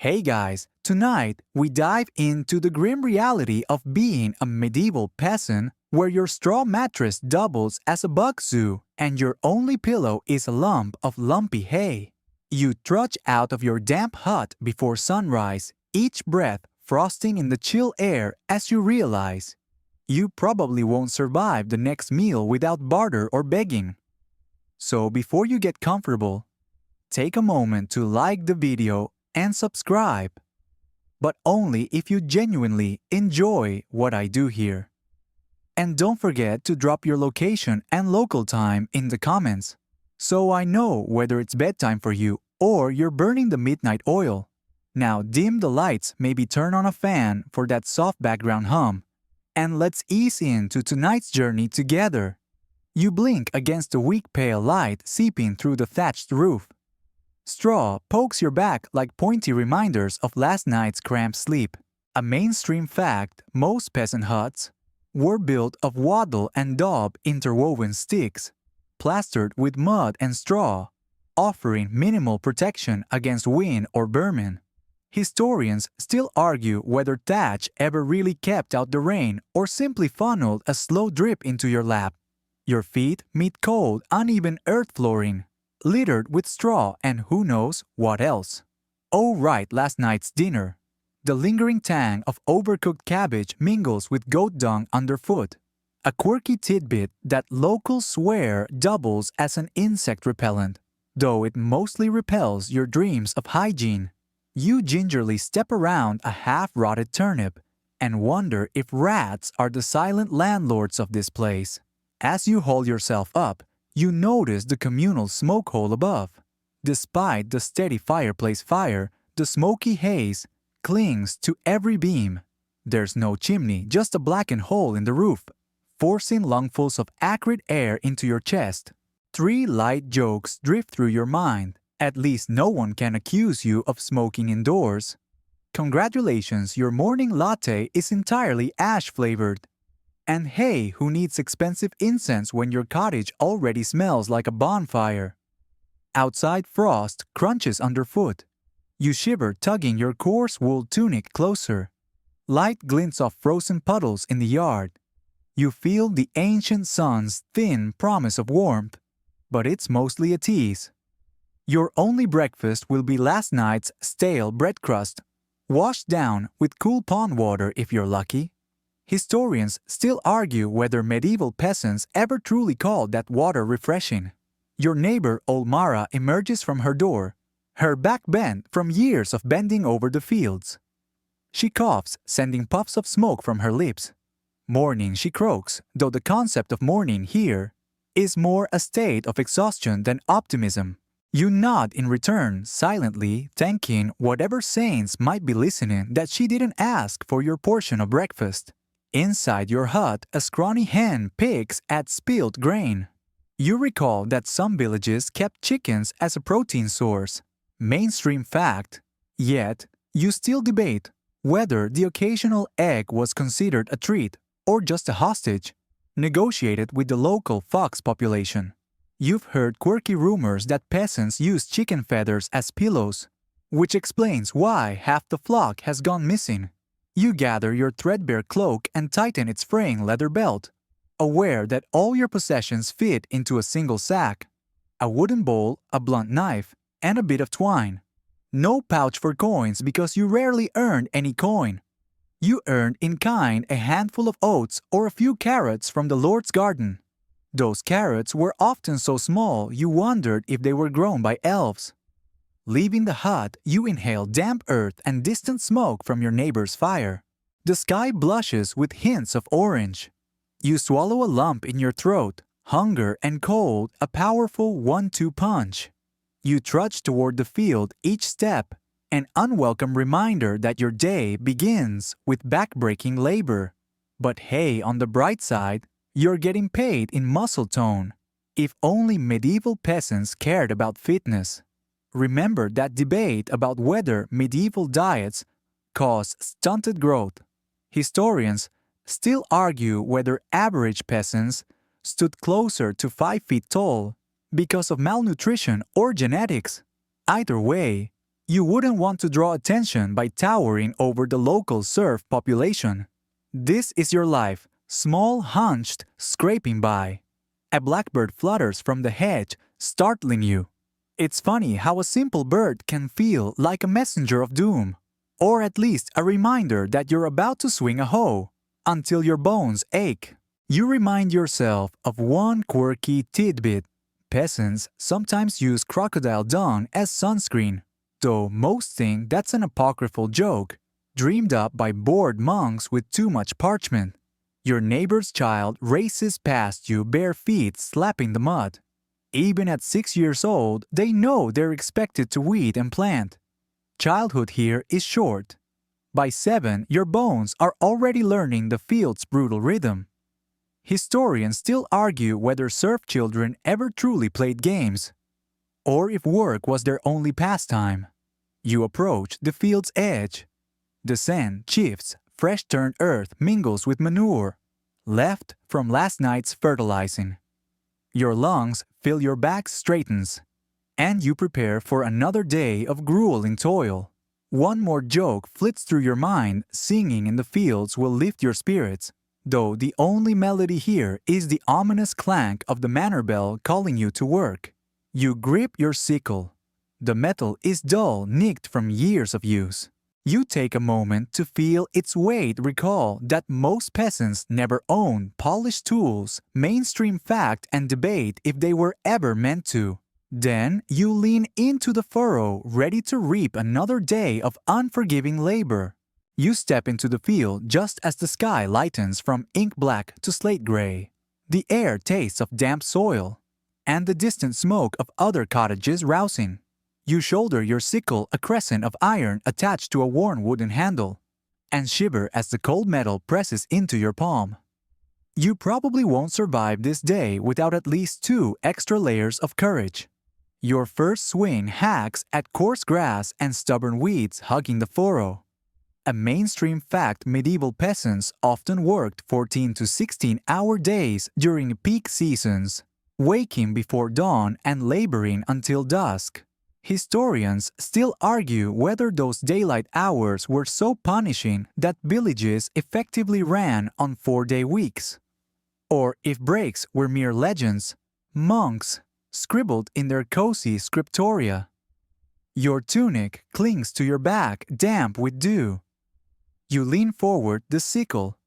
Hey guys, tonight we dive into the grim reality of being a medieval peasant where your straw mattress doubles as a bug zoo and your only pillow is a lump of lumpy hay. You trudge out of your damp hut before sunrise, each breath frosting in the chill air as you realize you probably won't survive the next meal without barter or begging. So before you get comfortable, take a moment to like the video and subscribe, but only if you genuinely enjoy what I do here. And don't forget to drop your location and local time in the comments, so I know whether it's bedtime for you or you're burning the midnight oil. Now dim the lights, maybe turn on a fan for that soft background hum, and let's ease into tonight's journey together. You blink against the weak pale light seeping through the thatched roof. Straw pokes your back like pointy reminders of last night's cramped sleep. A mainstream fact, most peasant huts were built of wattle and daub interwoven sticks, plastered with mud and straw, offering minimal protection against wind or vermin. Historians still argue whether thatch ever really kept out the rain or simply funneled a slow drip into your lap. Your feet meet cold, uneven earth flooring, littered with straw and who knows what else. Oh right, last night's dinner. The lingering tang of overcooked cabbage mingles with goat dung underfoot, a quirky tidbit that locals swear doubles as an insect repellent, though it mostly repels your dreams of hygiene. You gingerly step around a half-rotted turnip and wonder if rats are the silent landlords of this place. As you haul yourself up, you notice the communal smoke hole above. Despite the steady fireplace fire, the smoky haze clings to every beam. There's no chimney, just a blackened hole in the roof, forcing lungfuls of acrid air into your chest. Three light jokes drift through your mind. At least no one can accuse you of smoking indoors. Congratulations, your morning latte is entirely ash-flavored. And hey, who needs expensive incense when your cottage already smells like a bonfire? Outside frost crunches underfoot. You shiver, tugging your coarse wool tunic closer. Light glints off frozen puddles in the yard. You feel the ancient sun's thin promise of warmth, but it's mostly a tease. Your only breakfast will be last night's stale bread crust, washed down with cool pond water if you're lucky. Historians still argue whether medieval peasants ever truly called that water refreshing. Your neighbor Old Mara emerges from her door, her back bent from years of bending over the fields. She coughs, sending puffs of smoke from her lips. Morning, she croaks, though the concept of morning here is more a state of exhaustion than optimism. You nod in return, silently thanking whatever saints might be listening that she didn't ask for your portion of breakfast. Inside your hut, a scrawny hen picks at spilled grain. You recall that some villages kept chickens as a protein source. Mainstream fact. Yet, you still debate whether the occasional egg was considered a treat or just a hostage, negotiated with the local fox population. You've heard quirky rumors that peasants use chicken feathers as pillows, which explains why half the flock has gone missing. You gather your threadbare cloak and tighten its fraying leather belt, aware that all your possessions fit into a single sack: a wooden bowl, a blunt knife, and a bit of twine. No pouch for coins because you rarely earned any coin. You earned in kind a handful of oats or a few carrots from the Lord's garden. Those carrots were often so small you wondered if they were grown by elves. Leaving the hut, you inhale damp earth and distant smoke from your neighbor's fire. The sky blushes with hints of orange. You swallow a lump in your throat, hunger and cold, a powerful 1-2 punch. You trudge toward the field, each step an unwelcome reminder that your day begins with backbreaking labor. But hey, on the bright side, you're getting paid in muscle tone. If only medieval peasants cared about fitness. Remember that debate about whether medieval diets caused stunted growth. Historians still argue whether average peasants stood closer to 5 feet tall because of malnutrition or genetics. Either way, You wouldn't want to draw attention by towering over the local serf population. This is your life, small, hunched, scraping by. A blackbird flutters from the hedge, startling you. It's funny how a simple bird can feel like a messenger of doom, or at least a reminder that you're about to swing a hoe, until your bones ache. You remind yourself of one quirky tidbit. Peasants sometimes use crocodile dung as sunscreen, though most think that's an apocryphal joke, dreamed up by bored monks with too much parchment. Your neighbor's child races past you bare feet slapping the mud. Even at 6 years old, they know they're expected to weed and plant. Childhood here is short. By 7, your bones are already learning the field's brutal rhythm. Historians still argue whether serf children ever truly played games, or if work was their only pastime. You approach the field's edge. The sand shifts, fresh-turned earth mingles with manure, left from last night's fertilizing. Your lungs fill, your back straightens, and you prepare for another day of grueling toil. One more joke flits through your mind. Singing in the fields will lift your spirits, though the only melody here is the ominous clank of the manor bell calling you to work. You grip your sickle. The metal is dull, nicked from years of use. You take a moment to feel its weight. Recall that most peasants never owned polished tools, mainstream fact and debate if they were ever meant to. Then you lean into the furrow, ready to reap another day of unforgiving labor. You step into the field just as the sky lightens from ink black to slate gray. The air tastes of damp soil, and the distant smoke of other cottages rousing. You shoulder your sickle, a crescent of iron attached to a worn wooden handle, and shiver as the cold metal presses into your palm. You probably won't survive this day without at least 2 extra layers of courage. Your first swing hacks at coarse grass and stubborn weeds hugging the furrow. A mainstream fact: medieval peasants often worked 14 to 16-hour days during peak seasons, waking before dawn and laboring until dusk. Historians still argue whether those daylight hours were so punishing that villages effectively ran on 4-day weeks, or if breaks were mere legends monks scribbled in their cozy scriptoria. Your tunic clings to your back, damp with dew. You lean forward, the sickle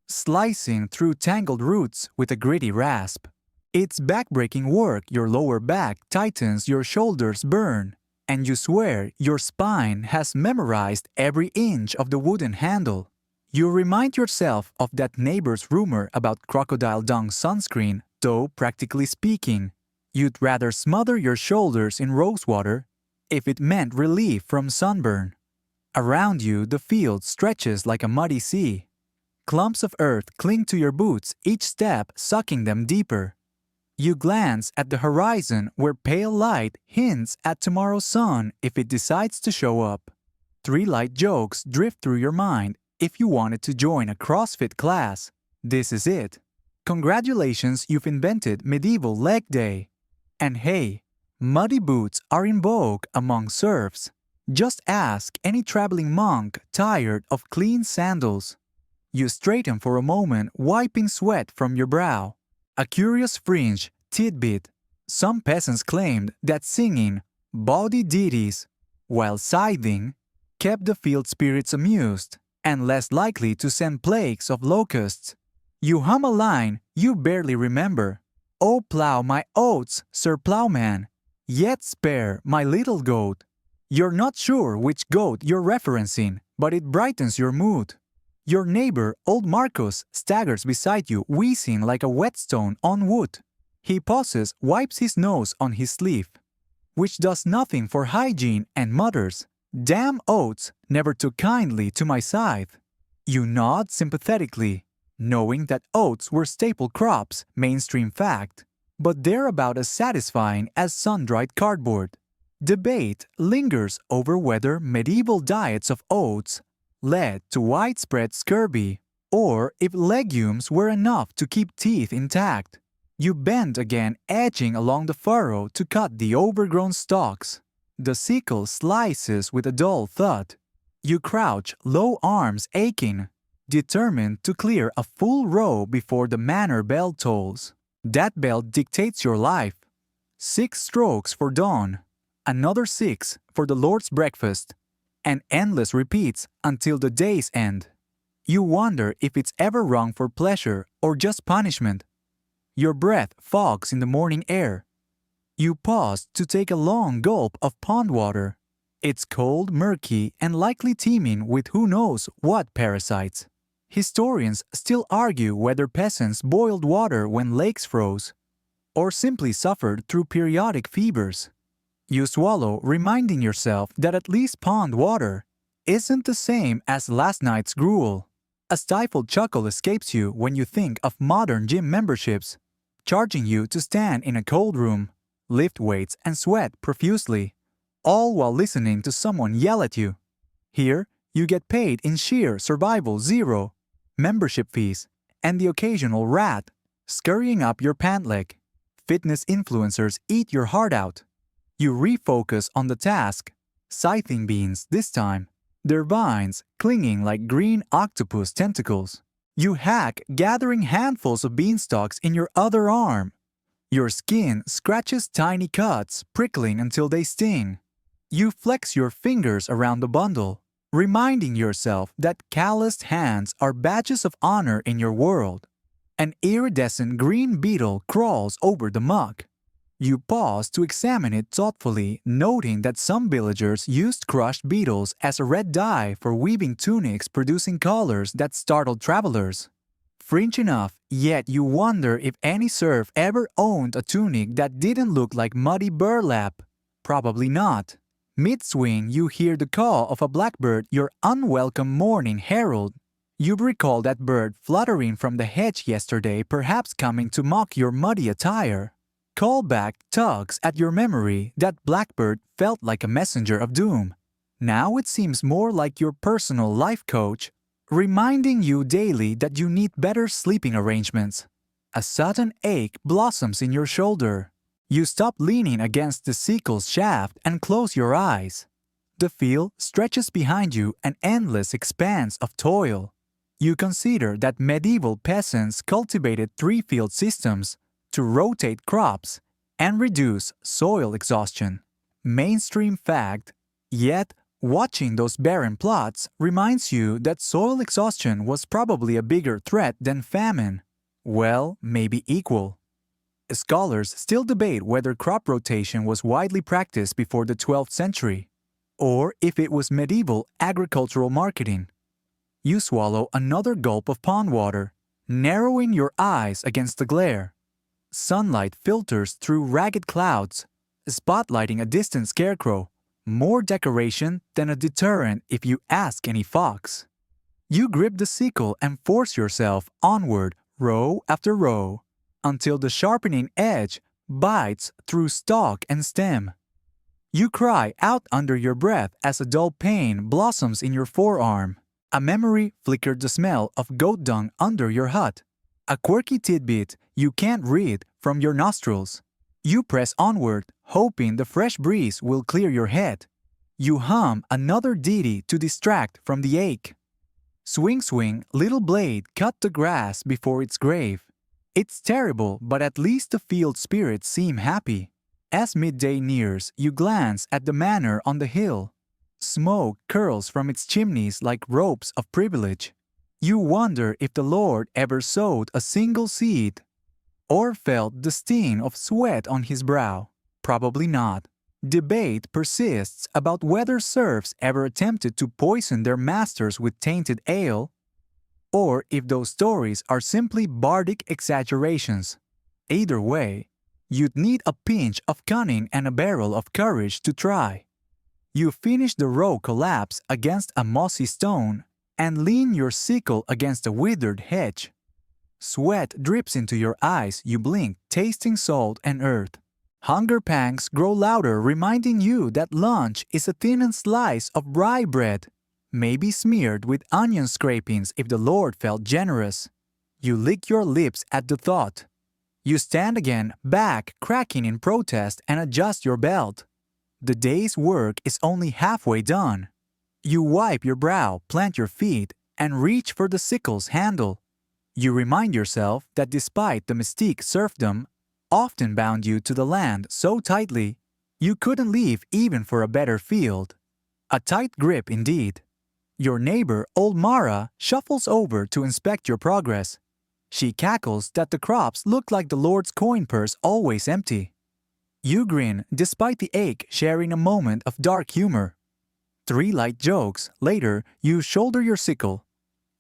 slicing through tangled roots with a gritty rasp. It's backbreaking work. Your lower back tightens, your shoulders burn, and you swear your spine has memorized every inch of the wooden handle. You remind yourself of that neighbor's rumor about crocodile dung sunscreen, though practically speaking, you'd rather smother your shoulders in rosewater if it meant relief from sunburn. Around you, the field stretches like a muddy sea. Clumps of earth cling to your boots, each step sucking them deeper. You glance at the horizon where pale light hints at tomorrow's sun if it decides to show up. 3 light jokes drift through your mind. If you wanted to join a CrossFit class, this is it. Congratulations, you've invented medieval leg day. And hey, muddy boots are in vogue among serfs. Just ask any traveling monk tired of clean sandals. You straighten for a moment, wiping sweat from your brow. A curious fringe tidbit: some peasants claimed that singing bawdy ditties while scything kept the field spirits amused and less likely to send plagues of locusts. You hum a line you barely remember. "Oh, plough my oats, Sir Ploughman, yet spare my little goat." You're not sure which goat you're referencing, but it brightens your mood. Your neighbor, old Marcos, staggers beside you, wheezing like a whetstone on wood. He pauses, wipes his nose on his sleeve, which does nothing for hygiene, and mutters, "Damn oats never took kindly to my scythe." You nod sympathetically, knowing that oats were staple crops, mainstream fact, but they're about as satisfying as sun-dried cardboard. Debate lingers over whether medieval diets of oats led to widespread scurvy, or if legumes were enough to keep teeth intact. You bend again, edging along the furrow to cut the overgrown stalks. The sickle slices with a dull thud. You crouch, low arms aching, determined to clear a full row before the manor bell tolls. That bell dictates your life. 6 strokes for dawn, another 6 for the Lord's breakfast, and endless repeats until the day's end. You wonder if it's ever wrong for pleasure or just punishment. Your breath fogs in the morning air. You pause to take a long gulp of pond water. It's cold, murky, and likely teeming with who knows what parasites. Historians still argue whether peasants boiled water when lakes froze, or simply suffered through periodic fevers. You swallow, reminding yourself that at least pond water isn't the same as last night's gruel. A stifled chuckle escapes you when you think of modern gym memberships, charging you to stand in a cold room, lift weights, and sweat profusely, all while listening to someone yell at you. Here, you get paid in sheer survival zero, membership fees, and the occasional rat scurrying up your pant leg. Fitness influencers eat your heart out. You refocus on the task, scything beans this time, their vines clinging like green octopus tentacles. You hack, gathering handfuls of beanstalks in your other arm. Your skin scratches tiny cuts, prickling until they sting. You flex your fingers around the bundle, reminding yourself that calloused hands are badges of honor in your world. An iridescent green beetle crawls over the muck. You pause to examine it thoughtfully, noting that some villagers used crushed beetles as a red dye for weaving tunics producing colors that startled travelers. Fringe enough, yet you wonder if any serf ever owned a tunic that didn't look like muddy burlap. Probably not. Mid-swing, you hear the call of a blackbird, your unwelcome morning herald. You recall that bird fluttering from the hedge yesterday, perhaps coming to mock your muddy attire. Callback tugs at your memory that blackbird felt like a messenger of doom. Now it seems more like your personal life coach, reminding you daily that you need better sleeping arrangements. A sudden ache blossoms in your shoulder. You stop leaning against the sickle's shaft and close your eyes. The field stretches behind you, an endless expanse of toil. You consider that medieval peasants cultivated 3-field systems to rotate crops and reduce soil exhaustion. Mainstream fact, yet watching those barren plots reminds you that soil exhaustion was probably a bigger threat than famine. Well, maybe equal. Scholars still debate whether crop rotation was widely practiced before the 12th century, or if it was medieval agricultural marketing. You swallow another gulp of pond water, narrowing your eyes against the glare. Sunlight filters through ragged clouds, spotlighting a distant scarecrow, more decoration than a deterrent if you ask any fox. You grip the sickle and force yourself onward, row after row, until the sharpening edge bites through stalk and stem. You cry out under your breath as a dull pain blossoms in your forearm. A memory flickered the smell of goat dung under your hut. A quirky tidbit you can't read from your nostrils. You press onward, hoping the fresh breeze will clear your head. You hum another ditty to distract from the ache. Swing, swing, little blade, cut the grass before its grave. It's terrible, but at least the field spirits seem happy. As midday nears, you glance at the manor on the hill. Smoke curls from its chimneys like ropes of privilege. You wonder if the Lord ever sowed a single seed, or felt the sting of sweat on his brow. Probably not. Debate persists about whether serfs ever attempted to poison their masters with tainted ale, or if those stories are simply bardic exaggerations. Either way, you'd need a pinch of cunning and a barrel of courage to try. You finish the row collapse against a mossy stone and lean your sickle against a withered hedge. Sweat drips into your eyes, you blink, tasting salt and earth. Hunger pangs grow louder, reminding you that lunch is a thin slice of rye bread, maybe smeared with onion scrapings if the Lord felt generous. You lick your lips at the thought. You stand again, back cracking in protest, and adjust your belt. The day's work is only halfway done. You wipe your brow, plant your feet, and reach for the sickle's handle. You remind yourself that despite the mystique serfdom often bound you to the land so tightly, you couldn't leave even for a better field. A tight grip indeed. Your neighbor, old Mara, shuffles over to inspect your progress. She cackles that the crops look like the Lord's coin purse always empty. You grin despite the ache, sharing a moment of dark humor. 3 light jokes later, you shoulder your sickle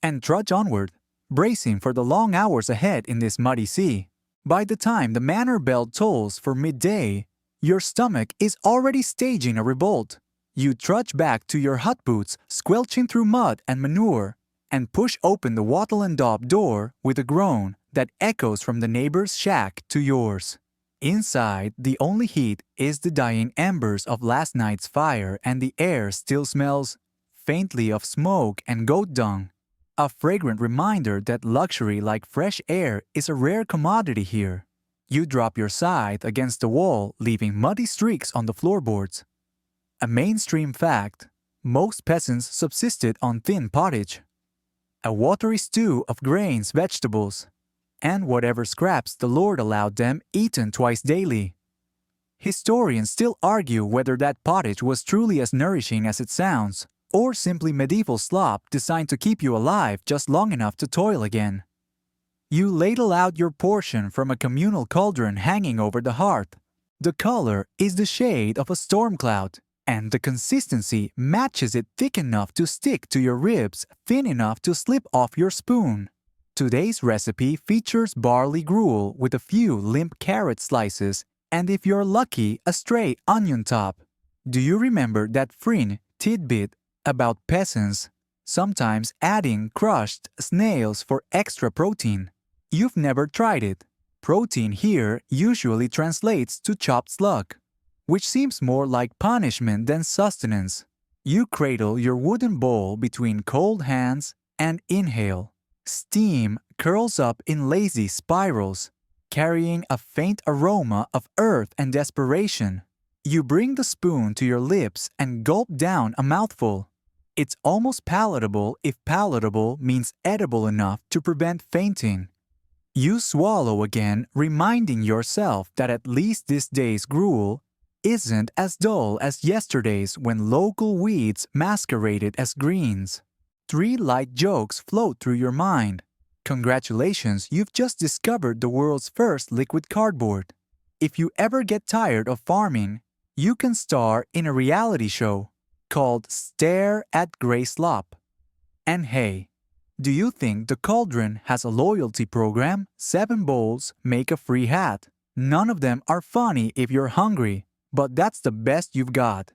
and trudge onward, bracing for the long hours ahead in this muddy sea. By the time the manor bell tolls for midday, your stomach is already staging a revolt. You trudge back to your hut boots, squelching through mud and manure, and push open the wattle and daub door with a groan that echoes from the neighbor's shack to yours. Inside, the only heat is the dying embers of last night's fire, and the air still smells faintly of smoke and goat dung. A fragrant reminder that luxury like fresh air is a rare commodity here. You drop your scythe against the wall, leaving muddy streaks on the floorboards. A mainstream fact, most peasants subsisted on thin pottage, a watery stew of grains, vegetables, and whatever scraps the Lord allowed them eaten twice daily. Historians still argue whether that pottage was truly as nourishing as it sounds, or simply medieval slop designed to keep you alive just long enough to toil again. You ladle out your portion from a communal cauldron hanging over the hearth. The color is the shade of a storm cloud, and the consistency matches it thick enough to stick to your ribs, thin enough to slip off your spoon. Today's recipe features barley gruel with a few limp carrot slices and, if you're lucky, a stray onion top. Do you remember that fringe tidbit about peasants sometimes adding crushed snails for extra protein? You've never tried it. Protein here usually translates to chopped slug, which seems more like punishment than sustenance. You cradle your wooden bowl between cold hands and inhale. Steam curls up in lazy spirals, carrying a faint aroma of earth and desperation. You bring the spoon to your lips and gulp down a mouthful. It's almost palatable if palatable means edible enough to prevent fainting. You swallow again, reminding yourself that at least this day's gruel isn't as dull as yesterday's when local weeds masqueraded as greens. 3 light jokes float through your mind. Congratulations, you've just discovered the world's first liquid cardboard. If you ever get tired of farming, you can star in a reality show called Stare at Grey Slop. And hey, do you think the cauldron has a loyalty program? 7 bowls make a free hat. None of them are funny if you're hungry, but that's the best you've got.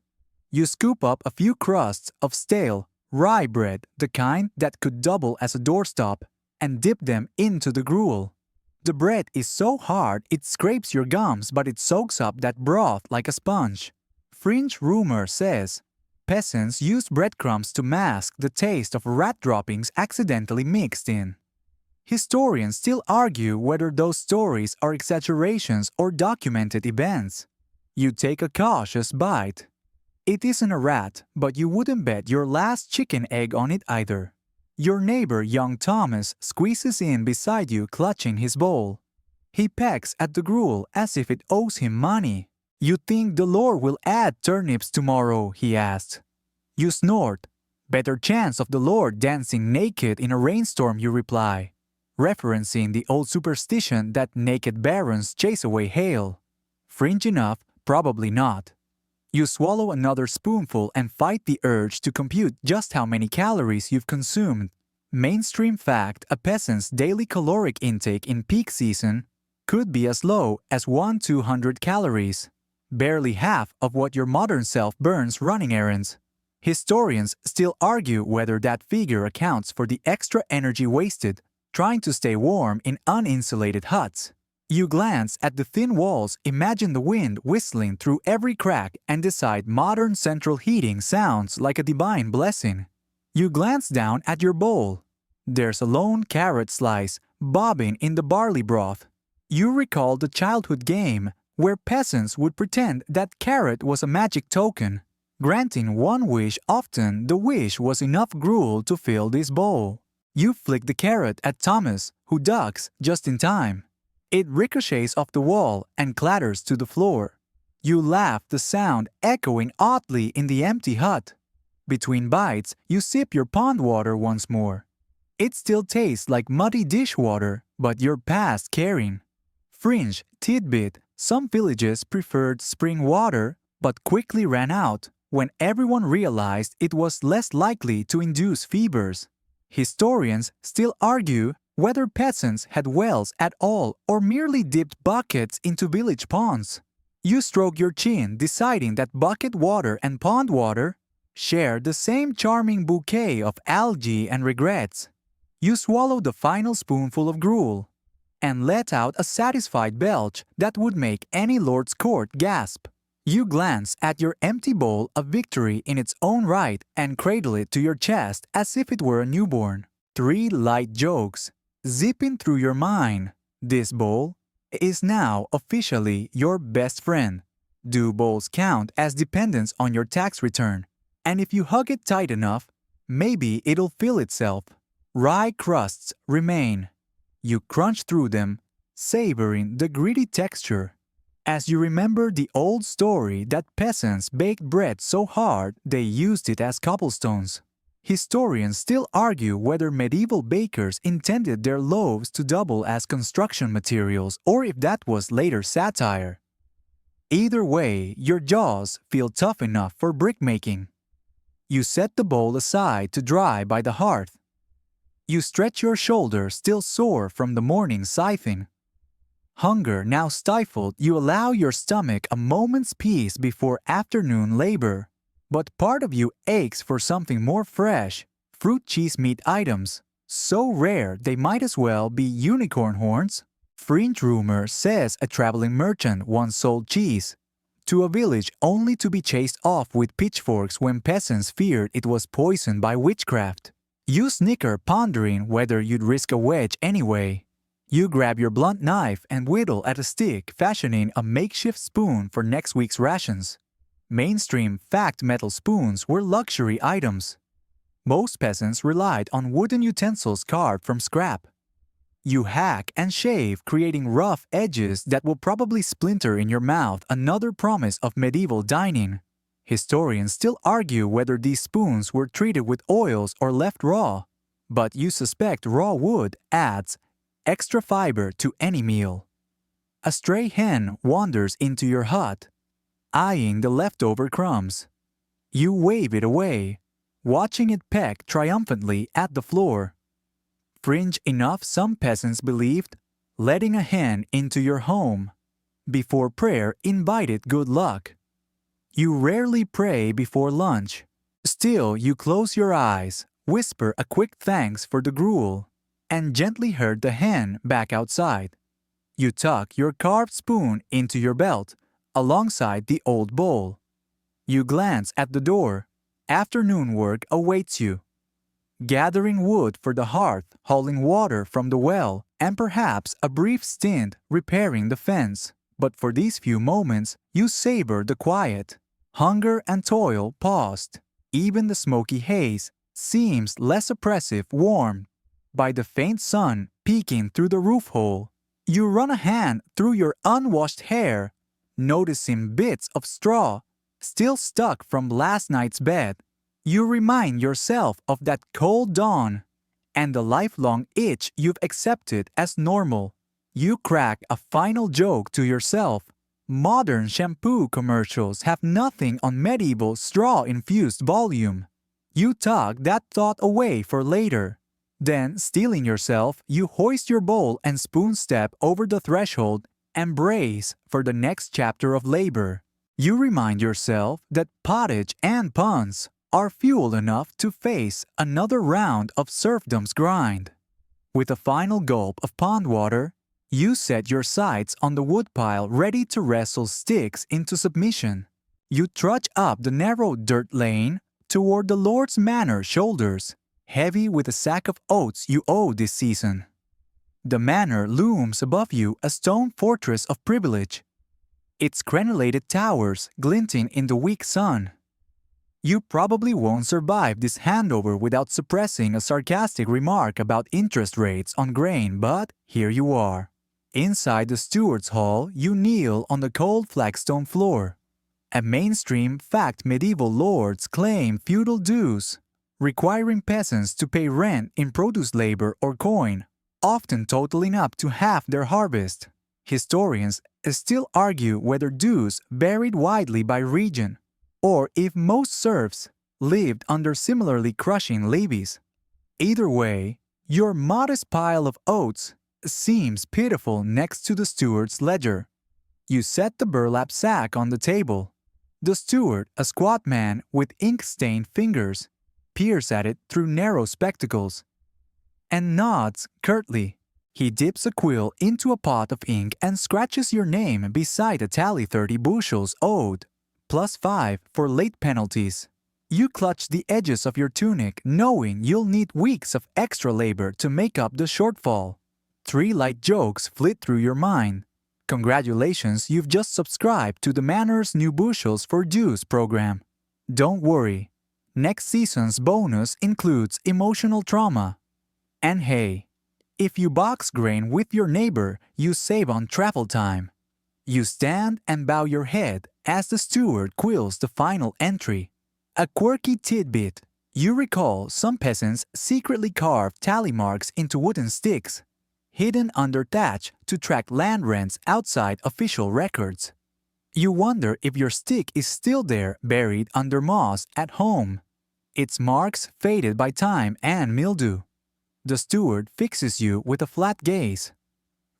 You scoop up a few crusts of stale rye bread, the kind that could double as a doorstop, and dip them into the gruel. The bread is so hard it scrapes your gums, but it soaks up that broth like a sponge. Fringe rumor says peasants used breadcrumbs to mask the taste of rat droppings accidentally mixed in. Historians still argue whether those stories are exaggerations or documented events. You take a cautious bite. It isn't a rat, but you wouldn't bet your last chicken egg on it either. Your neighbor, young Thomas, squeezes in beside you, clutching his bowl. He pecks at the gruel as if it owes him money. "You think the Lord will add turnips tomorrow?" he asks. You snort. "Better chance of the Lord dancing naked in a rainstorm," you reply, referencing the old superstition that naked barons chase away hail. Fringe enough, probably not. You swallow another spoonful and fight the urge to compute just how many calories you've consumed. Mainstream fact, a peasant's daily caloric intake in peak season could be as low as 1-200 calories, barely half of what your modern self burns running errands. Historians still argue whether that figure accounts for the extra energy wasted trying to stay warm in uninsulated huts. You glance at the thin walls, imagine the wind whistling through every crack, and decide modern central heating sounds like a divine blessing. You glance down at your bowl. There's a lone carrot slice bobbing in the barley broth. You recall the childhood game where peasants would pretend that carrot was a magic token. Granting one wish, often the wish was enough gruel to fill this bowl. You flick the carrot at Thomas, who ducks just in time. It ricochets off the wall and clatters to the floor. You laugh, the sound echoing oddly in the empty hut. Between bites, you sip your pond water once more. It still tastes like muddy dishwater, but you're past caring. Fringe tidbit: some villages preferred spring water but quickly ran out when everyone realized it was less likely to induce fevers. Historians still argue whether peasants had wells at all or merely dipped buckets into village ponds. You stroke your chin, deciding that bucket water and pond water share the same charming bouquet of algae and regrets. You swallow the final spoonful of gruel and let out a satisfied belch that would make any lord's court gasp. You glance at your empty bowl of victory in its own right and cradle it to your chest as if it were a newborn. 3 light jokes zipping through your mind. This bowl is now officially your best friend. Do bowls count as dependents on your tax return? And if you hug it tight enough, maybe it'll fill itself. Rye crusts remain. You crunch through them, savoring the gritty texture. As you remember the old story that peasants baked bread so hard they used it as cobblestones. Historians still argue whether medieval bakers intended their loaves to double as construction materials or if that was later satire. Either way, your jaws feel tough enough for brickmaking. You set the bowl aside to dry by the hearth. You stretch your shoulders, still sore from the morning scything. Hunger now stifled, you allow your stomach a moment's peace before afternoon labor. But part of you aches for something more fresh. Fruit cheese meat items, so rare they might as well be unicorn horns. Fringe rumor says a traveling merchant once sold cheese to a village only to be chased off with pitchforks when peasants feared it was poisoned by witchcraft. You snicker, pondering whether you'd risk a wedge anyway. You grab your blunt knife and whittle at a stick, fashioning a makeshift spoon for next week's rations. Mainstream fact metal spoons were luxury items. Most peasants relied on wooden utensils carved from scrap. You hack and shave, creating rough edges that will probably splinter in your mouth, another promise of medieval dining. Historians still argue whether these spoons were treated with oils or left raw, but you suspect raw wood adds extra fiber to any meal. A stray hen wanders into your hut, eyeing the leftover crumbs. You wave it away, watching it peck triumphantly at the floor. Fringe enough, some peasants believed letting a hen into your home before prayer invited good luck. You rarely pray before lunch. Still, you close your eyes, whisper a quick thanks for the gruel, and gently herd the hen back outside. You tuck your carved spoon into your belt, alongside the old bowl. You glance at the door. Afternoon work awaits you. Gathering wood for the hearth, hauling water from the well, and perhaps a brief stint repairing the fence. But for these few moments, you savor the quiet. Hunger and toil paused. Even the smoky haze seems less oppressive, warmed by the faint sun peeking through the roof hole. You run a hand through your unwashed hair, noticing bits of straw still stuck from last night's bed. You remind yourself of that cold dawn and the lifelong itch you've accepted as normal. You crack a final joke to yourself. Modern shampoo commercials have nothing on medieval straw-infused volume. You tuck that thought away for later. Then, steeling yourself, you hoist your bowl and spoon step over the threshold and brace for the next chapter of labor. You remind yourself that pottage and puns are fuel enough to face another round of serfdom's grind. With a final gulp of pond water, you set your sights on the woodpile ready to wrestle sticks into submission. You trudge up the narrow dirt lane toward the Lord's Manor shoulders, heavy with a sack of oats you owe this season. The manor looms above you, a stone fortress of privilege. its crenulated towers glinting in the weak sun. You probably won't survive this handover without suppressing a sarcastic remark about interest rates on grain, but here you are. Inside the steward's hall, you kneel on the cold flagstone floor. A mainstream fact medieval lords claim feudal dues, requiring peasants to pay rent in produce labor or coin, often totaling up to half their harvest. Historians still argue whether dues varied widely by region, or if most serfs lived under similarly crushing levies. Either way, your modest pile of oats seems pitiful next to the steward's ledger. You set the burlap sack on the table. The steward, a squat man with ink-stained fingers, peers at it through narrow spectacles and nods curtly. He dips a quill into a pot of ink and scratches your name beside a tally 30 bushels owed, +5 for late penalties. You clutch the edges of your tunic, knowing you'll need weeks of extra labor to make up the shortfall. 3 light jokes flit through your mind. Congratulations, you've just subscribed to the Manor's New Bushels for Dues program. Don't worry, next season's bonus includes emotional trauma. And hey, if you box grain with your neighbor, you save on travel time. You stand and bow your head as the steward quills the final entry. A quirky tidbit. You recall some peasants secretly carved tally marks into wooden sticks, hidden under thatch to track land rents outside official records. You wonder if your stick is still there buried under moss at home, its marks faded by time and mildew. The steward fixes you with a flat gaze.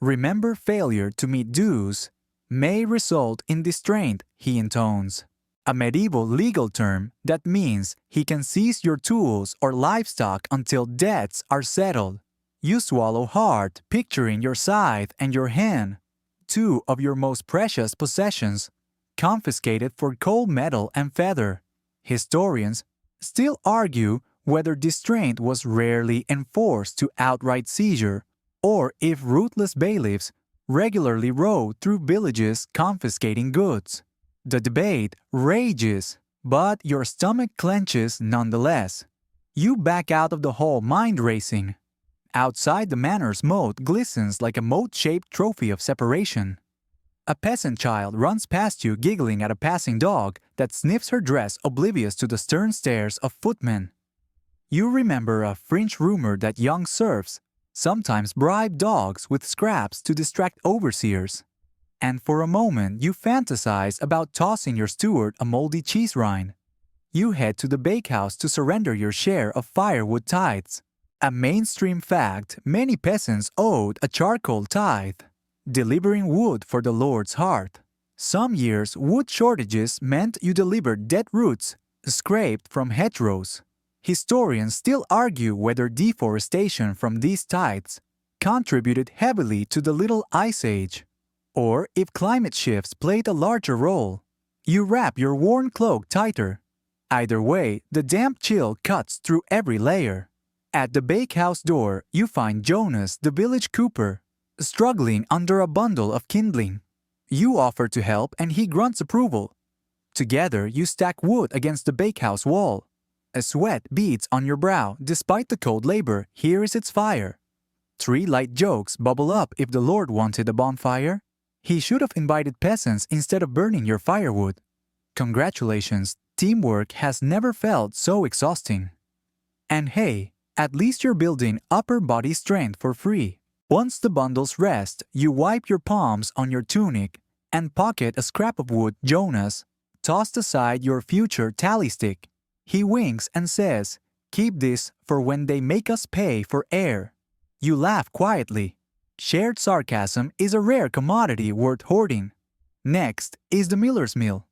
Remember, failure to meet dues may result in distraint, he intones. A medieval legal term that means he can seize your tools or livestock until debts are settled. You swallow hard, picturing your scythe and your hen, 2 of your most precious possessions, confiscated for cold metal and feather. Historians still argue whether distraint was rarely enforced to outright seizure, or if ruthless bailiffs regularly rode through villages confiscating goods. The debate rages, but your stomach clenches nonetheless. You back out of the hall mind racing. Outside the manor's moat glistens like a moat-shaped trophy of separation. A peasant child runs past you giggling at a passing dog that sniffs her dress oblivious to the stern stares of footmen. You remember a fringe rumor that young serfs sometimes bribe dogs with scraps to distract overseers. And for a moment you fantasize about tossing your steward a moldy cheese rind. You head to the bakehouse to surrender your share of firewood tithes. A mainstream fact, many peasants owed a charcoal tithe, delivering wood for the Lord's hearth. Some years, wood shortages meant you delivered dead roots scraped from hedgerows. Historians still argue whether deforestation from these tithes contributed heavily to the Little Ice Age, or if climate shifts played a larger role. You wrap your worn cloak tighter. Either way, the damp chill cuts through every layer. At the bakehouse door, you find Jonas, the village cooper, struggling under a bundle of kindling. You offer to help and he grunts approval. Together, you stack wood against the bakehouse wall. A sweat beads on your brow. Despite the cold labor, here is its fire. 3 light jokes bubble up if the Lord wanted a bonfire. He should have invited peasants instead of burning your firewood. Congratulations, teamwork has never felt so exhausting. And hey, at least you're building upper body strength for free. Once the bundles rest, you wipe your palms on your tunic and pocket a scrap of wood. Jonas tossed aside your future tally stick. He winks and says, "Keep this for when they make us pay for air." You laugh quietly. Shared sarcasm is a rare commodity worth hoarding. Next is the miller's mill.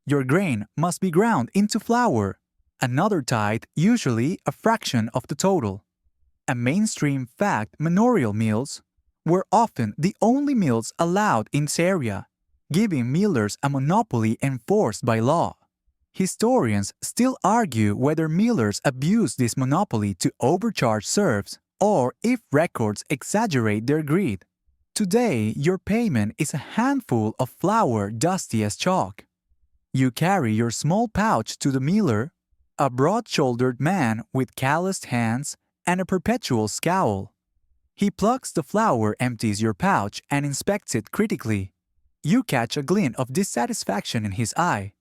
Your grain must be ground into flour, another tithe, usually a fraction of the total. A mainstream fact, manorial mills were often the only mills allowed in this area, giving millers a monopoly enforced by law. Historians still argue whether millers abused this monopoly to overcharge serfs or if records exaggerate their greed. Today, your payment is a handful of flour dusty as chalk. You carry your small pouch to the miller, a broad-shouldered man with calloused hands and a perpetual scowl. He plucks the flour, empties your pouch, and inspects it critically. You catch a glint of dissatisfaction in his eye.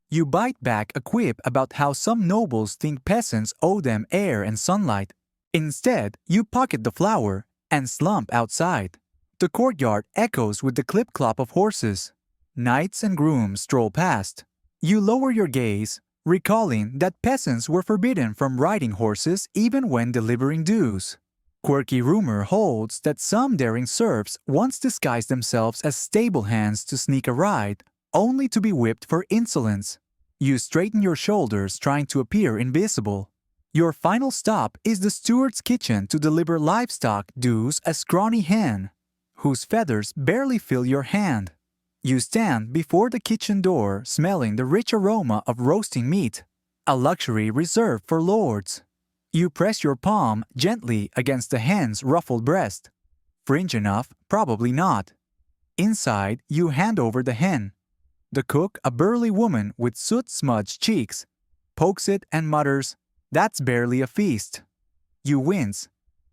You bite back a quip about how some nobles think peasants owe them air and sunlight. Instead, you pocket the flour and slump outside. The courtyard echoes with the clip-clop of horses. Knights and grooms stroll past. You lower your gaze, recalling that peasants were forbidden from riding horses even when delivering dues. Quirky rumor holds that some daring serfs once disguised themselves as stable hands to sneak a ride, only to be whipped for insolence. You straighten your shoulders, trying to appear invisible. Your final stop is the steward's kitchen to deliver livestock dues, a scrawny hen, whose feathers barely fill your hand. You stand before the kitchen door, smelling the rich aroma of roasting meat, a luxury reserved for lords. You press your palm gently against the hen's ruffled breast. Fringe enough? Probably not. Inside, you hand over the hen. The cook, a burly woman with soot-smudged cheeks, pokes it and mutters, "That's barely a feast." You wince.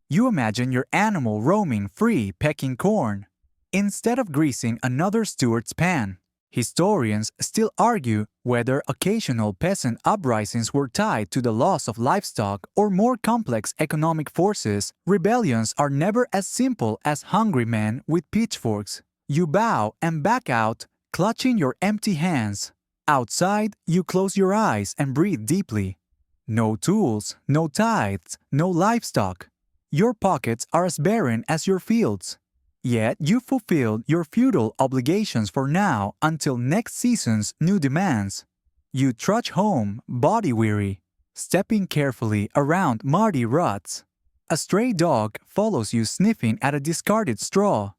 You imagine your animal roaming free, pecking corn, instead of greasing another steward's pan. Historians still argue whether occasional peasant uprisings were tied to the loss of livestock or more complex economic forces. Rebellions are never as simple as hungry men with pitchforks. You bow and back out, clutching your empty hands. Outside, you close your eyes and breathe deeply. No tools, no tithes, no livestock. Your pockets are as barren as your fields. Yet you fulfilled your feudal obligations for now until next season's new demands. You trudge home, body-weary, stepping carefully around muddy ruts. A stray dog follows you, sniffing at a discarded straw.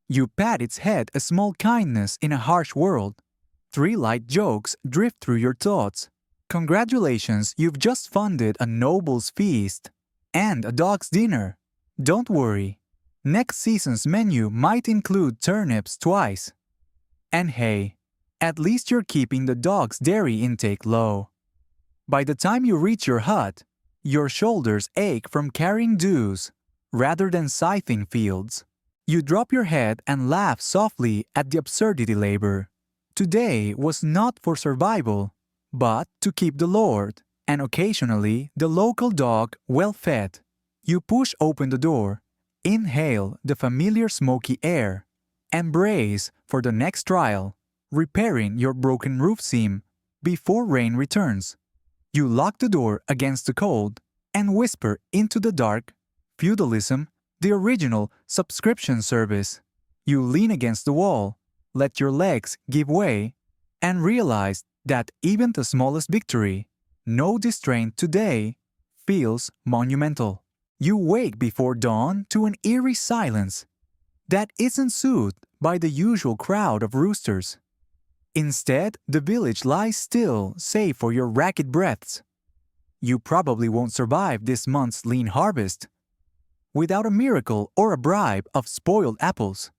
You pat its head, a small kindness in a harsh world. 3 light jokes drift through your thoughts. Congratulations, you've just funded a noble's feast and a dog's dinner. Don't worry. Next season's menu might include turnips twice. And hey, at least you're keeping the dog's dairy intake low. By the time you reach your hut, your shoulders ache from carrying dues rather than scything fields. You drop your head and laugh softly at the absurdity labor. Today was not for survival, but to keep the Lord, and occasionally the local dog well fed. You push open the door, inhale the familiar smoky air, and brace for the next trial, repairing your broken roof seam before rain returns. You lock the door against the cold and whisper into the dark, "Feudalism, the original subscription service." You lean against the wall, let your legs give way, and realize that even the smallest victory, no distraint today, feels monumental. You wake before dawn to an eerie silence that isn't soothed by the usual crowd of roosters. Instead, the village lies still, save for your ragged breaths. You probably won't survive this month's lean harvest without a miracle or a bribe of spoiled apples.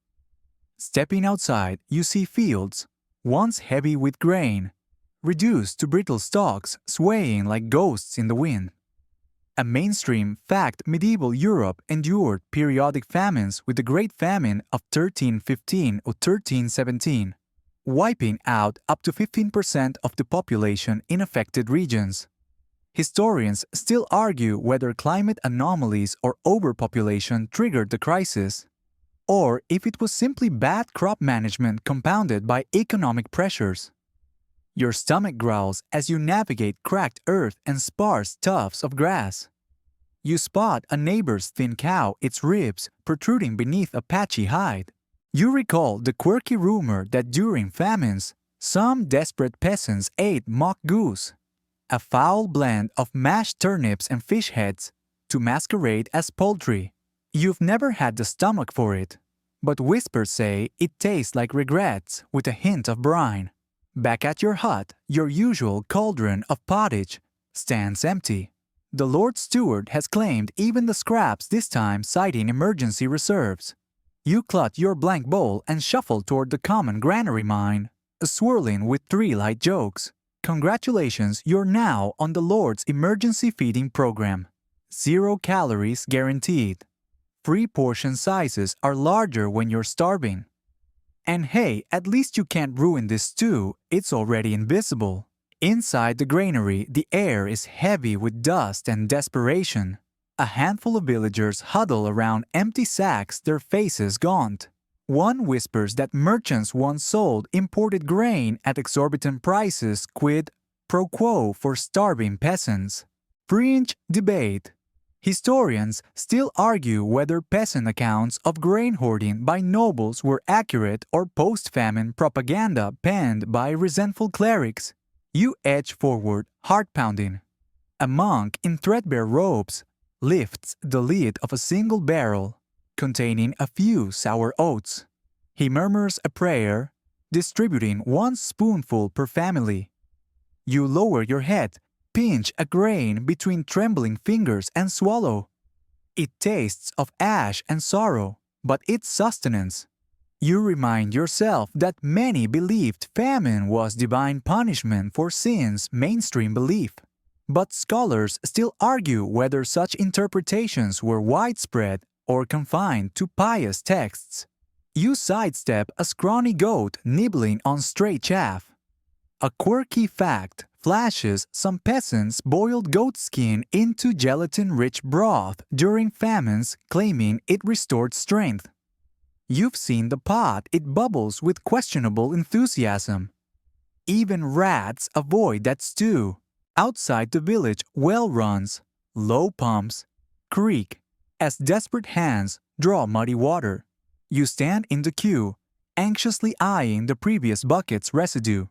Stepping outside, you see fields, once heavy with grain, reduced to brittle stalks swaying like ghosts in the wind. A mainstream fact: medieval Europe endured periodic famines, with the Great Famine of 1315 or 1317, wiping out up to 15% of the population in affected regions. Historians still argue whether climate anomalies or overpopulation triggered the crisis, or if it was simply bad crop management compounded by economic pressures. Your stomach growls as you navigate cracked earth and sparse tufts of grass. You spot a neighbor's thin cow, its ribs protruding beneath a patchy hide. You recall the quirky rumor that during famines, some desperate peasants ate mock goose, a foul blend of mashed turnips and fish heads, to masquerade as poultry. You've never had the stomach for it, but whispers say it tastes like regrets with a hint of brine. Back at your hut, your usual cauldron of pottage stands empty. The Lord Steward has claimed even the scraps, this time citing emergency reserves. You clutch your blank bowl and shuffle toward the common granary mine, swirling with 3 light jokes. Congratulations, you're now on the Lord's emergency feeding program. 0 calories guaranteed. Free portion sizes are larger when you're starving. And hey, at least you can't ruin this stew, it's already invisible. Inside the granary, the air is heavy with dust and desperation. A handful of villagers huddle around empty sacks, their faces gaunt. One whispers that merchants once sold imported grain at exorbitant prices quid pro quo for starving peasants. Fringe debate. Historians still argue whether peasant accounts of grain hoarding by nobles were accurate or post-famine propaganda penned by resentful clerics. You edge forward, heart-pounding. A monk in threadbare robes lifts the lid of a single barrel containing a few sour oats. He murmurs a prayer, distributing 1 spoonful per family. You lower your head, pinch a grain between trembling fingers and swallow. It tastes of ash and sorrow, but it's sustenance. You remind yourself that many believed famine was divine punishment for sin's mainstream belief. But scholars still argue whether such interpretations were widespread or confined to pious texts. You sidestep a scrawny goat nibbling on stray chaff. A quirky fact flashes: some peasants boiled goat skin into gelatin-rich broth during famines, claiming it restored strength. You've seen the pot, it bubbles with questionable enthusiasm. Even rats avoid that stew. Outside the village, well runs, low pumps, creak as desperate hands draw muddy water. You stand in the queue, anxiously eyeing the previous bucket's residue.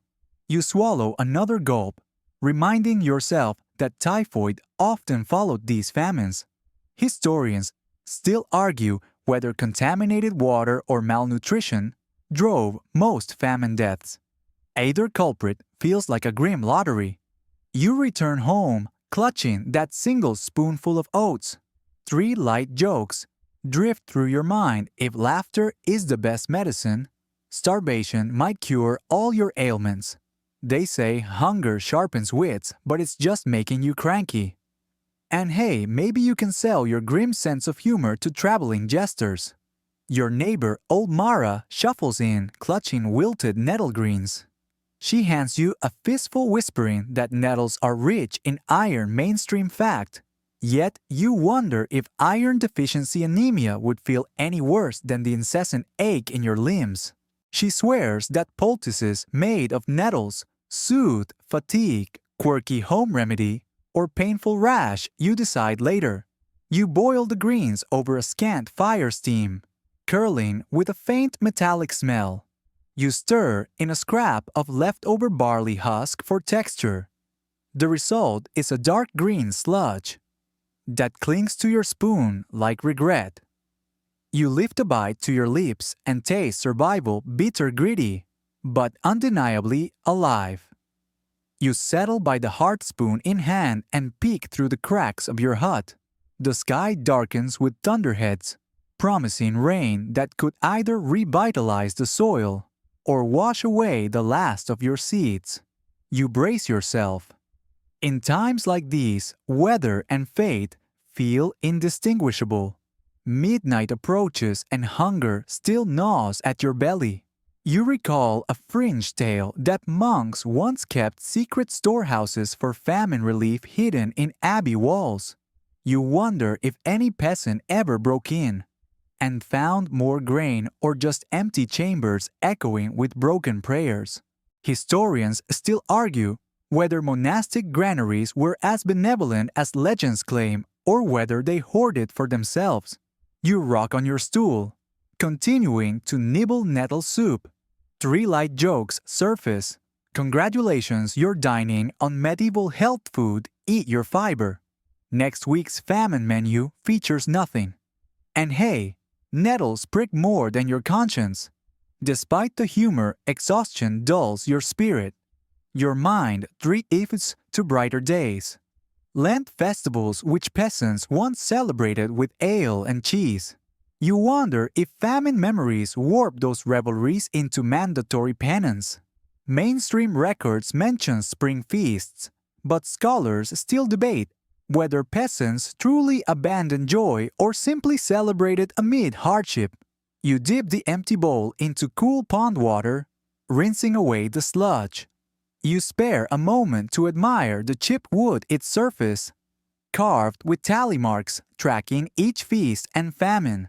You swallow another gulp, reminding yourself that typhoid often followed these famines. Historians still argue whether contaminated water or malnutrition drove most famine deaths. Either culprit feels like a grim lottery. You return home, clutching that single spoonful of oats. 3 light jokes drift through your mind. If laughter is the best medicine, starvation might cure all your ailments. They say hunger sharpens wits, but it's just making you cranky. And hey, maybe you can sell your grim sense of humor to traveling jesters. Your neighbor, old Mara, shuffles in, clutching wilted nettle greens. She hands you a fistful, whispering that nettles are rich in iron, mainstream fact. Yet you wonder if iron deficiency anemia would feel any worse than the incessant ache in your limbs. She swears that poultices made of nettles soothe fatigue, quirky home remedy, or painful rash. You decide later. You boil the greens over a scant fire steam, curling with a faint metallic smell. You stir in a scrap of leftover barley husk for texture. The result is a dark green sludge that clings to your spoon like regret. You lift a bite to your lips and taste survival, bitter, gritty, but undeniably alive. You settle by the hearth spoon in hand and peek through the cracks of your hut. The sky darkens with thunderheads, promising rain that could either revitalize the soil or wash away the last of your seeds. You brace yourself. In times like these, weather and fate feel indistinguishable. Midnight approaches and hunger still gnaws at your belly. You recall a fringe tale that monks once kept secret storehouses for famine relief hidden in abbey walls. You wonder if any peasant ever broke in and found more grain or just empty chambers echoing with broken prayers. Historians still argue whether monastic granaries were as benevolent as legends claim or whether they hoarded for themselves. You rock on your stool, continuing to nibble nettle soup. 3 light jokes surface. Congratulations, you're dining on medieval health food. Eat your fiber. Next week's famine menu features nothing. And hey, nettles prick more than your conscience. Despite the humor, exhaustion dulls your spirit. Your mind drifts to brighter days. Lent festivals which peasants once celebrated with ale and cheese. You wonder if famine memories warp those revelries into mandatory penance. Mainstream records mention spring feasts, but scholars still debate whether peasants truly abandoned joy or simply celebrated amid hardship. You dip the empty bowl into cool pond water, rinsing away the sludge. You spare a moment to admire the chipped wood its surface, carved with tally marks tracking each feast and famine.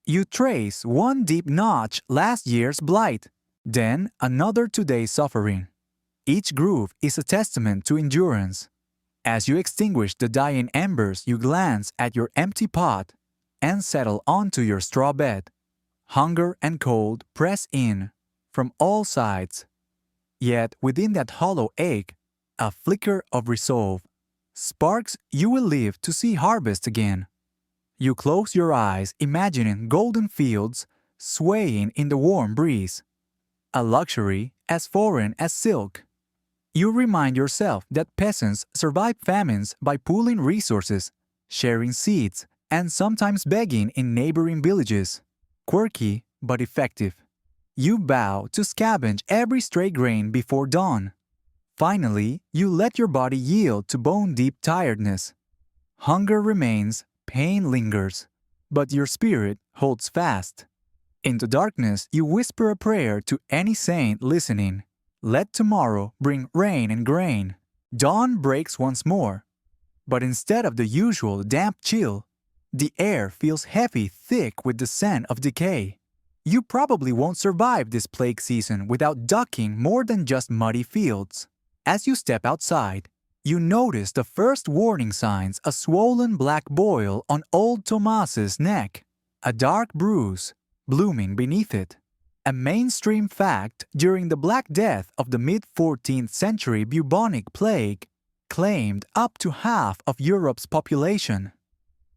You trace one deep notch last year's blight, then another today's suffering. Each groove is a testament to endurance. As you extinguish the dying embers, you glance at your empty pot and settle onto your straw bed. Hunger and cold press in from all sides. Yet within that hollow ache, a flicker of resolve. Sparks you will live to see harvest again. You close your eyes, imagining golden fields swaying in the warm breeze. A luxury as foreign as silk. You remind yourself that peasants survive famines by pooling resources, sharing seeds, and sometimes begging in neighboring villages. Quirky but effective. You vow to scavenge every stray grain before dawn. Finally, you let your body yield to bone-deep tiredness. Hunger remains, pain lingers, but your spirit holds fast. In the darkness, you whisper a prayer to any saint listening. Let tomorrow bring rain and grain. Dawn breaks once more. But instead of the usual damp chill, the air feels heavy, thick with the scent of decay. You probably won't survive this plague season without ducking more than just muddy fields. As you step outside, you notice the first warning signs: a swollen black boil on old Tomas's neck, a dark bruise blooming beneath it. A mainstream fact during the Black Death of the mid-14th century bubonic plague claimed up to half of Europe's population.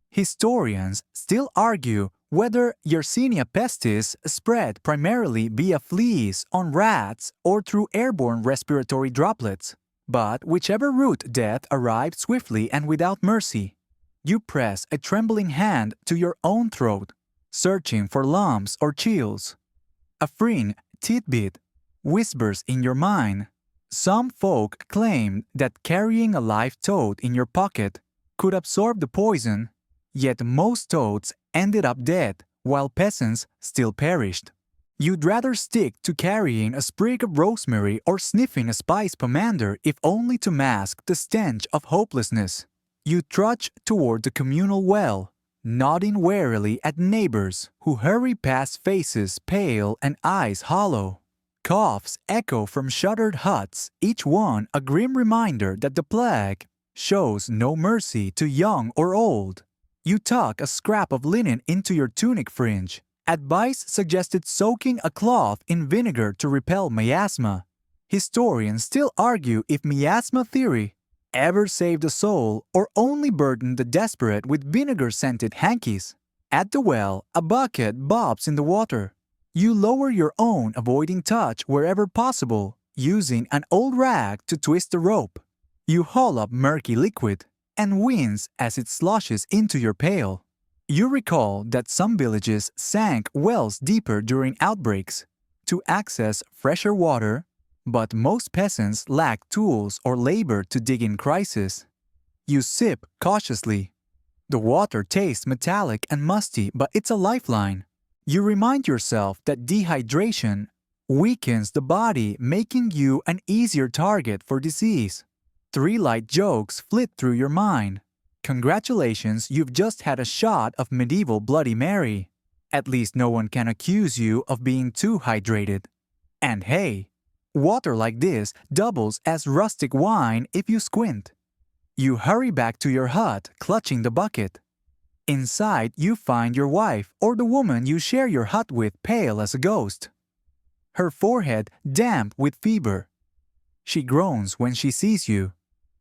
Historians still argue whether Yersinia pestis spread primarily via fleas on rats or through airborne respiratory droplets. But whichever route death arrived swiftly and without mercy, you press a trembling hand to your own throat, searching for lumps or chills. A fringe tidbit whispers in your mind. Some folk claim that carrying a live toad in your pocket could absorb the poison, yet most toads ended up dead while peasants still perished. You'd rather stick to carrying a sprig of rosemary or sniffing a spice pomander if only to mask the stench of hopelessness. You trudge toward the communal well, nodding warily at neighbors who hurry past, faces pale and eyes hollow. Coughs echo from shuttered huts, each one a grim reminder that the plague shows no mercy to young or old. You tuck a scrap of linen into your tunic fringe. Advice suggested soaking a cloth in vinegar to repel miasma. Historians still argue if miasma theory ever saved a soul or only burdened the desperate with vinegar-scented hankies. At the well, a bucket bobs in the water. You lower your own, avoiding touch wherever possible, using an old rag to twist the rope. You haul up murky liquid and wince as it sloshes into your pail. You recall that some villages sank wells deeper during outbreaks to access fresher water, but most peasants lack tools or labor to dig in crisis. You sip cautiously. The water tastes metallic and musty, but it's a lifeline. You remind yourself that dehydration weakens the body, making you an easier target for disease. 3 light jokes flit through your mind. Congratulations, you've just had a shot of medieval Bloody Mary. At least no one can accuse you of being too hydrated. And hey, water like this doubles as rustic wine if you squint. You hurry back to your hut, clutching the bucket. Inside, you find your wife or the woman you share your hut with pale as a ghost. Her forehead damp with fever. She groans when she sees you.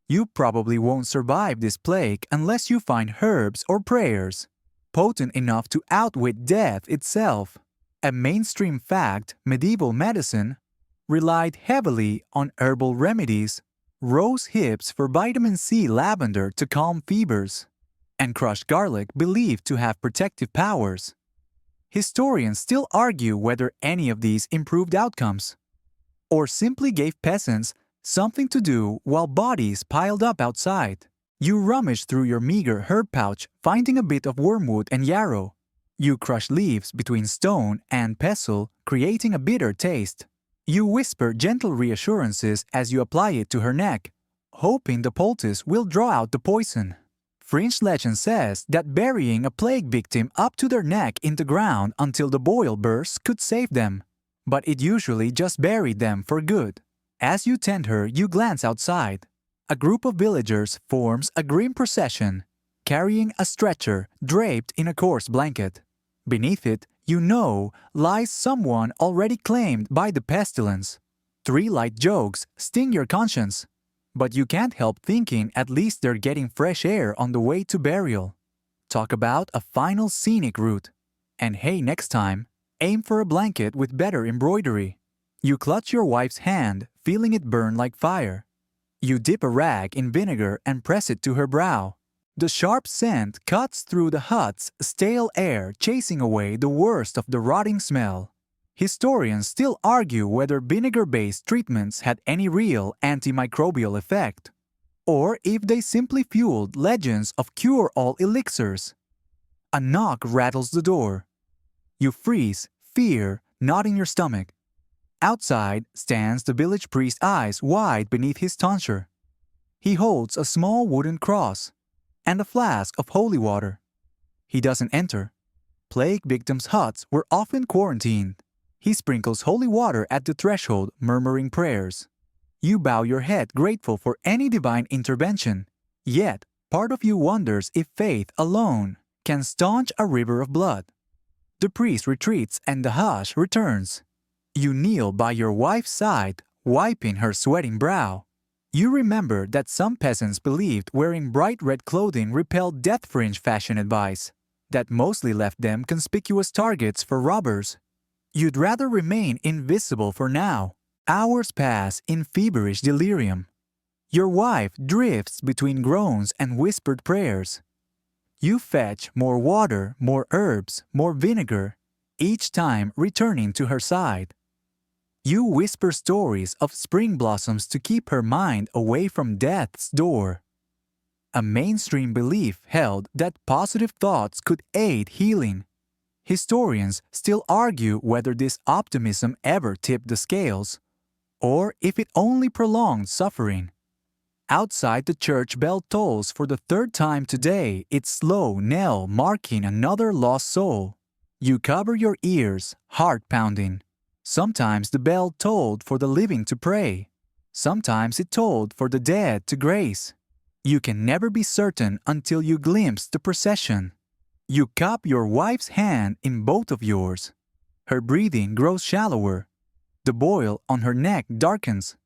You probably won't survive this plague unless you find herbs or prayers potent enough to outwit death itself. A mainstream fact, medieval medicine relied heavily on herbal remedies, rose hips for vitamin C, lavender to calm fevers, and crushed garlic believed to have protective powers. Historians still argue whether any of these improved outcomes, or simply gave peasants something to do while bodies piled up outside. You rummage through your meager herb pouch, finding a bit of wormwood and yarrow. You crush leaves between stone and pestle, creating a bitter taste. You whisper gentle reassurances as you apply it to her neck, hoping the poultice will draw out the poison. French legend says that burying a plague victim up to their neck in the ground until the boil bursts could save them, but it usually just buried them for good. As you tend her, you glance outside. A group of villagers forms a grim procession, carrying a stretcher draped in a coarse blanket. Beneath it, you know, lies someone already claimed by the pestilence. 3 light jokes sting your conscience, but you can't help thinking at least they're getting fresh air on the way to burial. Talk about a final scenic route. And hey, next time, aim for a blanket with better embroidery. You clutch your wife's hand, feeling it burn like fire. You dip a rag in vinegar and press it to her brow. The sharp scent cuts through the hut's stale air, chasing away the worst of the rotting smell. Historians still argue whether vinegar-based treatments had any real antimicrobial effect, or if they simply fueled legends of cure-all elixirs. A knock rattles the door. You freeze, fear knotting your stomach. Outside stands the village priest, eyes wide beneath his tonsure. He holds a small wooden cross and a flask of holy water. He doesn't enter. Plague victims' huts were often quarantined. He sprinkles holy water at the threshold, murmuring prayers. You bow your head, grateful for any divine intervention. Yet, part of you wonders if faith alone can staunch a river of blood. The priest retreats and the hush returns. You kneel by your wife's side, wiping her sweating brow. You remember that some peasants believed wearing bright red clothing repelled death fringe fashion advice, that mostly left them conspicuous targets for robbers. You'd rather remain invisible for now. Hours pass in feverish delirium. Your wife drifts between groans and whispered prayers. You fetch more water, more herbs, more vinegar, each time returning to her side. You whisper stories of spring blossoms to keep her mind away from death's door. A mainstream belief held that positive thoughts could aid healing. Historians still argue whether this optimism ever tipped the scales, or if it only prolonged suffering. Outside, the church bell tolls for the 3rd time today, its slow knell marking another lost soul. You cover your ears, heart pounding. Sometimes the bell tolled for the living to pray. Sometimes it tolled for the dead to grace. You can never be certain until you glimpse the procession. You cup your wife's hand in both of yours. Her breathing grows shallower. The boil on her neck darkens.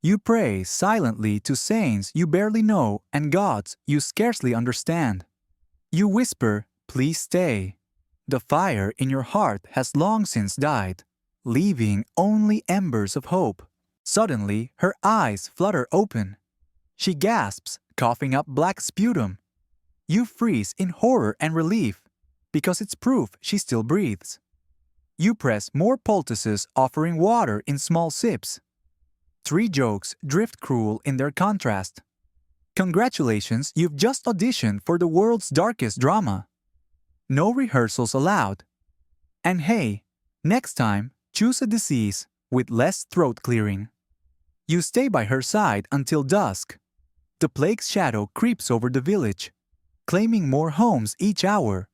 You pray silently to saints you barely know and gods you scarcely understand. You whisper, "Please stay." The fire in your heart has long since died, leaving only embers of hope. Suddenly, her eyes flutter open. She gasps, coughing up black sputum. You freeze in horror and relief, because it's proof she still breathes. You press more poultices, offering water in small sips. 3 jokes drift cruel in their contrast. Congratulations, you've just auditioned for the world's darkest drama. No rehearsals allowed. And hey, next time, choose a disease with less throat clearing. You stay by her side until dusk. The plague's shadow creeps over the village, claiming more homes each hour.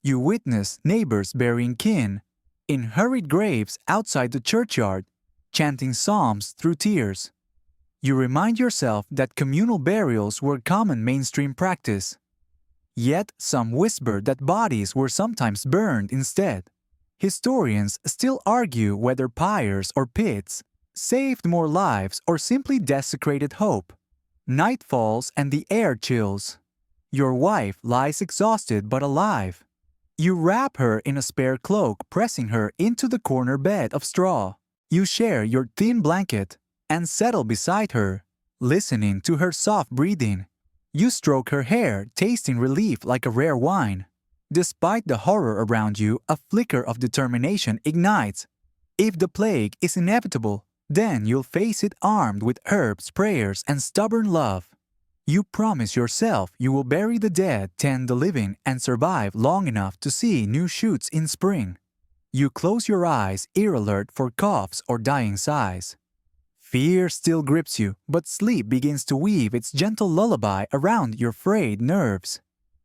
You witness neighbors burying kin in hurried graves outside the churchyard, chanting psalms through tears. You remind yourself that communal burials were common mainstream practice. Yet some whisper that bodies were sometimes burned instead. Historians still argue whether pyres or pits saved more lives or simply desecrated hope. Night falls and the air chills. Your wife lies exhausted but alive. You wrap her in a spare cloak, pressing her into the corner bed of straw. You share your thin blanket and settle beside her, listening to her soft breathing. You stroke her hair, tasting relief like a rare wine. Despite the horror around you, a flicker of determination ignites. If the plague is inevitable, then you'll face it armed with herbs, prayers, and stubborn love. You promise yourself you will bury the dead, tend the living, and survive long enough to see new shoots in spring. You close your eyes, ear alert for coughs or dying sighs. Fear still grips you, but sleep begins to weave its gentle lullaby around your frayed nerves.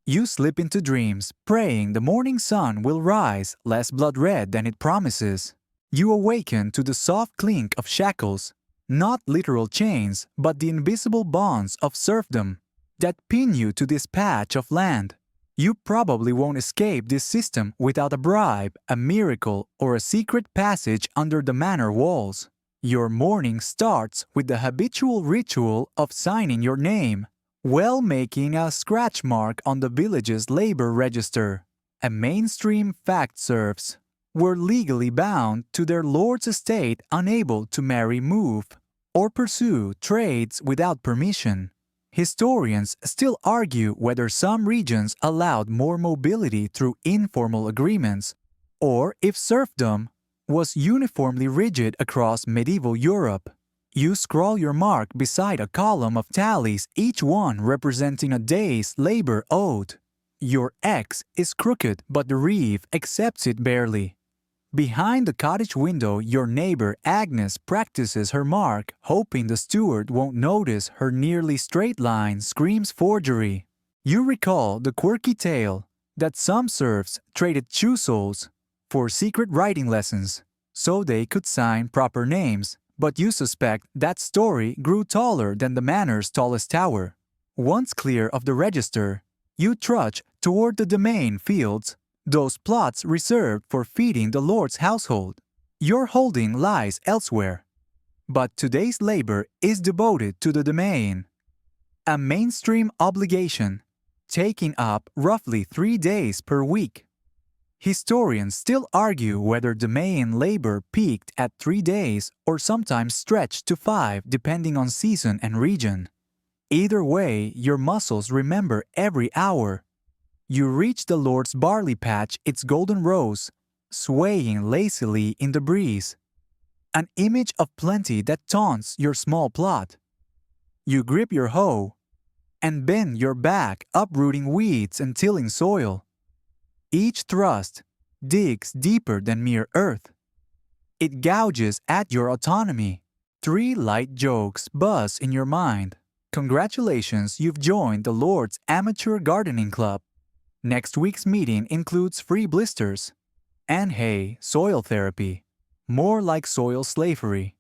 You slip into dreams, praying the morning sun will rise, less blood-red than it promises. You awaken to the soft clink of shackles, not literal chains, but the invisible bonds of serfdom that pin you to this patch of land. You probably won't escape this system without a bribe, a miracle, or a secret passage under the manor walls. Your morning starts with the habitual ritual of signing your name, while making a scratch mark on the village's labor register. A mainstream fact serfs were legally bound to their lord's estate, unable to marry, move, or pursue trades without permission. Historians still argue whether some regions allowed more mobility through informal agreements, or if serfdom was uniformly rigid across medieval Europe. You scrawl your mark beside a column of tallies, each one representing a day's labor owed. Your X is crooked, but the reeve accepts it barely. Behind the cottage window, your neighbor Agnes practices her mark, hoping the steward won't notice her nearly straight line screams forgery. You recall the quirky tale that some serfs traded shoe soles for secret writing lessons so they could sign proper names, but you suspect that story grew taller than the manor's tallest tower. Once clear of the register, you trudge toward the domain fields, those plots reserved for feeding the Lord's household. Your holding lies elsewhere, but today's labor is devoted to the domain. A mainstream obligation, taking up roughly 3 days per week. Historians still argue whether domain labor peaked at 3 days or sometimes stretched to 5 depending on season and region. Either way, your muscles remember every hour. You reach the Lord's barley patch, its golden rose, swaying lazily in the breeze. An image of plenty that taunts your small plot. You grip your hoe and bend your back, uprooting weeds and tilling soil. Each thrust digs deeper than mere earth. It gouges at your autonomy. 3 light jokes buzz in your mind. Congratulations, you've joined the Lord's Amateur Gardening Club. Next week's meeting includes free blisters. And hey, soil therapy. More like soil slavery.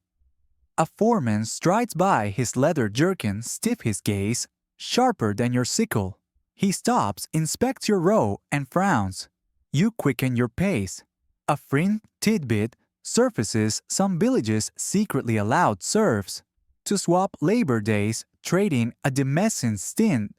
A foreman strides by, his leather jerkin stiff, his gaze sharper than your sickle. He stops, inspects your row, and frowns. You quicken your pace. A fringe tidbit surfaces: some villages secretly allowed serfs to swap labor days, trading a demescent stint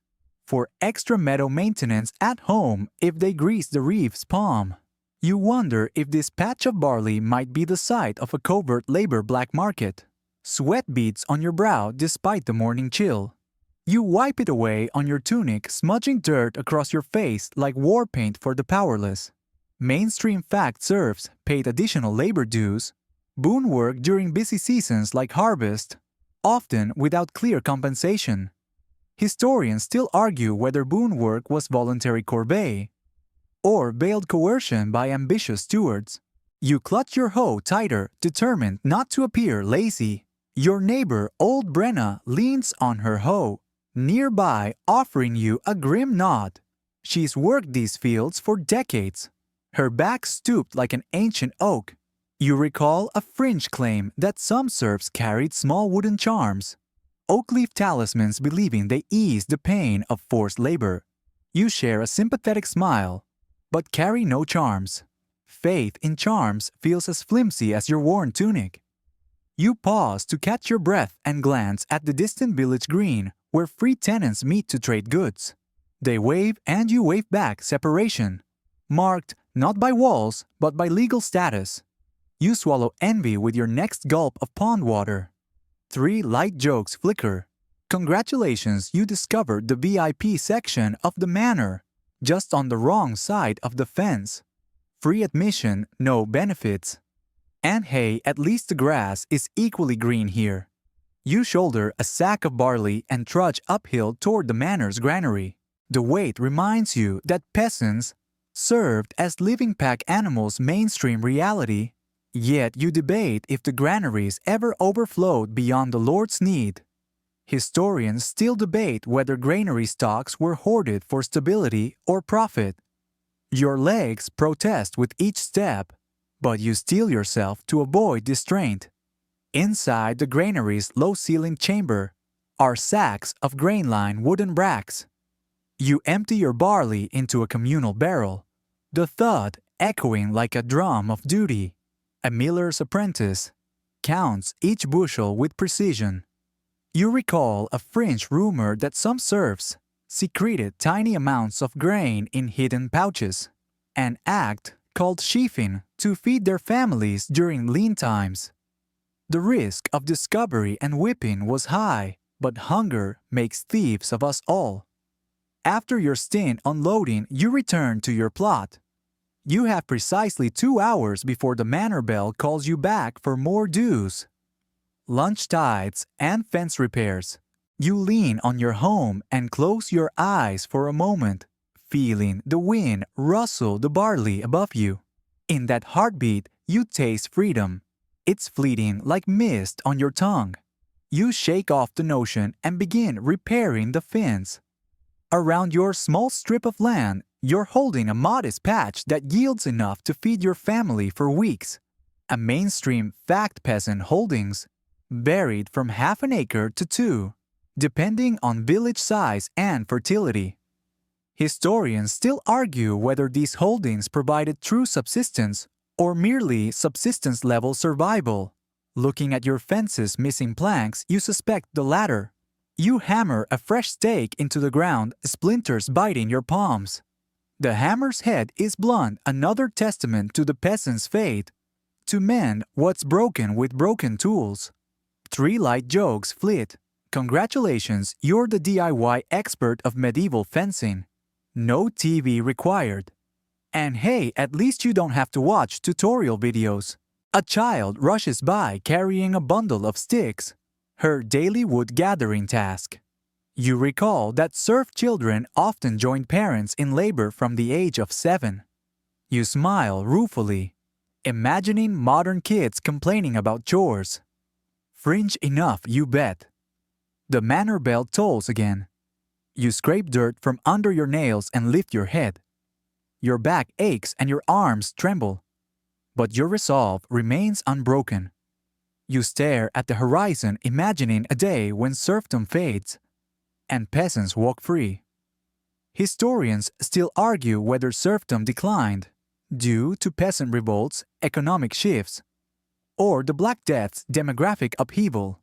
for extra meadow maintenance at home if they grease the reeve's palm. You wonder if this patch of barley might be the site of a covert labor black market. Sweat beads on your brow despite the morning chill. You wipe it away on your tunic, smudging dirt across your face like war paint for the powerless. Mainstream fact serfs paid additional labor dues, boon work during busy seasons like harvest, often without clear compensation. Historians still argue whether boon work was voluntary corvée or veiled coercion by ambitious stewards. You clutch your hoe tighter, determined not to appear lazy. Your neighbor, old Brenna, leans on her hoe, nearby, offering you a grim nod. She's worked these fields for decades, her back stooped like an ancient oak. You recall a fringe claim that some serfs carried small wooden charms, oak leaf talismans, believing they ease the pain of forced labor. You share a sympathetic smile, but carry no charms. Faith in charms feels as flimsy as your worn tunic. You pause to catch your breath and glance at the distant village green, where free tenants meet to trade goods. They wave and you wave back, separation, marked not by walls but by legal status. You swallow envy with your next gulp of pond water. 3 light jokes flicker. Congratulations, you discovered the VIP section of the manor. just on the wrong side of the fence. Free admission, no benefits. And hey, at least the grass is equally green here. You shoulder a sack of barley and trudge uphill toward the manor's granary. The weight reminds you that peasants served as living pack animals mainstream reality, yet you debate if the granaries ever overflowed beyond the Lord's need. Historians still debate whether granary stocks were hoarded for stability or profit. Your legs protest with each step, but you steel yourself to avoid distraint. Inside the granary's low-ceilinged chamber are sacks of grain-lined wooden racks. You empty your barley into a communal barrel, the thud echoing like a drum of duty. A miller's apprentice counts each bushel with precision. You recall a fringe rumor that some serfs secreted tiny amounts of grain in hidden pouches, an act called sheafing to feed their families during lean times. The risk of discovery and whipping was high, but hunger makes thieves of us all. After your stint unloading, you return to your plot. You have precisely 2 hours before the manor bell calls you back for more dues. Lunch tithes and fence repairs. You lean on your home and close your eyes for a moment, feeling the wind rustle the barley above you. In that heartbeat, you taste freedom. It's fleeting like mist on your tongue. You shake off the notion and begin repairing the fence. Around your small strip of land, you're holding a modest patch that yields enough to feed your family for weeks. A mainstream fact peasant holdings varied from half an acre to 2, depending on village size and fertility. Historians still argue whether these holdings provided true subsistence or merely subsistence-level survival. Looking at your fence's missing planks, you suspect the latter. You hammer a fresh stake into the ground, splinters biting your palms. The hammer's head is blunt, another testament to the peasant's fate, to mend what's broken with broken tools. 3 light jokes flit. Congratulations, you're the DIY expert of medieval fencing. No TV required. And hey, at least you don't have to watch tutorial videos. A child rushes by carrying a bundle of sticks, her daily wood gathering task. You recall that serf children often joined parents in labor from the age of 7. You smile ruefully, imagining modern kids complaining about chores. Fringe enough, you bet. The manor bell tolls again. You scrape dirt from under your nails and lift your head. Your back aches and your arms tremble, but your resolve remains unbroken. You stare at the horizon, imagining a day when serfdom fades and peasants walk free. Historians still argue whether serfdom declined due to peasant revolts, economic shifts, or the Black Death's demographic upheaval.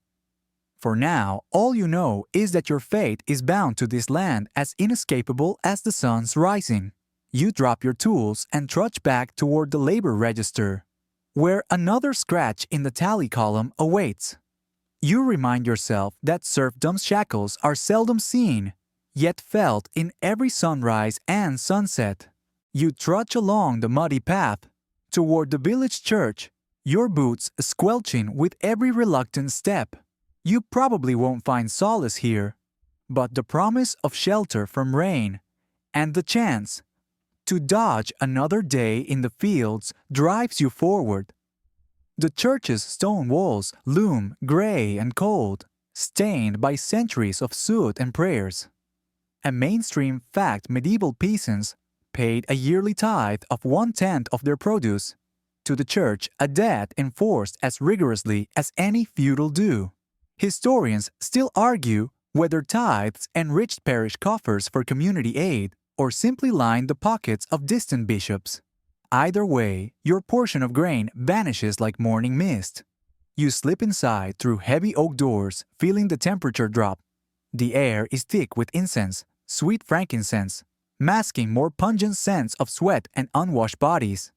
For now, all you know is that your fate is bound to this land as inescapable as the sun's rising. You drop your tools and trudge back toward the labor register, where another scratch in the tally column awaits. You remind yourself that serfdom's shackles are seldom seen, yet felt in every sunrise and sunset. You trudge along the muddy path toward the village church, your boots squelching with every reluctant step. You probably won't find solace here, but the promise of shelter from rain and the chance to dodge another day in the fields drives you forward. The church's stone walls loom gray and cold, stained by centuries of soot and prayers. A mainstream fact, medieval peasants paid a yearly tithe of 1/10 of their produce to the church, a debt enforced as rigorously as any feudal due. Historians still argue whether tithes enriched parish coffers for community aid or simply lined the pockets of distant bishops. Either way, your portion of grain vanishes like morning mist. You slip inside through heavy oak doors, feeling the temperature drop. The air is thick with incense, sweet frankincense, masking more pungent scents of sweat and unwashed bodies.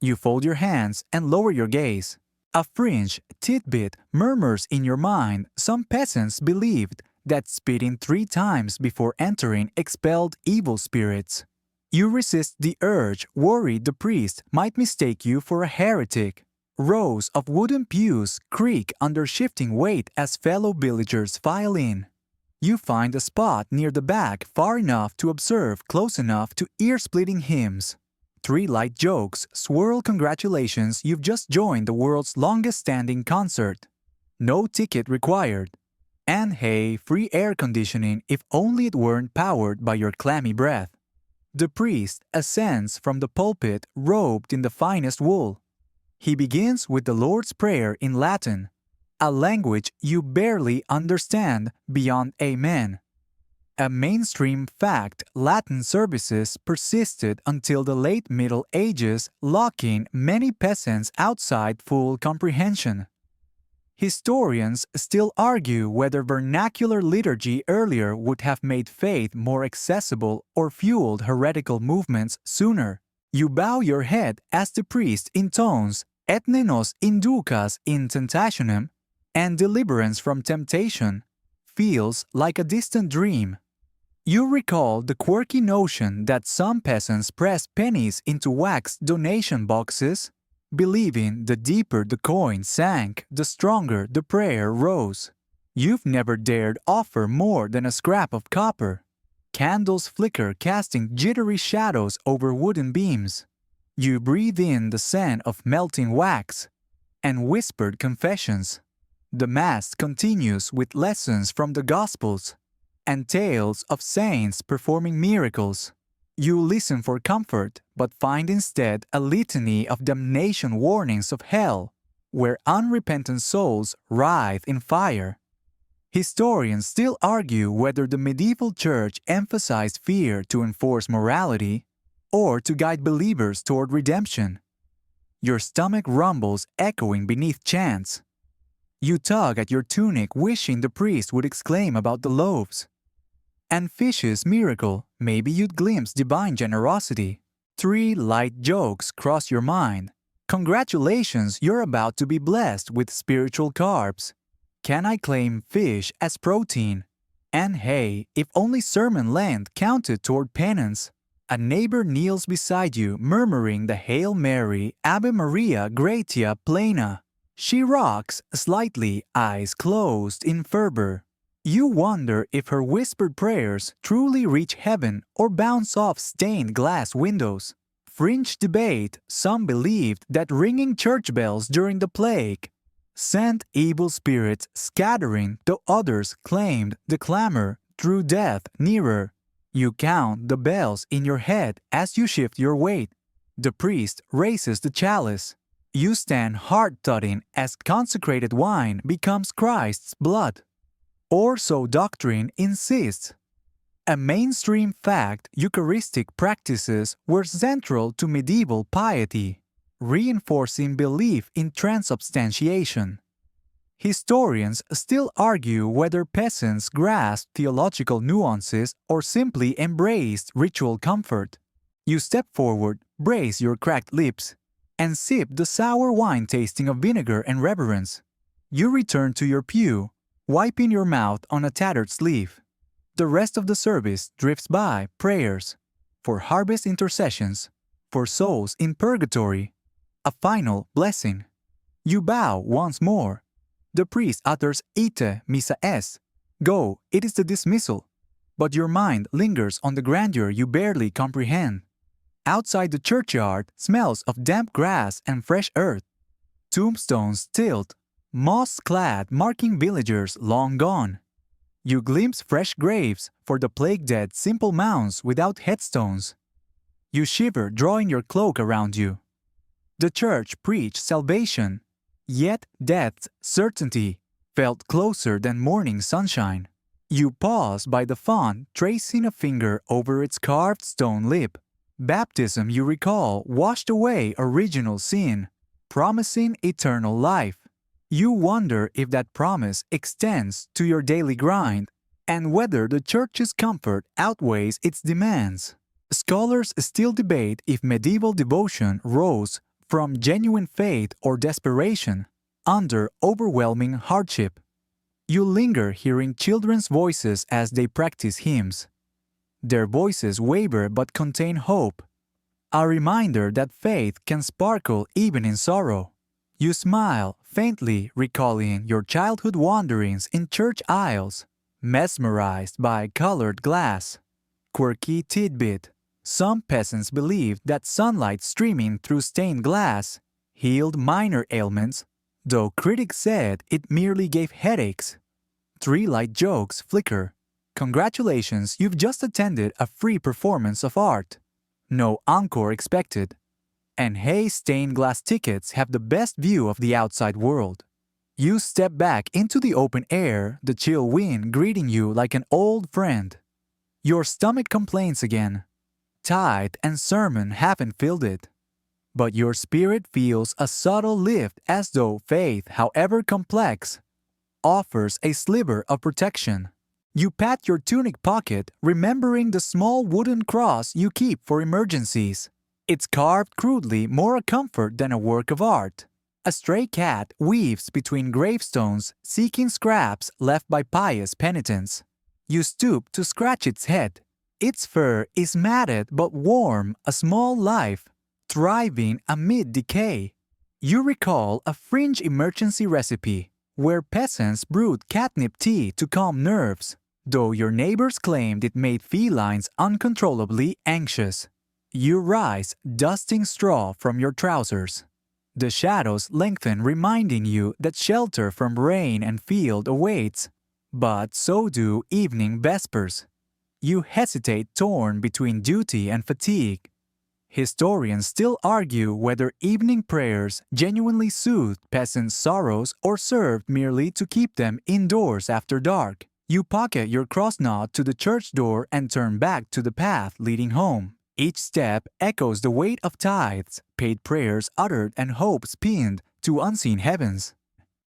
You fold your hands and lower your gaze. A fringe tidbit murmurs in your mind. Some peasants believed that spitting 3 times before entering expelled evil spirits. You resist the urge, worried the priest might mistake you for a heretic. Rows of wooden pews creak under shifting weight as fellow villagers file in. You find a spot near the back far enough to observe close enough to ear-splitting hymns. 3 light jokes swirl congratulations you've just joined the world's longest-standing concert. No ticket required. And hey, free air conditioning if only it weren't powered by your clammy breath. The priest ascends from the pulpit robed in the finest wool. He begins with the Lord's Prayer in Latin, a language you barely understand beyond Amen. A mainstream fact, Latin services persisted until the late Middle Ages, locking many peasants outside full comprehension. Historians still argue whether vernacular liturgy earlier would have made faith more accessible or fueled heretical movements sooner. You bow your head as the priest intones "Etne nos inducas in tentationem," and deliverance from temptation feels like a distant dream. You recall the quirky notion that some peasants pressed pennies into wax donation boxes, believing the deeper the coin sank, the stronger the prayer rose. You've never dared offer more than a scrap of copper. Candles flicker, casting jittery shadows over wooden beams. You breathe in the scent of melting wax and whispered confessions. The Mass continues with lessons from the Gospels and tales of saints performing miracles. You listen for comfort, but find instead a litany of damnation warnings of hell, where unrepentant souls writhe in fire. Historians still argue whether the medieval church emphasized fear to enforce morality or to guide believers toward redemption. Your stomach rumbles, echoing beneath chants. You tug at your tunic, wishing the priest would exclaim about the loaves. And fish's miracle, maybe you'd glimpse divine generosity. 3 light jokes cross your mind. Congratulations, you're about to be blessed with spiritual carbs. Can I claim fish as protein? And hey, if only sermon length counted toward penance. A neighbor kneels beside you, murmuring the Hail Mary, Ave Maria Gratia Plena. She rocks slightly, eyes closed in fervor. You wonder if her whispered prayers truly reach heaven or bounce off stained glass windows. Fringe debate, some believed that ringing church bells during the plague sent evil spirits scattering, though others claimed the clamor drew death nearer. You count the bells in your head as you shift your weight. The priest raises the chalice. You stand heart-thudding as consecrated wine becomes Christ's blood. Or so doctrine insists. A mainstream fact, Eucharistic practices were central to medieval piety, reinforcing belief in transubstantiation. Historians still argue whether peasants grasped theological nuances or simply embraced ritual comfort. You step forward, brace your cracked lips, and sip the sour wine tasting of vinegar and reverence. You return to your pew, wiping your mouth on a tattered sleeve. The rest of the service drifts by prayers, for harvest intercessions, for souls in purgatory, a final blessing. You bow once more. The priest utters Ite missa est. Go, it is the dismissal. But your mind lingers on the grandeur you barely comprehend. Outside the churchyard, smells of damp grass and fresh earth. Tombstones tilt, moss-clad, marking villagers long gone. You glimpse fresh graves, for the plague-dead simple mounds without headstones. You shiver, drawing your cloak around you. The church preached salvation, yet death's certainty felt closer than morning sunshine. You pause by the font, tracing a finger over its carved stone lip. Baptism, you recall, washed away original sin, promising eternal life. You wonder if that promise extends to your daily grind and whether the church's comfort outweighs its demands. Scholars still debate if medieval devotion rose from genuine faith or desperation under overwhelming hardship. You linger hearing children's voices as they practice hymns. Their voices waver but contain hope. A reminder that faith can sparkle even in sorrow. You smile, faintly recalling your childhood wanderings in church aisles, mesmerized by colored glass. Quirky tidbit. Some peasants believed that sunlight streaming through stained glass healed minor ailments, though critics said it merely gave headaches. Three light jokes flicker. Congratulations, you've just attended a free performance of art. No encore expected. And hey, stained glass tickets have the best view of the outside world. You step back into the open air, the chill wind greeting you like an old friend. Your stomach complains again. Tithe and sermon haven't filled it. But your spirit feels a subtle lift as though faith, however complex, offers a sliver of protection. You pat your tunic pocket, remembering the small wooden cross you keep for emergencies. It's carved crudely, more a comfort than a work of art. A stray cat weaves between gravestones, seeking scraps left by pious penitents. You stoop to scratch its head. Its fur is matted but warm, a small life, thriving amid decay. You recall a fringe emergency recipe, where peasants brewed catnip tea to calm nerves, though your neighbors claimed it made felines uncontrollably anxious. You rise, dusting straw from your trousers. The shadows lengthen, reminding you that shelter from rain and field awaits, but so do evening vespers. You hesitate, torn between duty and fatigue. Historians still argue whether evening prayers genuinely soothed peasants' sorrows or served merely to keep them indoors after dark. You pocket your cross-knot to the church door and turn back to the path leading home. Each step echoes the weight of tithes, paid prayers uttered and hopes pinned to unseen heavens.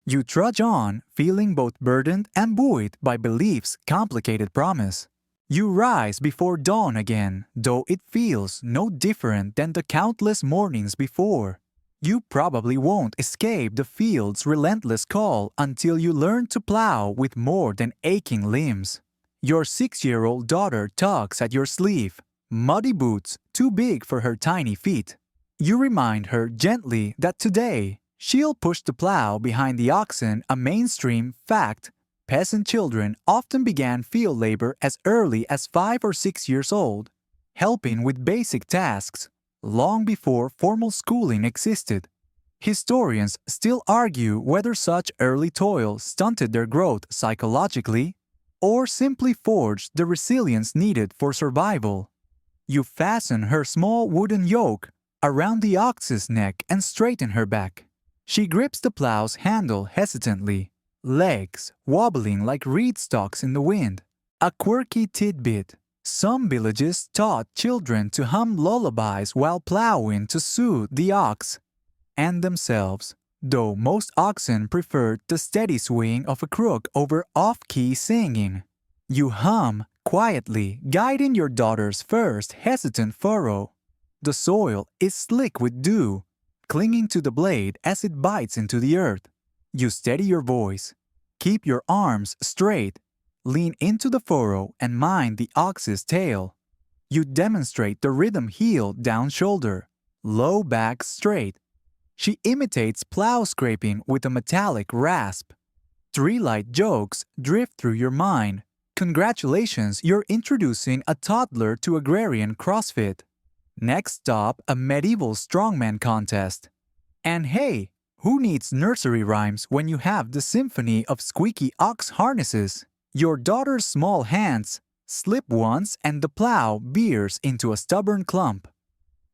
You trudge on, feeling both burdened and buoyed by belief's complicated promise. You rise before dawn again, though it feels no different than the countless mornings before. You probably won't escape the field's relentless call until you learn to plow with more than aching limbs. Your 6-year-old daughter tugs at your sleeve, muddy boots too big for her tiny feet. You remind her gently that today she'll push the plow behind the oxen, a mainstream fact. Peasant children often began field labor as early as 5 or 6 years old, helping with basic tasks long before formal schooling existed. Historians still argue whether such early toil stunted their growth psychologically or simply forged the resilience needed for survival. You fasten her small wooden yoke around the ox's neck and straighten her back. She grips the plow's handle hesitantly, legs wobbling like reed stalks in the wind. A quirky tidbit. Some villages taught children to hum lullabies while plowing to soothe the ox and themselves, though most oxen preferred the steady swing of a crook over off-key singing. You hum quietly, guiding your daughter's first hesitant furrow. The soil is slick with dew, clinging to the blade as it bites into the earth. You steady your voice, keep your arms straight, lean into the furrow and mind the ox's tail. You demonstrate the rhythm heel down shoulder, low back straight. She imitates plow scraping with a metallic rasp. 3 light jokes drift through your mind. Congratulations, you're introducing a toddler to agrarian CrossFit. Next stop, a medieval strongman contest. And hey, who needs nursery rhymes when you have the symphony of squeaky ox harnesses? Your daughter's small hands slip once and the plow veers into a stubborn clump.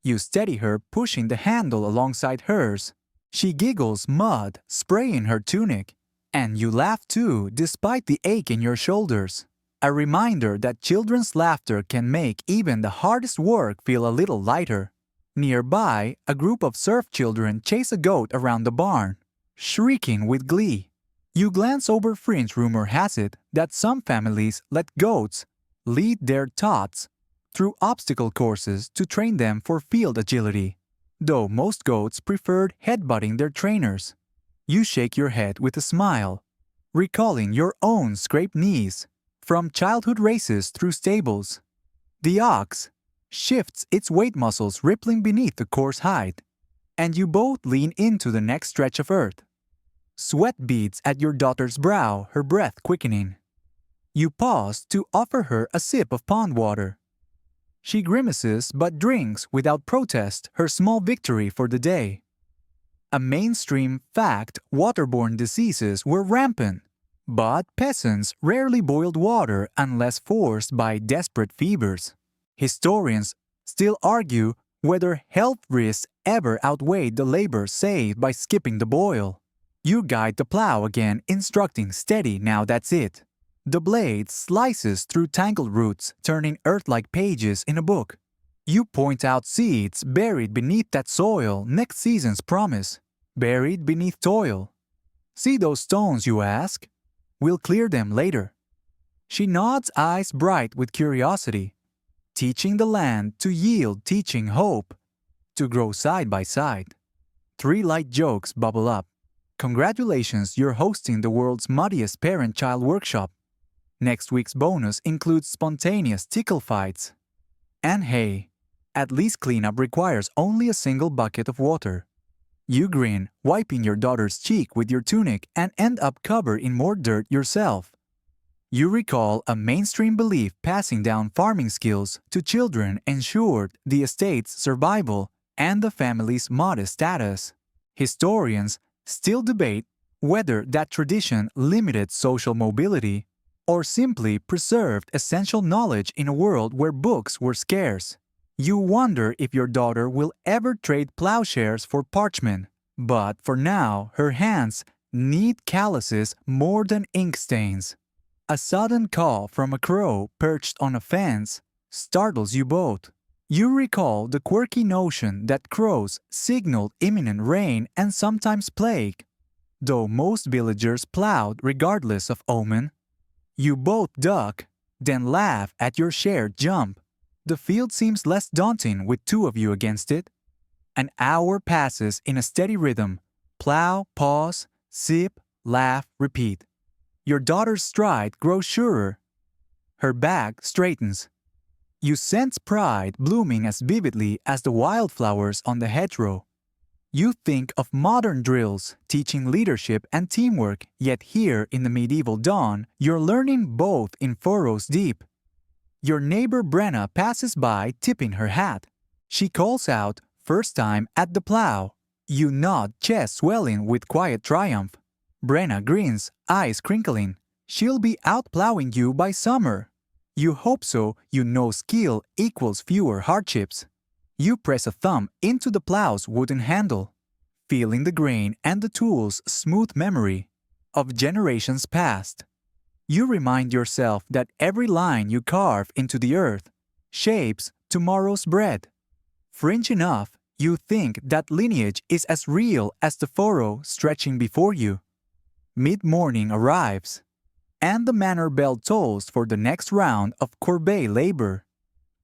You steady her, pushing the handle alongside hers. She giggles mud, spraying her tunic. And you laugh too, despite the ache in your shoulders. A reminder that children's laughter can make even the hardest work feel a little lighter. Nearby, a group of serf children chase a goat around the barn, shrieking with glee. You glance over fringe. Rumor has it that some families let goats lead their tots through obstacle courses to train them for field agility, though most goats preferred headbutting their trainers. You shake your head with a smile, recalling your own scraped knees from childhood races through stables. The ox shifts its weight muscles rippling beneath the coarse hide, and you both lean into the next stretch of earth. Sweat beads at your daughter's brow, her breath quickening. You pause to offer her a sip of pond water. She grimaces but drinks without protest, her small victory for the day. A mainstream fact, waterborne diseases were rampant, but peasants rarely boiled water unless forced by desperate fevers. Historians still argue whether health risks ever outweighed the labor saved by skipping the boil. You guide the plow again, instructing steady, now that's it. The blade slices through tangled roots, turning earth-like pages in a book. You point out seeds buried beneath that soil, next season's promise, buried beneath toil. See those stones, you ask? We'll clear them later. She nods, eyes bright with curiosity, teaching the land to yield, teaching hope to grow side by side. 3 light jokes bubble up. Congratulations, you're hosting the world's muddiest parent-child workshop. Next week's bonus includes spontaneous tickle fights. And hey, at least cleanup requires only a single bucket of water. You grin, wiping your daughter's cheek with your tunic and end up covered in more dirt yourself. You recall a mainstream belief passing down farming skills to children ensured the estate's survival and the family's modest status. Historians still debate whether that tradition limited social mobility or simply preserved essential knowledge in a world where books were scarce. You wonder if your daughter will ever trade plowshares for parchment, but for now her hands need calluses more than ink stains. A sudden call from a crow perched on a fence startles you both. You recall the quirky notion that crows signaled imminent rain and sometimes plague, though most villagers plowed regardless of omen. You both duck, then laugh at your shared jump. The field seems less daunting with 2 of you against it. An hour passes in a steady rhythm. Plow, pause, sip, laugh, repeat. Your daughter's stride grows surer. Her back straightens. You sense pride blooming as vividly as the wildflowers on the hedgerow. You think of modern drills teaching leadership and teamwork, yet here in the medieval dawn, you're learning both in furrows deep. Your neighbor Brenna passes by tipping her hat. She calls out, first time at the plow. You nod, chest swelling with quiet triumph. Brenna grins, eyes crinkling. She'll be out plowing you by summer. You hope so, you know skill equals fewer hardships. You press a thumb into the plow's wooden handle, feeling the grain and the tool's smooth memory of generations past. You remind yourself that every line you carve into the earth shapes tomorrow's bread. Fringe enough, you think that lineage is as real as the furrow stretching before you. Mid-morning arrives, and the manor bell tolls for the next round of corvée labor.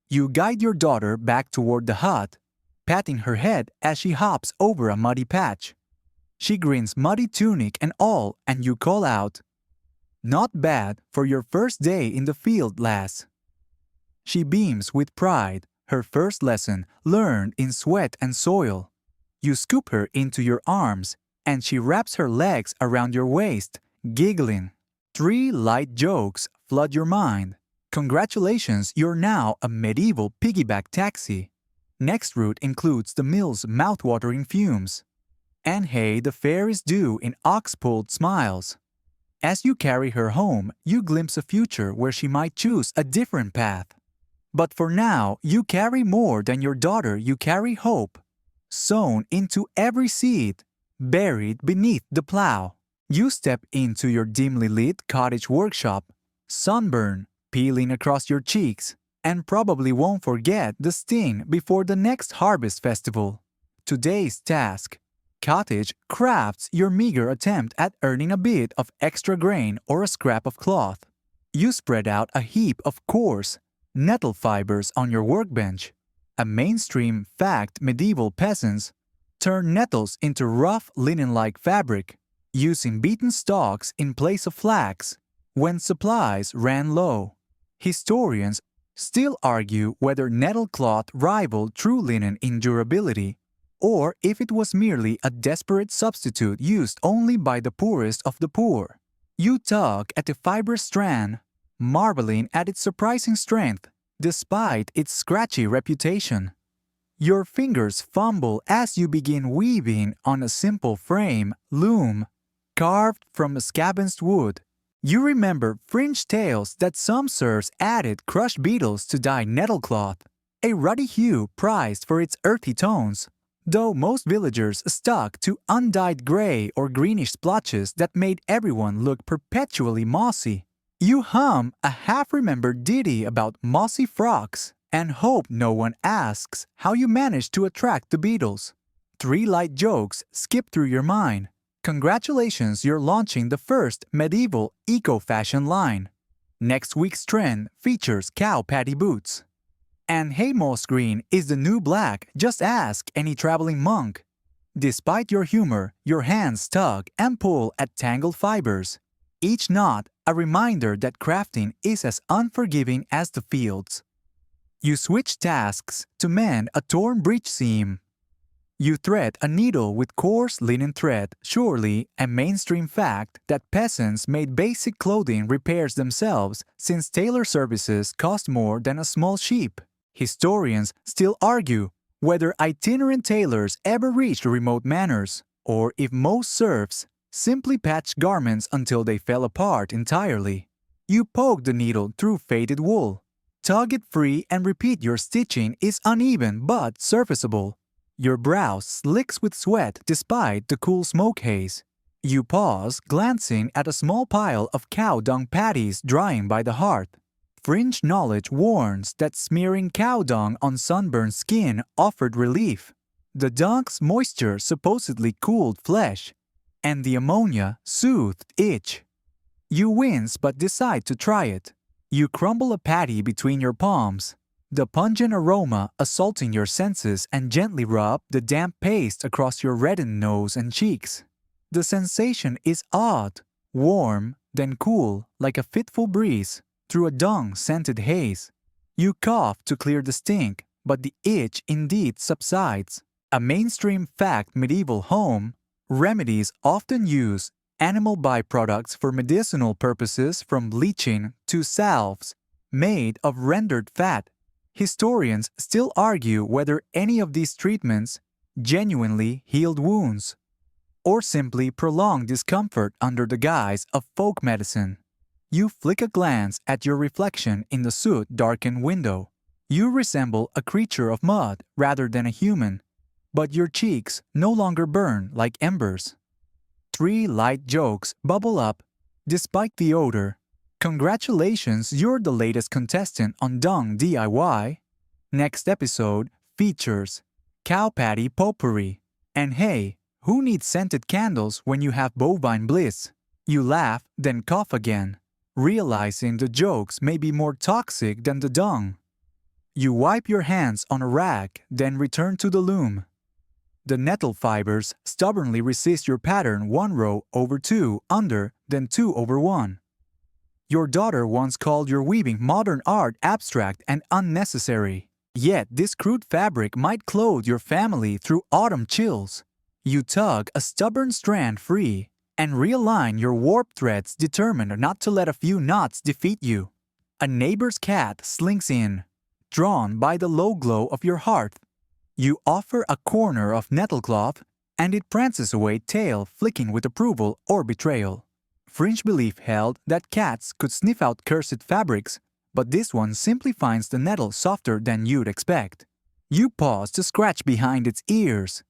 You guide your daughter back toward the hut, patting her head as she hops over a muddy patch. She grins, muddy tunic and all, and you call out, "Not bad for your first day in the field, lass." She beams with pride, her first lesson learned in sweat and soil. You scoop her into your arms, and she wraps her legs around your waist, giggling. 3 light jokes flood your mind. Congratulations, you're now a medieval piggyback taxi. Next route includes the mill's mouth-watering fumes. And hey, the fare is due in ox-pulled smiles. As you carry her home, you glimpse a future where she might choose a different path. But for now, you carry more than your daughter, you carry hope, sown into every seed, buried beneath the plow. You step into your dimly lit cottage workshop, sunburn peeling across your cheeks, and probably won't forget the sting before the next harvest festival. Today's task: cottage crafts your meager attempt at earning a bit of extra grain or a scrap of cloth. You spread out a heap of coarse nettle fibers on your workbench. A mainstream fact: medieval peasants turn nettles into rough linen-like fabric, using beaten stalks in place of flax when supplies ran low. Historians still argue whether nettle cloth rivaled true linen in durability, or if it was merely a desperate substitute used only by the poorest of the poor. You tug at the fibrous strand, marveling at its surprising strength, despite its scratchy reputation. Your fingers fumble as you begin weaving on a simple frame loom, carved from scavenged wood. You remember fringed tales that some serfs added crushed beetles to dye nettlecloth, a ruddy hue prized for its earthy tones, though most villagers stuck to undyed gray or greenish splotches that made everyone look perpetually mossy. You hum a half-remembered ditty about mossy frocks and hope no one asks how you managed to attract the beetles. 3 light jokes skip through your mind. Congratulations, you're launching the first medieval eco-fashion line. Next week's trend features cow patty boots. And hey, moss green is the new black, just ask any traveling monk. Despite your humor, your hands tug and pull at tangled fibers. Each knot a reminder that crafting is as unforgiving as the fields. You switch tasks to mend a torn breech seam. You thread a needle with coarse linen thread, surely a mainstream fact that peasants made basic clothing repairs themselves since tailor services cost more than a small sheep. Historians still argue whether itinerant tailors ever reached remote manners, or if most serfs simply patched garments until they fell apart entirely. You poke the needle through faded wool. Tug it free and repeat your stitching is uneven but serviceable. Your brow slicks with sweat despite the cool smoke haze. You pause, glancing at a small pile of cow dung patties drying by the hearth. Fringe knowledge warns that smearing cow dung on sunburned skin offered relief. The dung's moisture supposedly cooled flesh, and the ammonia soothed itch. You wince but decide to try it. You crumble a patty between your palms, the pungent aroma assaulting your senses, and gently rub the damp paste across your reddened nose and cheeks. The sensation is odd, warm, then cool, like a fitful breeze through a dung-scented haze. You cough to clear the stink, but the itch indeed subsides. A mainstream fact medieval home remedies often use animal byproducts for medicinal purposes, from bleaching to salves made of rendered fat. Historians still argue whether any of these treatments genuinely healed wounds or simply prolonged discomfort under the guise of folk medicine. You flick a glance at your reflection in the soot-darkened window. You resemble a creature of mud rather than a human, but your cheeks no longer burn like embers. 3 light jokes bubble up despite the odor. Congratulations, you're the latest contestant on Dung DIY. Next episode features cow patty potpourri. And hey, who needs scented candles when you have bovine bliss? You laugh, then cough again, realizing the jokes may be more toxic than the dung. You wipe your hands on a rag, then return to the loom. The nettle fibers stubbornly resist your pattern 1 row over 2 under, then 2 over 1. Your daughter once called your weaving modern art abstract and unnecessary. Yet this crude fabric might clothe your family through autumn chills. You tug a stubborn strand free and realign your warp threads, determined not to let a few knots defeat you. A neighbor's cat slinks in, drawn by the low glow of your hearth. You offer a corner of nettlecloth, and it prances away, tail flicking with approval or betrayal. Fringe belief held that cats could sniff out cursed fabrics, but this one simply finds the nettle softer than you'd expect. You pause to scratch behind its ears,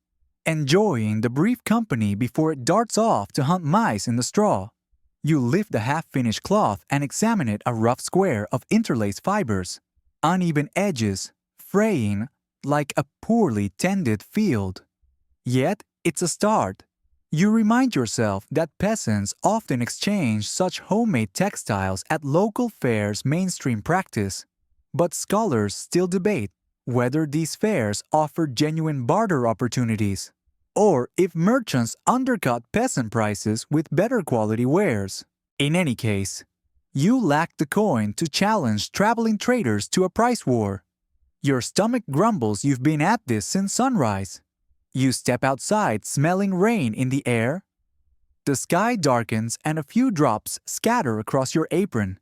enjoying the brief company before it darts off to hunt mice in the straw. You lift the half-finished cloth and examine it, a rough square of interlaced fibers, uneven edges, fraying like a poorly tended field. Yet it's a start. You remind yourself that peasants often exchange such homemade textiles at local fairs, mainstream practice, but scholars still debate whether these fairs offer genuine barter opportunities, or if merchants undercut peasant prices with better quality wares. In any case, You lack the coin to challenge traveling traders to a price war. Your stomach grumbles you've been at this since sunrise. You step outside smelling rain in the air. The sky darkens and a few drops scatter across your apron.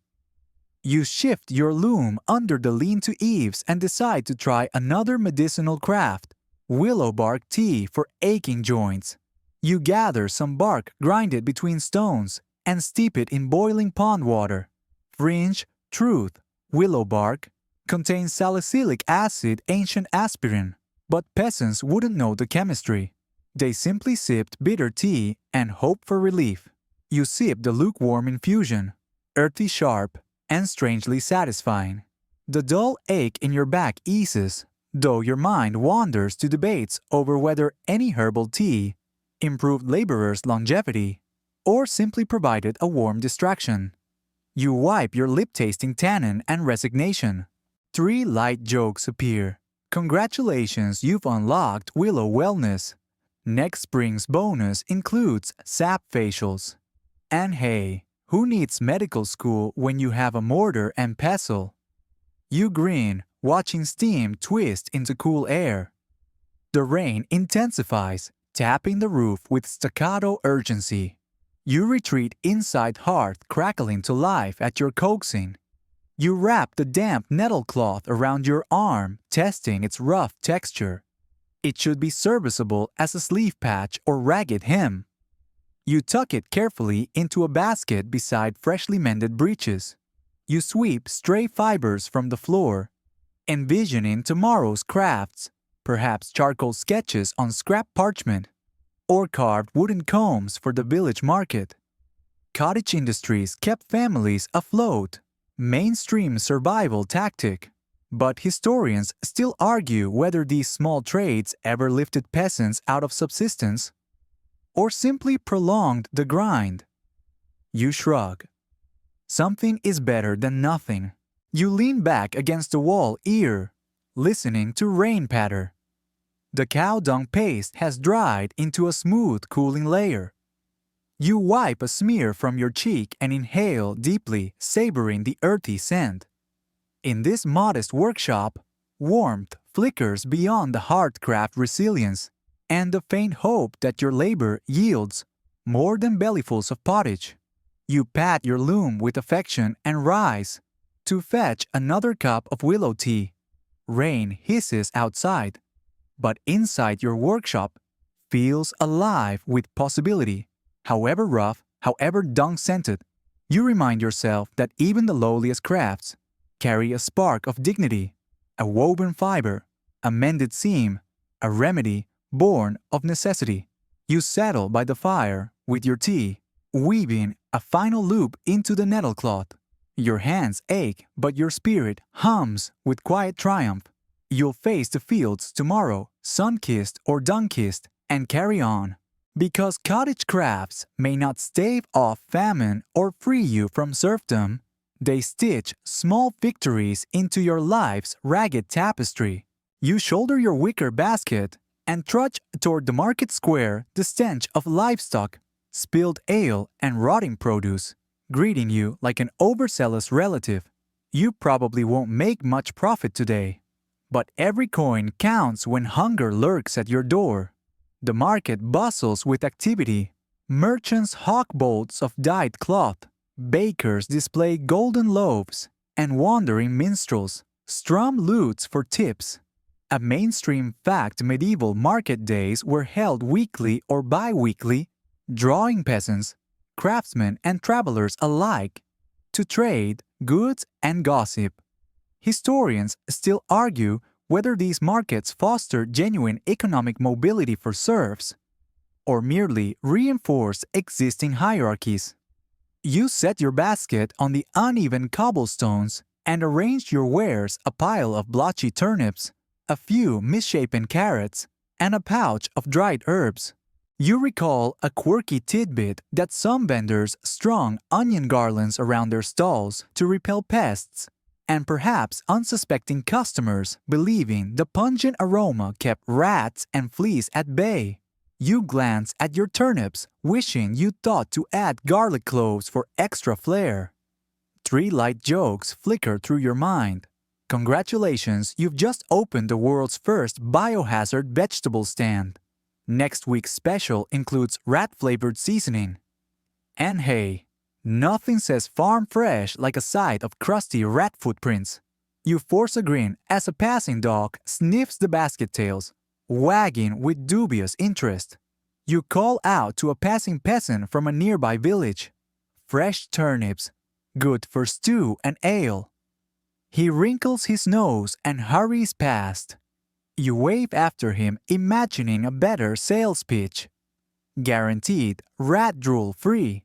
You shift your loom under the lean-to eaves and decide to try another medicinal craft, willow bark tea for aching joints. You gather some bark, grind it between stones, and steep it in boiling pond water. Fringe, truth, willow bark, contains salicylic acid, ancient aspirin, but peasants wouldn't know the chemistry. They simply sipped bitter tea and hoped for relief. You sip the lukewarm infusion, earthy sharp, and strangely satisfying. The dull ache in your back eases, though your mind wanders to debates over whether any herbal tea improved laborers' longevity or simply provided a warm distraction. You wipe your lip-tasting tannin and resignation. 3 light jokes appear. Congratulations, you've unlocked Willow Wellness. Next spring's bonus includes sap facials. And hey, who needs medical school when you have a mortar and pestle? You grin, watching steam twist into cool air. The rain intensifies, tapping the roof with staccato urgency. You retreat inside hearth crackling to life at your coaxing. You wrap the damp nettle cloth around your arm, testing its rough texture. It should be serviceable as a sleeve patch or ragged hem. You tuck it carefully into a basket beside freshly mended breeches. You sweep stray fibers from the floor, envisioning tomorrow's crafts, perhaps charcoal sketches on scrap parchment, or carved wooden combs for the village market. Cottage industries kept families afloat, mainstream survival tactic. But historians still argue whether these small trades ever lifted peasants out of subsistence or simply prolonged the grind. You shrug. Something is better than nothing. You lean back against the wall ear, listening to rain patter. The cow dung paste has dried into a smooth, cooling layer. You wipe a smear from your cheek and inhale deeply, savoring the earthy scent. In this modest workshop, warmth flickers beyond the hardcraft resilience and the faint hope that your labor yields more than bellyfuls of pottage. You pat your loom with affection and rise to fetch another cup of willow tea. Rain hisses outside, but inside your workshop feels alive with possibility. However rough, however dung-scented, you remind yourself that even the lowliest crafts carry a spark of dignity, a woven fiber, a mended seam, a remedy born of necessity. You settle by the fire with your tea, weaving a final loop into the nettlecloth. Your hands ache, but your spirit hums with quiet triumph. You'll face the fields tomorrow, sun-kissed or dung-kissed, and carry on. Because cottage crafts may not stave off famine or free you from serfdom, they stitch small victories into your life's ragged tapestry. You shoulder your wicker basket and trudge toward the market square, the stench of livestock, spilled ale, and rotting produce, greeting you like an overzealous relative. You probably won't make much profit today, but every coin counts when hunger lurks at your door. The market bustles with activity. Merchants hawk bolts of dyed cloth, bakers display golden loaves, and wandering minstrels strum lutes for tips. A mainstream fact, medieval market days were held weekly or bi-weekly, drawing peasants, craftsmen, and travelers alike to trade, goods, and gossip. Historians still argue whether these markets foster genuine economic mobility for serfs or merely reinforce existing hierarchies. You set your basket on the uneven cobblestones and arrange your wares, a pile of blotchy turnips, a few misshapen carrots, and a pouch of dried herbs. You recall a quirky tidbit that some vendors strung onion garlands around their stalls to repel pests, and perhaps unsuspecting customers believing the pungent aroma kept rats and fleas at bay. You glance at your turnips, wishing you'd thought to add garlic cloves for extra flair. Three light jokes flicker through your mind. Congratulations, you've just opened the world's first biohazard vegetable stand. Next week's special includes rat-flavored seasoning. And hey, nothing says farm fresh like a sight of crusty rat footprints. You force a grin as a passing dog sniffs the basket tails, wagging with dubious interest. You call out to a passing peasant from a nearby village. Fresh turnips, good for stew and ale. He wrinkles his nose and hurries past. You wave after him, imagining a better sales pitch. Guaranteed rat drool free.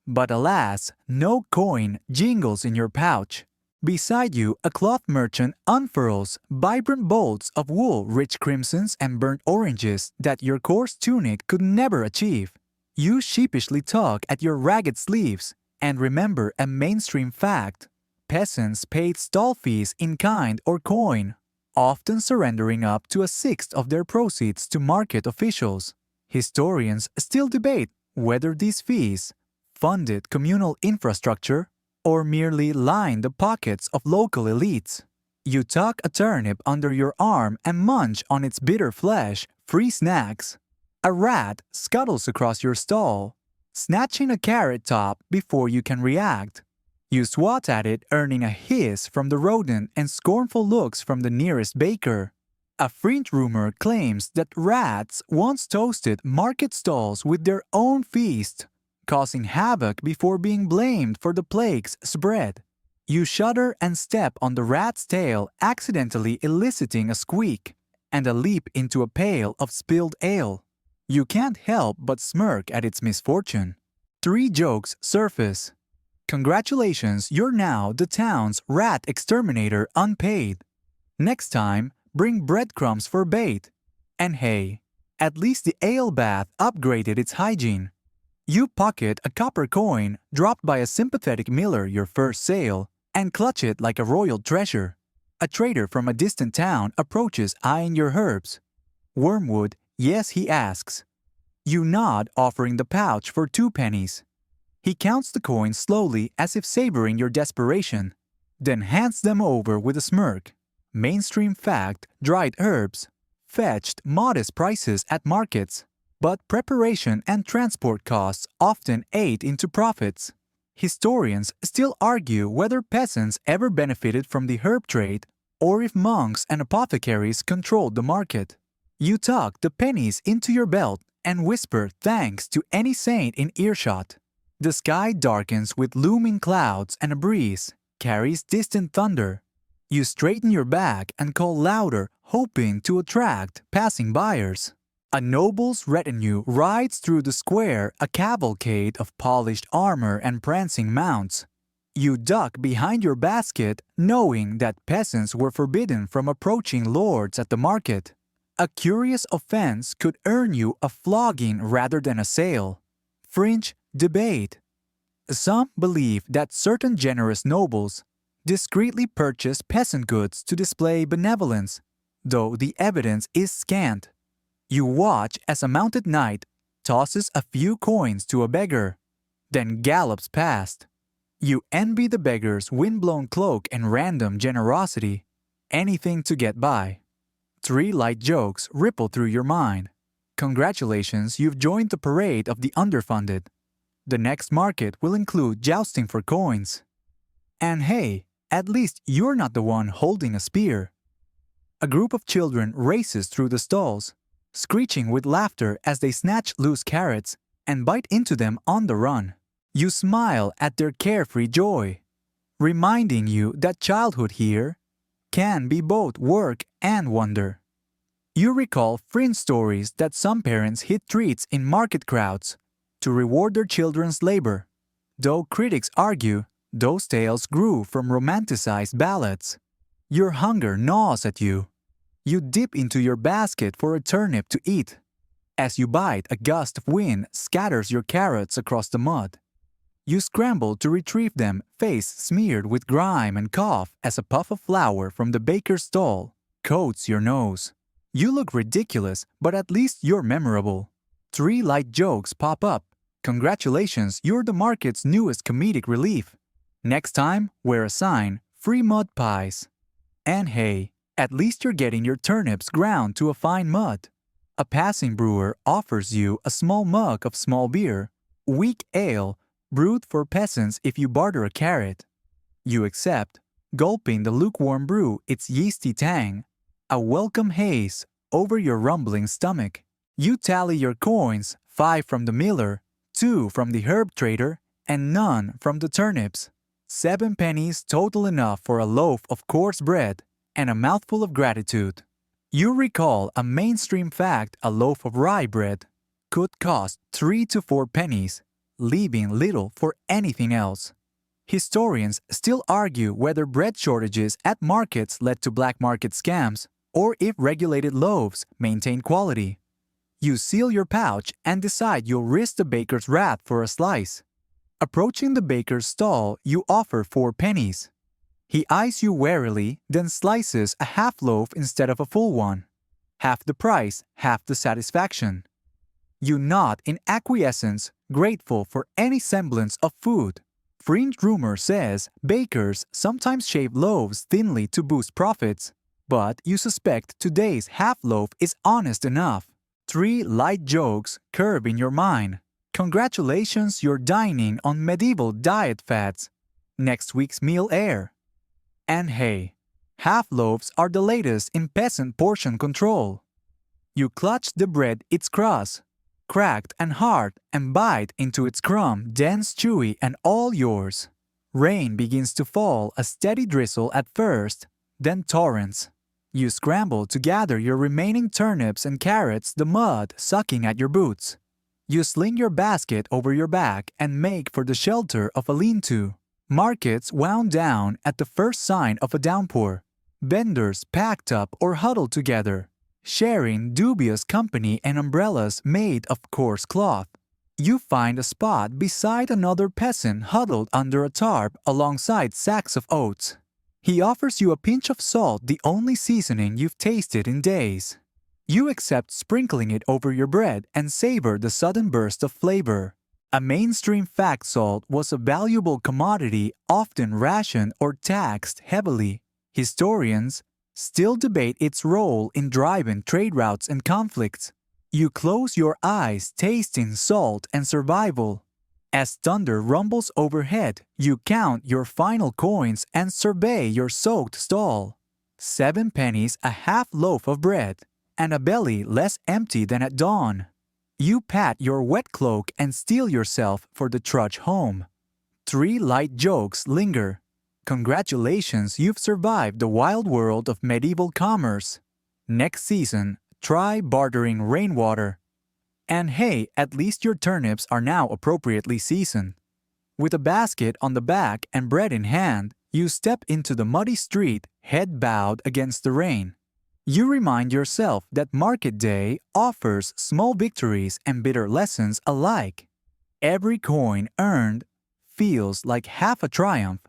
But alas, no coin jingles in your pouch. Beside you, a cloth merchant unfurls vibrant bolts of wool, rich crimsons and burnt oranges that your coarse tunic could never achieve. You sheepishly tug at your ragged sleeves and remember a mainstream fact. Peasants paid stall fees in kind or coin, often surrendering up to a sixth of their proceeds to market officials. Historians still debate whether these fees funded communal infrastructure or merely lined the pockets of local elites. You tuck a turnip under your arm and munch on its bitter flesh, free snacks. A rat scuttles across your stall, snatching a carrot top before you can react. You swat at it, earning a hiss from the rodent and scornful looks from the nearest baker. A fringe rumor claims that rats once toasted market stalls with their own feast, causing havoc before being blamed for the plague's spread. You shudder and step on the rat's tail, accidentally eliciting a squeak and a leap into a pail of spilled ale. You can't help but smirk at its misfortune. Three jokes surface. Congratulations, you're now the town's rat exterminator unpaid. Next time, bring breadcrumbs for bait. And hey, at least the ale bath upgraded its hygiene. You pocket a copper coin dropped by a sympathetic miller your first sale and clutch it like a royal treasure. A trader from a distant town approaches eyeing your herbs. Wormwood, yes, he asks. You nod, offering the pouch for 2 pennies. He counts the coins slowly as if savoring your desperation, then hands them over with a smirk. Mainstream fact, dried herbs fetched modest prices at markets, but preparation and transport costs often ate into profits. Historians still argue whether peasants ever benefited from the herb trade or if monks and apothecaries controlled the market. You tuck the pennies into your belt and whisper thanks to any saint in earshot. The sky darkens with looming clouds and a breeze carries distant thunder. You straighten your back and call louder, hoping to attract passing buyers. A noble's retinue rides through the square, a cavalcade of polished armor and prancing mounts. You duck behind your basket, knowing that peasants were forbidden from approaching lords at the market. A curious offense could earn you a flogging rather than a sale. Fringe debate. Some believe that certain generous nobles discreetly purchase peasant goods to display benevolence, though the evidence is scant. You watch as a mounted knight tosses a few coins to a beggar, then gallops past. You envy the beggar's windblown cloak and random generosity, anything to get by. Three light jokes ripple through your mind. Congratulations, you've joined the parade of the underfunded. The next market will include jousting for coins. And hey, at least you're not the one holding a spear. A group of children races through the stalls, screeching with laughter as they snatch loose carrots and bite into them on the run. You smile at their carefree joy, reminding you that childhood here can be both work and wonder. You recall fringe stories that some parents hid treats in market crowds to reward their children's labor, though critics argue those tales grew from romanticized ballads. Your hunger gnaws at you. You dip into your basket for a turnip to eat. As you bite, a gust of wind scatters your carrots across the mud. You scramble to retrieve them, face smeared with grime, and cough as a puff of flour from the baker's stall coats your nose. You look ridiculous, but at least you're memorable. Three light jokes pop up. Congratulations, you're the market's newest comedic relief. Next time, wear a sign, free mud pies. And hey, at least you're getting your turnips ground to a fine mud. A passing brewer offers you a small mug of small beer, weak ale, brewed for peasants if you barter a carrot. You accept, gulping the lukewarm brew its yeasty tang, a welcome haze over your rumbling stomach. You tally your coins, 5 from the miller, 2 from the herb trader, and none from the turnips. 7 pennies total enough for a loaf of coarse bread and a mouthful of gratitude. You recall a mainstream fact: a loaf of rye bread could cost 3 to 4 pennies, leaving little for anything else. Historians still argue whether bread shortages at markets led to black market scams or if regulated loaves maintain quality. You seal your pouch and decide you'll risk the baker's wrath for a slice. Approaching the baker's stall, you offer 4 pennies. He eyes you warily, then slices a half loaf instead of a full one. Half the price, half the satisfaction. You nod in acquiescence, grateful for any semblance of food. Fringe rumor says bakers sometimes shave loaves thinly to boost profits, but you suspect today's half loaf is honest enough. 3 light jokes curb in your mind. Congratulations, you're dining on medieval diet fads. Next week's meal air. And hey, half loaves are the latest in peasant portion control. You clutch the bread its crust, cracked and hard, and bite into its crumb, dense, chewy, and all yours. Rain begins to fall, a steady drizzle at first, then torrents. You scramble to gather your remaining turnips and carrots, the mud sucking at your boots. You sling your basket over your back and make for the shelter of a lean-to. Markets wound down at the first sign of a downpour. Vendors packed up or huddled together, sharing dubious company and umbrellas made of coarse cloth. You find a spot beside another peasant huddled under a tarp alongside sacks of oats. He offers you a pinch of salt, the only seasoning you've tasted in days. You accept sprinkling it over your bread and savor the sudden burst of flavor. A mainstream fact: salt was a valuable commodity, often rationed or taxed heavily. Historians still debate its role in driving trade routes and conflicts. You close your eyes, tasting salt and survival. As thunder rumbles overhead, you count your final coins and survey your soaked stall. 7 pennies, a half loaf of bread, and a belly less empty than at dawn. You pat your wet cloak and steel yourself for the trudge home. 3 light jokes linger. Congratulations, you've survived the wild world of medieval commerce. Next season, try bartering rainwater. And hey, at least your turnips are now appropriately seasoned. With a basket on the back and bread in hand, you step into the muddy street, head bowed against the rain. You remind yourself that market day offers small victories and bitter lessons alike. Every coin earned feels like half a triumph,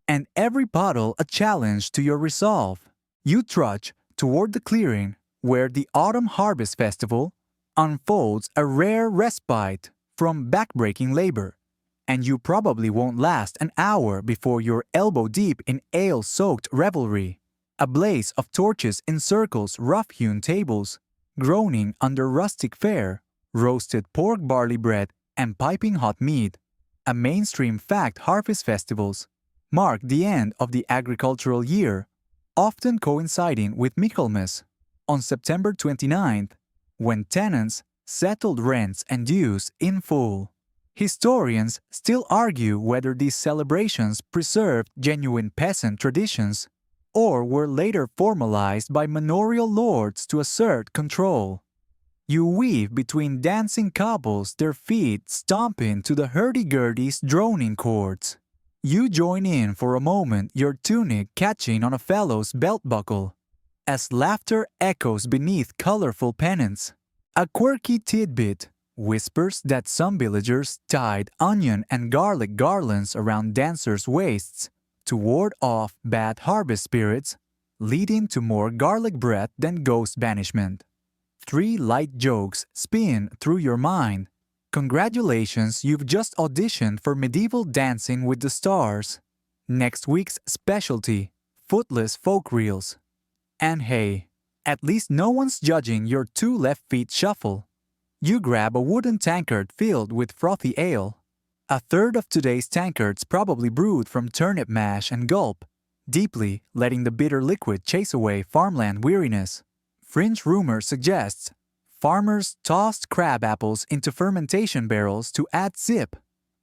and every bottle a challenge to your resolve. You trudge toward the clearing where the Autumn Harvest Festival unfolds, a rare respite from backbreaking labor, and you probably won't last an hour before you're elbow-deep in ale-soaked revelry. A blaze of torches encircles rough-hewn tables, groaning under rustic fare, roasted pork barley bread, and piping hot mead. A mainstream fact: harvest festivals mark the end of the agricultural year, often coinciding with Michaelmas on September 29th, when tenants settled rents and dues in full. Historians still argue whether these celebrations preserved genuine peasant traditions or were later formalized by manorial lords to assert control. You weave between dancing couples, their feet stomping to the hurdy-gurdy's droning chords. You join in for a moment, your tunic catching on a fellow's belt buckle, as laughter echoes beneath colorful pennants. A quirky tidbit whispers that some villagers tied onion and garlic garlands around dancers' waists to ward off bad harvest spirits, leading to more garlic breath than ghost banishment. 3 light jokes spin through your mind. Congratulations, you've just auditioned for medieval Dancing with the Stars. Next week's specialty, footless folk reels. And hey, at least no one's judging your two left feet shuffle. You grab a wooden tankard filled with frothy ale. A third of today's tankards probably brewed from turnip mash and gulp, deeply letting the bitter liquid chase away farmland weariness. Fringe rumor suggests farmers tossed crab apples into fermentation barrels to add zip,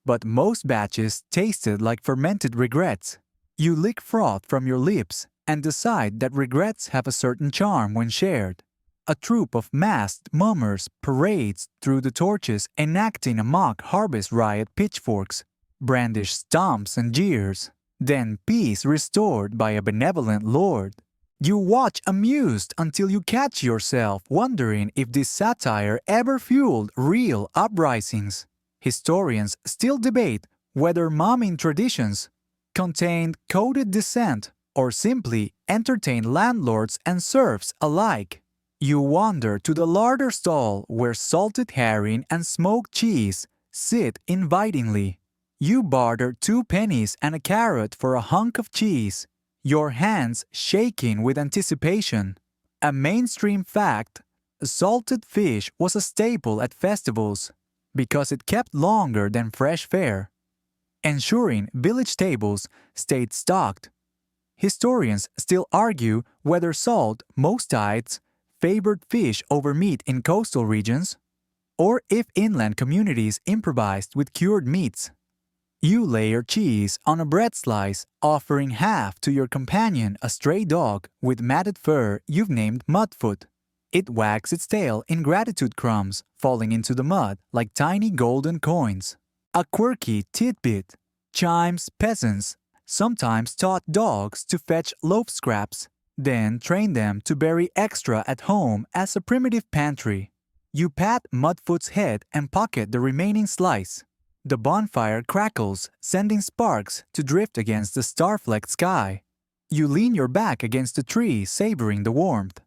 but most batches tasted like fermented regrets. You lick froth from your lips and decide that regrets have a certain charm when shared. A troop of masked mummers parades through the torches enacting a mock harvest riot pitchforks, brandish stomps and jeers, then peace restored by a benevolent lord. You watch amused until you catch yourself wondering if this satire ever fueled real uprisings. Historians still debate whether mumming traditions contained coded dissent or simply entertained landlords and serfs alike. You wander to the larder stall where salted herring and smoked cheese sit invitingly. You barter 2 pennies and a carrot for a hunk of cheese, your hands shaking with anticipation. A mainstream fact, salted fish was a staple at festivals because it kept longer than fresh fare, ensuring village tables stayed stocked. Historians still argue whether salt, most tides, favored fish over meat in coastal regions, or if inland communities improvised with cured meats. You layer cheese on a bread slice, offering half to your companion, a stray dog with matted fur you've named Mudfoot. It wags its tail in gratitude crumbs, falling into the mud like tiny golden coins. A quirky tidbit, chimes peasants sometimes taught dogs to fetch loaf scraps, then train them to bury extra at home as a primitive pantry. You pat Mudfoot's head and pocket the remaining slice. The bonfire crackles, sending sparks to drift against the star-flecked sky. You lean your back against a tree, savoring the warmth.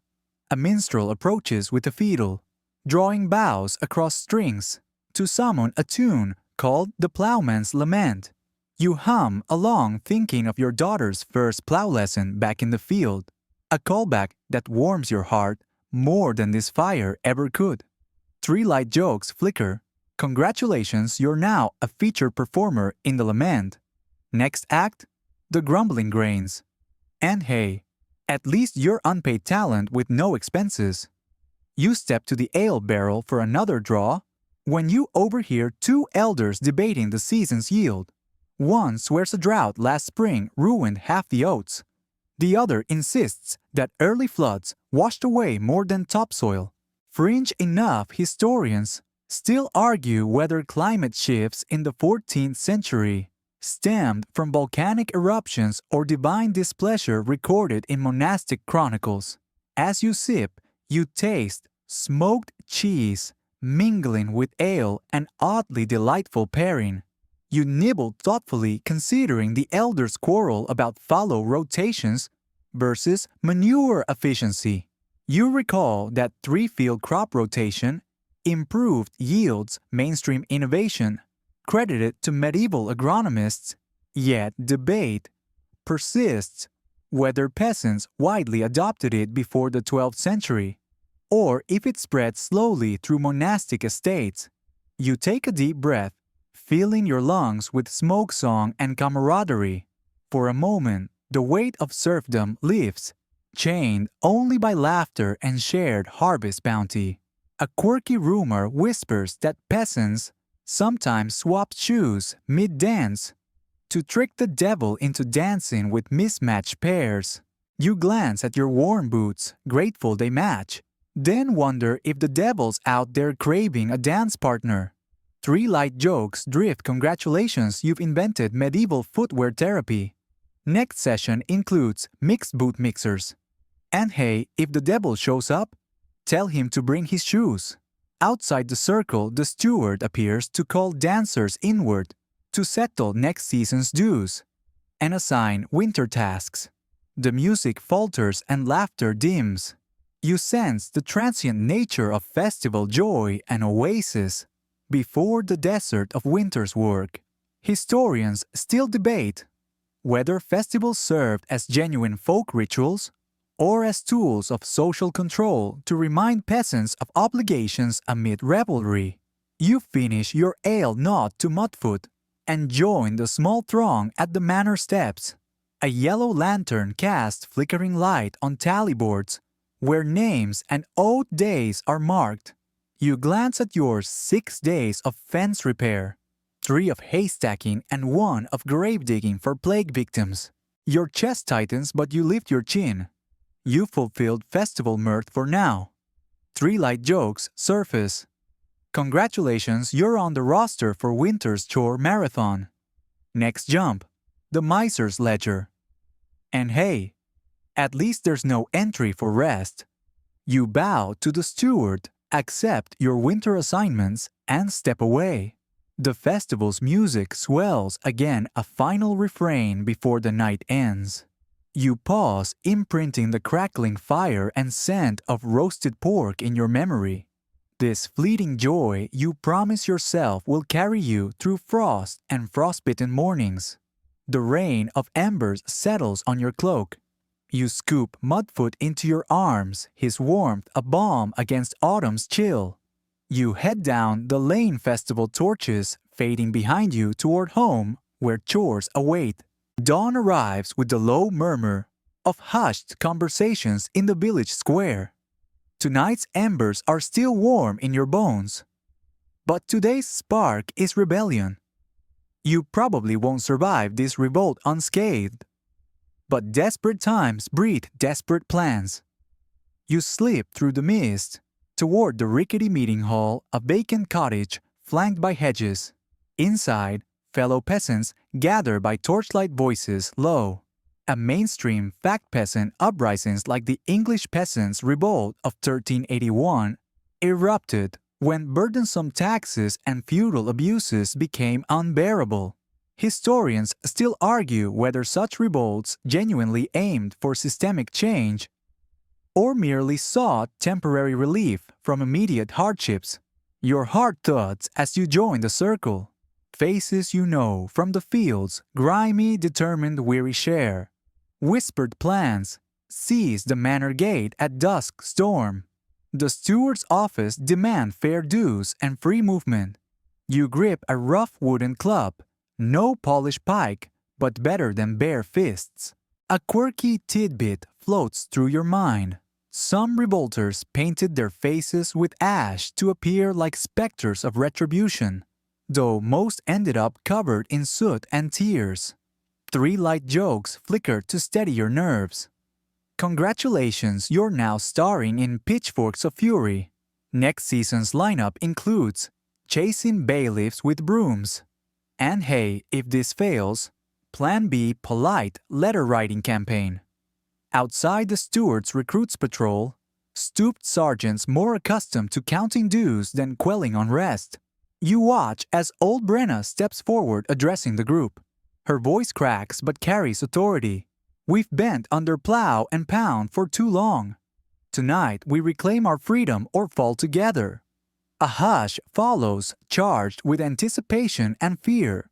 A minstrel approaches with a fiddle, drawing bows across strings to summon a tune called the Plowman's Lament. You hum along thinking of your daughter's first plow lesson back in the field, a callback that warms your heart more than this fire ever could. 3 light jokes flicker. Congratulations, you're now a featured performer in the lament. Next act, the grumbling grains. And hey, at least you're unpaid talent with no expenses. You step to the ale barrel for another draw when you overhear 2 elders debating the season's yield. One swears a drought last spring ruined half the oats. The other insists that early floods washed away more than topsoil. Fringe enough historians still argue whether climate shifts in the 14th century stemmed from volcanic eruptions or divine displeasure recorded in monastic chronicles. As you sip, you taste smoked cheese mingling with ale, an oddly delightful pairing. You nibble thoughtfully considering the elders' quarrel about fallow rotations versus manure efficiency. You recall that 3-field crop rotation improved yields, mainstream innovation, credited to medieval agronomists, yet debate persists whether peasants widely adopted it before the 12th century, or if it spread slowly through monastic estates. You take a deep breath, filling your lungs with smoke song and camaraderie. For a moment, the weight of serfdom lifts, chained only by laughter and shared harvest bounty. A quirky rumor whispers that peasants sometimes swap shoes mid-dance to trick the devil into dancing with mismatched pairs. You glance at your worn boots, grateful they match, then wonder if the devil's out there craving a dance partner. 3 light jokes drift congratulations you've invented medieval footwear therapy. Next session includes mixed boot mixers. And hey, if the devil shows up, tell him to bring his shoes. Outside the circle, the steward appears to call dancers inward to settle next season's dues and assign winter tasks. The music falters and laughter dims. You sense the transient nature of festival joy and oasis before the desert of winter's work. Historians still debate Whether festivals served as genuine folk rituals or as tools of social control to remind peasants of obligations amid revelry, you finish your ale not to Mudfoot and join the small throng at the manor steps. A yellow lantern casts flickering light on tally boards where names and oath days are marked. You glance at your 6 days of fence repair, 3 of haystacking and 1 of grave digging for plague victims. Your chest tightens but you lift your chin. You fulfilled festival mirth for now. 3 light jokes surface. Congratulations, you're on the roster for winter's chore marathon. Next jump, the miser's ledger. And hey, at least there's no entry for rest. You bow to the steward, accept your winter assignments, and step away. The festival's music swells again, a final refrain before the night ends. You pause, imprinting the crackling fire and scent of roasted pork in your memory. This fleeting joy you promise yourself will carry you through frost and frostbitten mornings. The rain of embers settles on your cloak. You scoop Mudfoot into your arms, his warmth a balm against autumn's chill. You head down the lane, festival torches fading behind you toward home where chores await. Dawn arrives with the low murmur of hushed conversations in the village square. Tonight's embers are still warm in your bones. But today's spark is rebellion. You probably won't survive this revolt unscathed. But desperate times breed desperate plans. You slip through the mist toward the rickety meeting hall, a vacant cottage flanked by hedges. Inside, fellow peasants gather by torchlight voices low. A mainstream fact peasant uprisings like the English peasants' revolt of 1381 erupted when burdensome taxes and feudal abuses became unbearable. Historians still argue whether such revolts genuinely aimed for systemic change or merely sought temporary relief from immediate hardships. Your heart thuds as you join the circle. Faces you know from the fields, grimy, determined, weary share. Whispered plans, seize the manor gate at dusk storm. The steward's office demand fair dues and free movement. You grip a rough wooden club, no polished pike, but better than bare fists. A quirky tidbit floats through your mind. Some revolters painted their faces with ash to appear like specters of retribution, though most ended up covered in soot and tears. 3 light jokes flicker to steady your nerves. Congratulations, you're now starring in Pitchforks of Fury. Next season's lineup includes chasing bailiffs with brooms. And hey, if this fails, Plan B, polite letter writing campaign. Outside the steward's recruits patrol, stooped sergeants more accustomed to counting dues than quelling unrest. You watch as old Brenna steps forward addressing the group. Her voice cracks but carries authority. We've bent under plow and pound for too long. Tonight we reclaim our freedom or fall together. A hush follows, charged with anticipation and fear.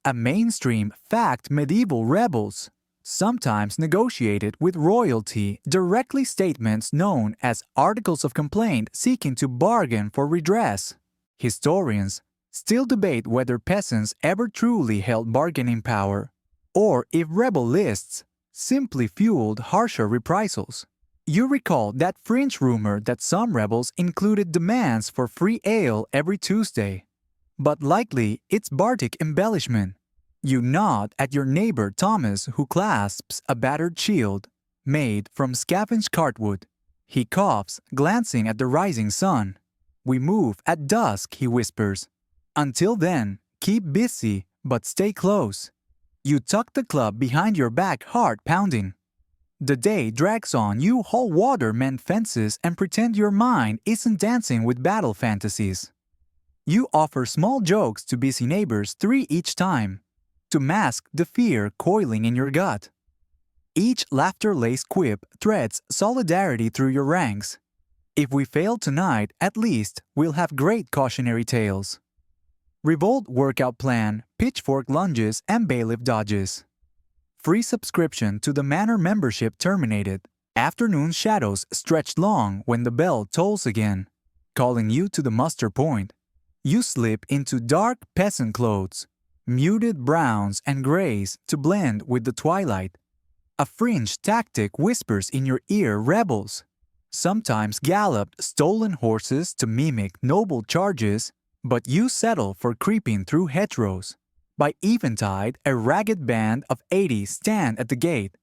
A mainstream fact medieval rebels, sometimes negotiated with royalty, directly statements known as articles of complaint seeking to bargain for redress. Historians still debate whether peasants ever truly held bargaining power, or if rebel lists simply fueled harsher reprisals. You recall that fringe rumor that some rebels included demands for free ale every Tuesday. But likely it's Bardic embellishment. You nod at your neighbor Thomas, who clasps a battered shield made from scavenged cartwood. He coughs, glancing at the rising sun. We move at dusk, he whispers. Until then, keep busy, but stay close. You tuck the club behind your back, heart pounding. The day drags on, you haul water, mend fences, and pretend your mind isn't dancing with battle fantasies. You offer small jokes to busy neighbors, 3 each time, to mask the fear coiling in your gut. Each laughter-laced quip threads solidarity through your ranks. If we fail tonight, at least we'll have great cautionary tales. Revolt workout plan, pitchfork lunges, and bailiff dodges. Free subscription to the manor membership terminated. Afternoon shadows stretch long when the bell tolls again, calling you to the muster point. You slip into dark peasant clothes, muted browns and grays to blend with the twilight. A fringe tactic whispers in your ear rebels. Sometimes galloped stolen horses to mimic noble charges, but you settle for creeping through hedgerows. By eventide, a ragged band of 80 stand at the gate.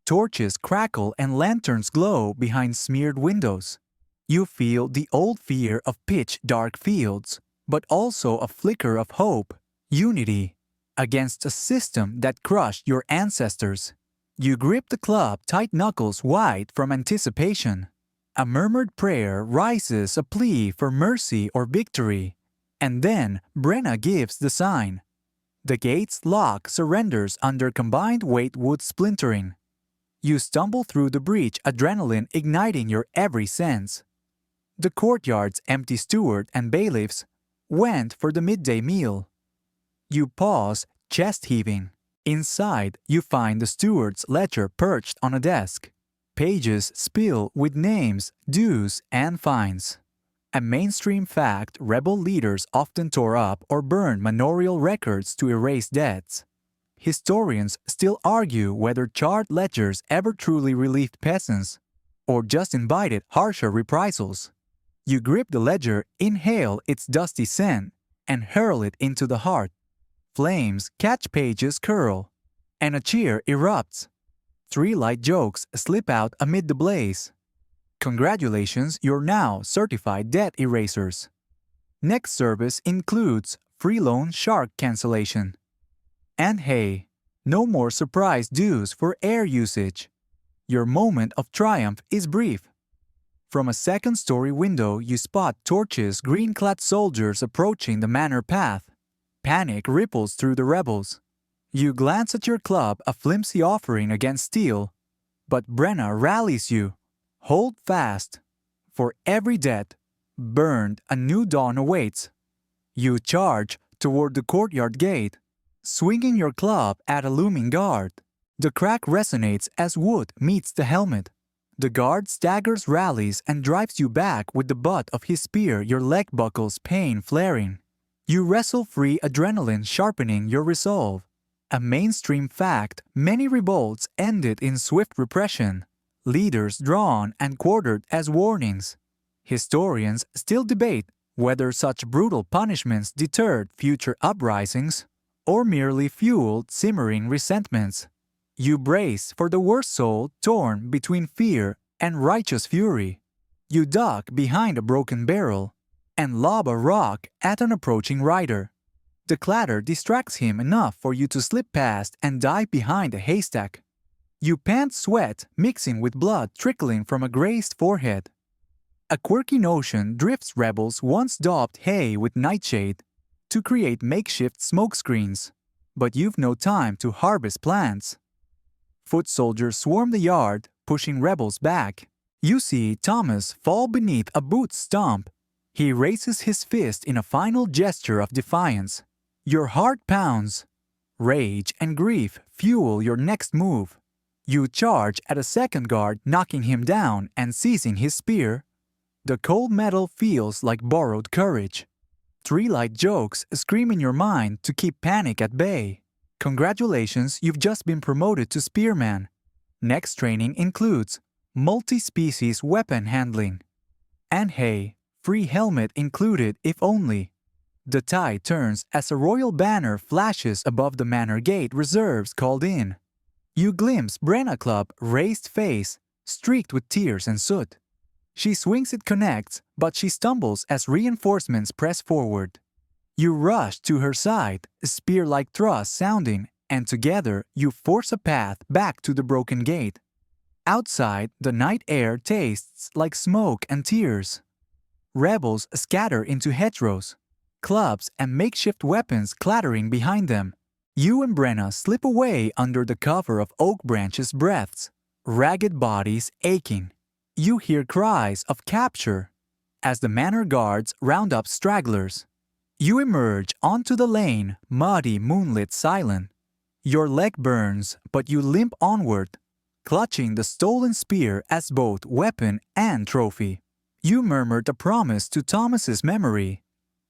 Torches crackle and lanterns glow behind smeared windows. You feel the old fear of pitch-dark fields, but also a flicker of hope, unity, against a system that crushed your ancestors. You grip the club, tight knuckles white from anticipation. A murmured prayer rises, a plea for mercy or victory. And then Brenna gives the sign. The gate's lock surrenders under combined weight wood splintering. You stumble through the breach, adrenaline igniting your every sense. The courtyard's empty steward and bailiffs went for the midday meal. You pause, chest heaving. Inside, you find the steward's ledger perched on a desk. Pages spill with names, dues, and fines. A mainstream fact, rebel leaders often tore up or burned manorial records to erase debts. Historians still argue whether charred ledgers ever truly relieved peasants or just invited harsher reprisals. You grip the ledger, inhale its dusty scent, and hurl it into the heart. Flames catch pages curl, and a cheer erupts. 3 light jokes slip out amid the blaze. Congratulations, you're now certified debt erasers. Next service includes free loan shark cancellation. And hey, no more surprise dues for air usage. Your moment of triumph is brief. From a second-story window, you spot torches, green-clad soldiers approaching the manor path. Panic ripples through the rebels. You glance at your club, a flimsy offering against steel. But Brenna rallies you. Hold fast. For every debt burned, a new dawn awaits. You charge toward the courtyard gate, swinging your club at a looming guard. The crack resonates as wood meets the helmet. The guard staggers, rallies, and drives you back with the butt of his spear, your leg buckles pain flaring. You wrestle free, adrenaline sharpening your resolve. A mainstream fact, many revolts ended in swift repression, leaders drawn and quartered as warnings. Historians still debate whether such brutal punishments deterred future uprisings or merely fueled simmering resentments. You brace for the worst soul torn between fear and righteous fury. You duck behind a broken barrel and lob a rock at an approaching rider. The clatter distracts him enough for you to slip past and dive behind a haystack. You pant sweat mixing with blood trickling from a grazed forehead. A quirky notion drifts rebels once daubed hay with nightshade to create makeshift smoke screens, but you've no time to harvest plants. Foot soldiers swarm the yard, pushing rebels back. You see Thomas fall beneath a boot stump. He raises his fist in a final gesture of defiance. Your heart pounds. Rage and grief fuel your next move. You charge at a second guard, knocking him down and seizing his spear. The cold metal feels like borrowed courage. 3 light jokes scream in your mind to keep panic at bay. Congratulations, you've just been promoted to spearman. Next training includes multi-species weapon handling. And hey, free helmet included if only. The tide turns as a royal banner flashes above the manor gate, reserves called in. You glimpse Brenna Club raised face, streaked with tears and soot. She swings it connects, but she stumbles as reinforcements press forward. You rush to her side, spear-like thrust sounding, and together you force a path back to the broken gate. Outside, the night air tastes like smoke and tears. Rebels scatter into hedgerows, clubs and makeshift weapons clattering behind them. You and Brenna slip away under the cover of oak branches' breaths, ragged bodies aching. You hear cries of capture as the manor guards round up stragglers. You emerge onto the lane, muddy, moonlit, silent. Your leg burns, but you limp onward, clutching the stolen spear as both weapon and trophy. You murmured a promise to Thomas's memory,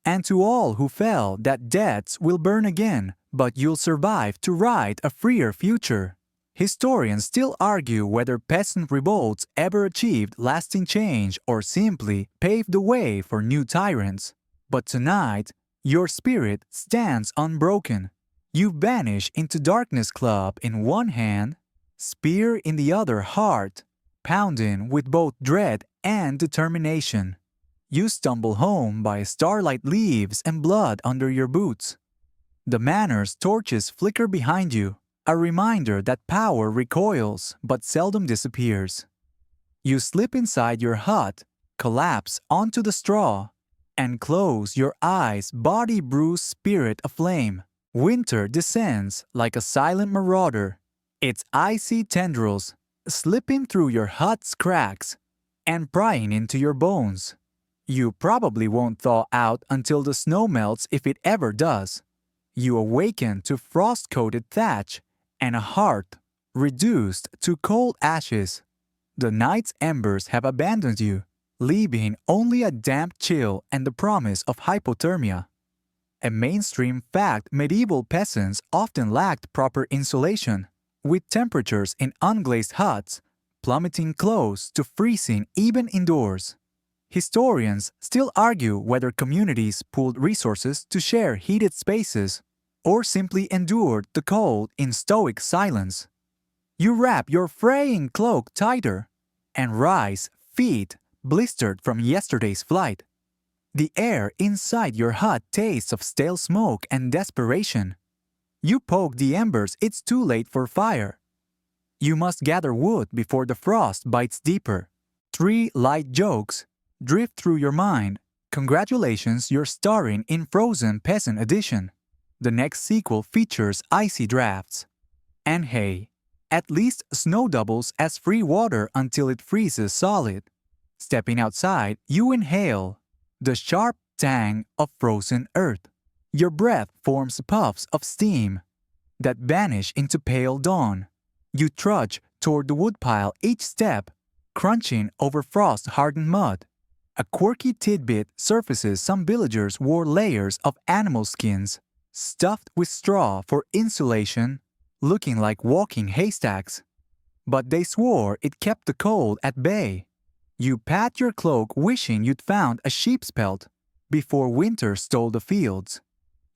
and to all who fell that debts will burn again, but you'll survive to write a freer future. Historians still argue whether peasant revolts ever achieved lasting change or simply paved the way for new tyrants. But tonight, your spirit stands unbroken. You vanish into Darkness Club in one hand, spear in the other heart, pounding with both dread and determination. You stumble home by starlight leaves and blood under your boots. The manor's torches flicker behind you, a reminder that power recoils but seldom disappears. You slip inside your hut, collapse onto the straw, and close your eyes, body bruised, spirit aflame. Winter descends like a silent marauder, its icy tendrils slipping through your hut's cracks and prying into your bones. You probably won't thaw out until the snow melts if it ever does. You awaken to frost-coated thatch and a heart reduced to cold ashes. The night's embers have abandoned you, leaving only a damp chill and the promise of hypothermia. A mainstream fact: medieval peasants often lacked proper insulation, with temperatures in unglazed huts plummeting close to freezing even indoors. Historians still argue whether communities pooled resources to share heated spaces or simply endured the cold in stoic silence. You wrap your fraying cloak tighter and rise, feet blistered from yesterday's flight. The air inside your hut tastes of stale smoke and desperation. You poke the embers, it's too late for fire. You must gather wood before the frost bites deeper. 3 light jokes drift through your mind. Congratulations, you're starring in Frozen Peasant Edition. The next sequel features icy drafts. And hey, at least snow doubles as free water until it freezes solid. Stepping outside, you inhale the sharp tang of frozen earth. Your breath forms puffs of steam that vanish into pale dawn. You trudge toward the woodpile, each step crunching over frost-hardened mud. A quirky tidbit surfaces: some villagers wore layers of animal skins, stuffed with straw for insulation, looking like walking haystacks. But they swore it kept the cold at bay. You pat your cloak wishing you'd found a sheep's pelt before winter stole the fields.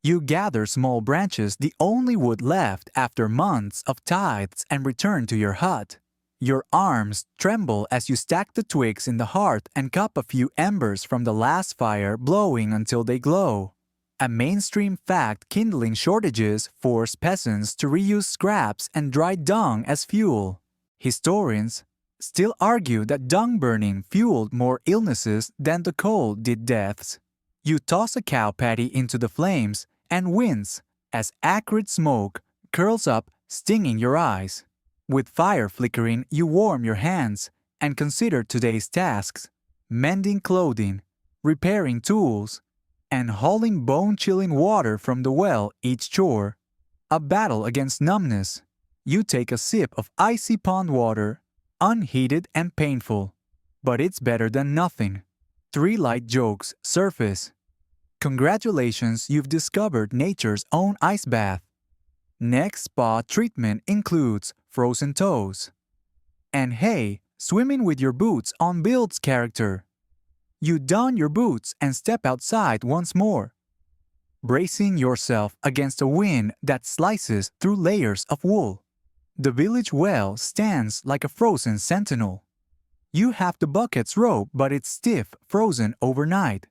You gather small branches, the only wood left after months of tithes, and return to your hut. Your arms tremble as you stack the twigs in the hearth and cup a few embers from the last fire, blowing until they glow. A mainstream fact: kindling shortages force peasants to reuse scraps and dried dung as fuel. Historians still argue that dung burning fueled more illnesses than the cold did deaths. You toss a cow patty into the flames and wince as acrid smoke curls up, stinging your eyes. With fire flickering, you warm your hands and consider today's tasks: mending clothing, repairing tools, and hauling bone-chilling water from the well. Each chore a battle against numbness. You take a sip of icy pond water, unheated and painful, but it's better than nothing. 3 light jokes surface. Congratulations, you've discovered nature's own ice bath. Next spa treatment includes frozen toes. And hey, swimming with your boots on builds character. You don your boots and step outside once more, bracing yourself against a wind that slices through layers of wool. The village well stands like a frozen sentinel. You have the bucket's rope, but it's stiff, frozen overnight.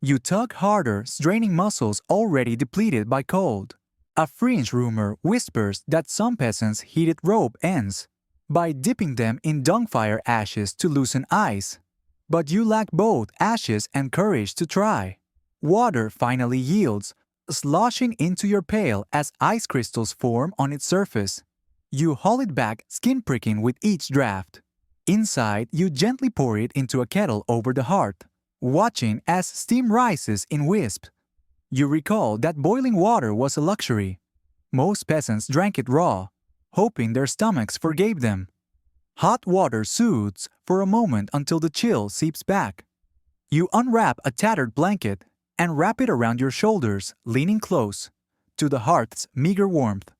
You tug harder, straining muscles already depleted by cold. A fringe rumor whispers that some peasants heated rope ends by dipping them in dung-fire ashes to loosen ice. But you lack both ashes and courage to try. Water finally yields, sloshing into your pail as ice crystals form on its surface. You haul it back, skin pricking with each draft. Inside, you gently pour it into a kettle over the hearth, watching as steam rises in wisps. You recall that boiling water was a luxury. Most peasants drank it raw, hoping their stomachs forgave them. Hot water soothes for a moment until the chill seeps back. You unwrap a tattered blanket and wrap it around your shoulders, leaning close to the hearth's meager warmth.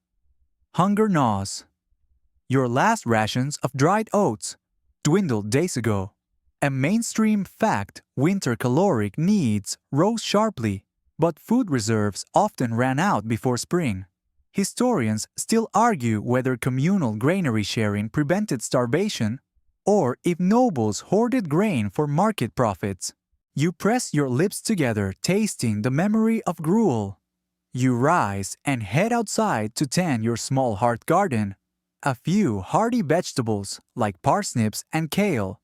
Hunger gnaws. Your last rations of dried oats dwindled days ago. A mainstream fact, winter caloric needs rose sharply, but food reserves often ran out before spring. Historians still argue whether communal granary sharing prevented starvation or if nobles hoarded grain for market profits. You press your lips together, tasting the memory of gruel. You rise and head outside to tend your small hearth garden. A few hardy vegetables like parsnips and kale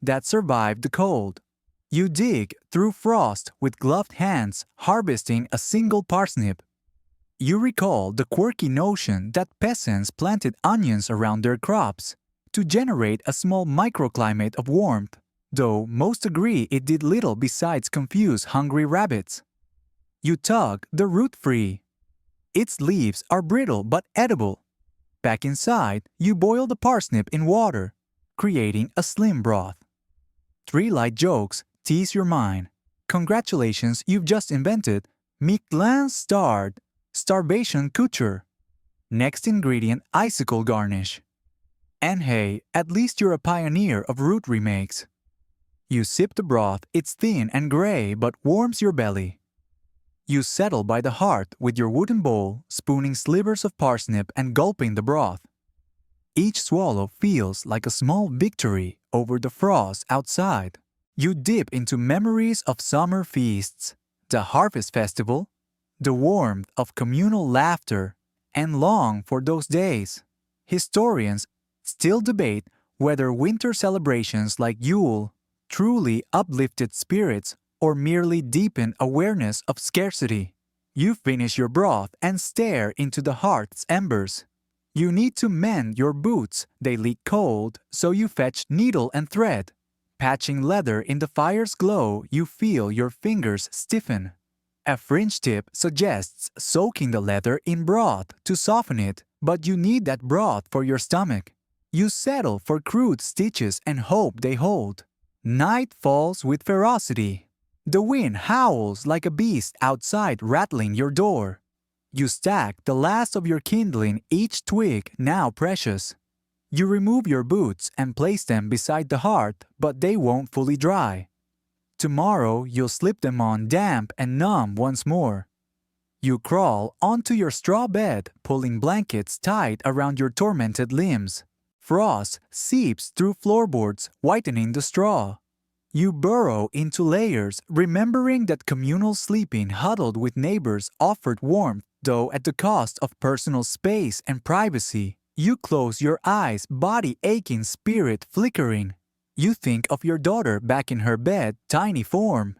that survived the cold. You dig through frost with gloved hands, harvesting a single parsnip. You recall the quirky notion that peasants planted onions around their crops to generate a small microclimate of warmth, though most agree it did little besides confuse hungry rabbits. You tug the root free. Its leaves are brittle but edible. Back inside, you boil the parsnip in water, creating a slim broth. 3 light jokes tease your mind. Congratulations, you've just invented Michelin-starred starvation couture. Next ingredient, icicle garnish. And hey, at least you're a pioneer of root remakes. You sip the broth, it's thin and gray but warms your belly. You settle by the hearth with your wooden bowl, spooning slivers of parsnip and gulping the broth. Each swallow feels like a small victory over the frost outside. You dip into memories of summer feasts, the harvest festival, the warmth of communal laughter, and long for those days. Historians still debate whether winter celebrations like Yule truly uplifted spirits or merely deepened awareness of scarcity. You finish your broth and stare into the hearth's embers. You need to mend your boots, they leak cold, so you fetch needle and thread. Patching leather in the fire's glow, you feel your fingers stiffen. A fringe tip suggests soaking the leather in broth to soften it, but you need that broth for your stomach. You settle for crude stitches and hope they hold. Night falls with ferocity. The wind howls like a beast outside, rattling your door. You stack the last of your kindling, each twig now precious. You remove your boots and place them beside the hearth, but they won't fully dry. Tomorrow you'll slip them on damp and numb once more. You crawl onto your straw bed, pulling blankets tight around your tormented limbs. Frost seeps through floorboards, whitening the straw. You burrow into layers, remembering that communal sleeping huddled with neighbors offered warmth, though at the cost of personal space and privacy. You close your eyes, body aching, spirit flickering. You think of your daughter back in her bed, tiny form,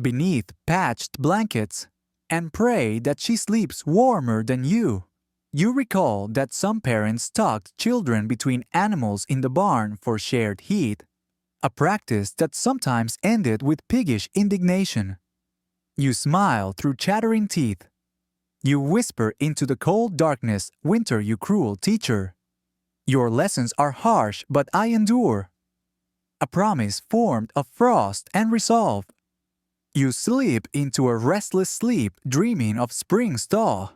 beneath patched blankets, and pray that she sleeps warmer than you. You recall that some parents tucked children between animals in the barn for shared heat, a practice that sometimes ended with piggish indignation. You smile through chattering teeth. You whisper into the cold darkness, "Winter, you cruel teacher. Your lessons are harsh, but I endure." A promise formed of frost and resolve. You slip into a restless sleep, dreaming of spring's thaw.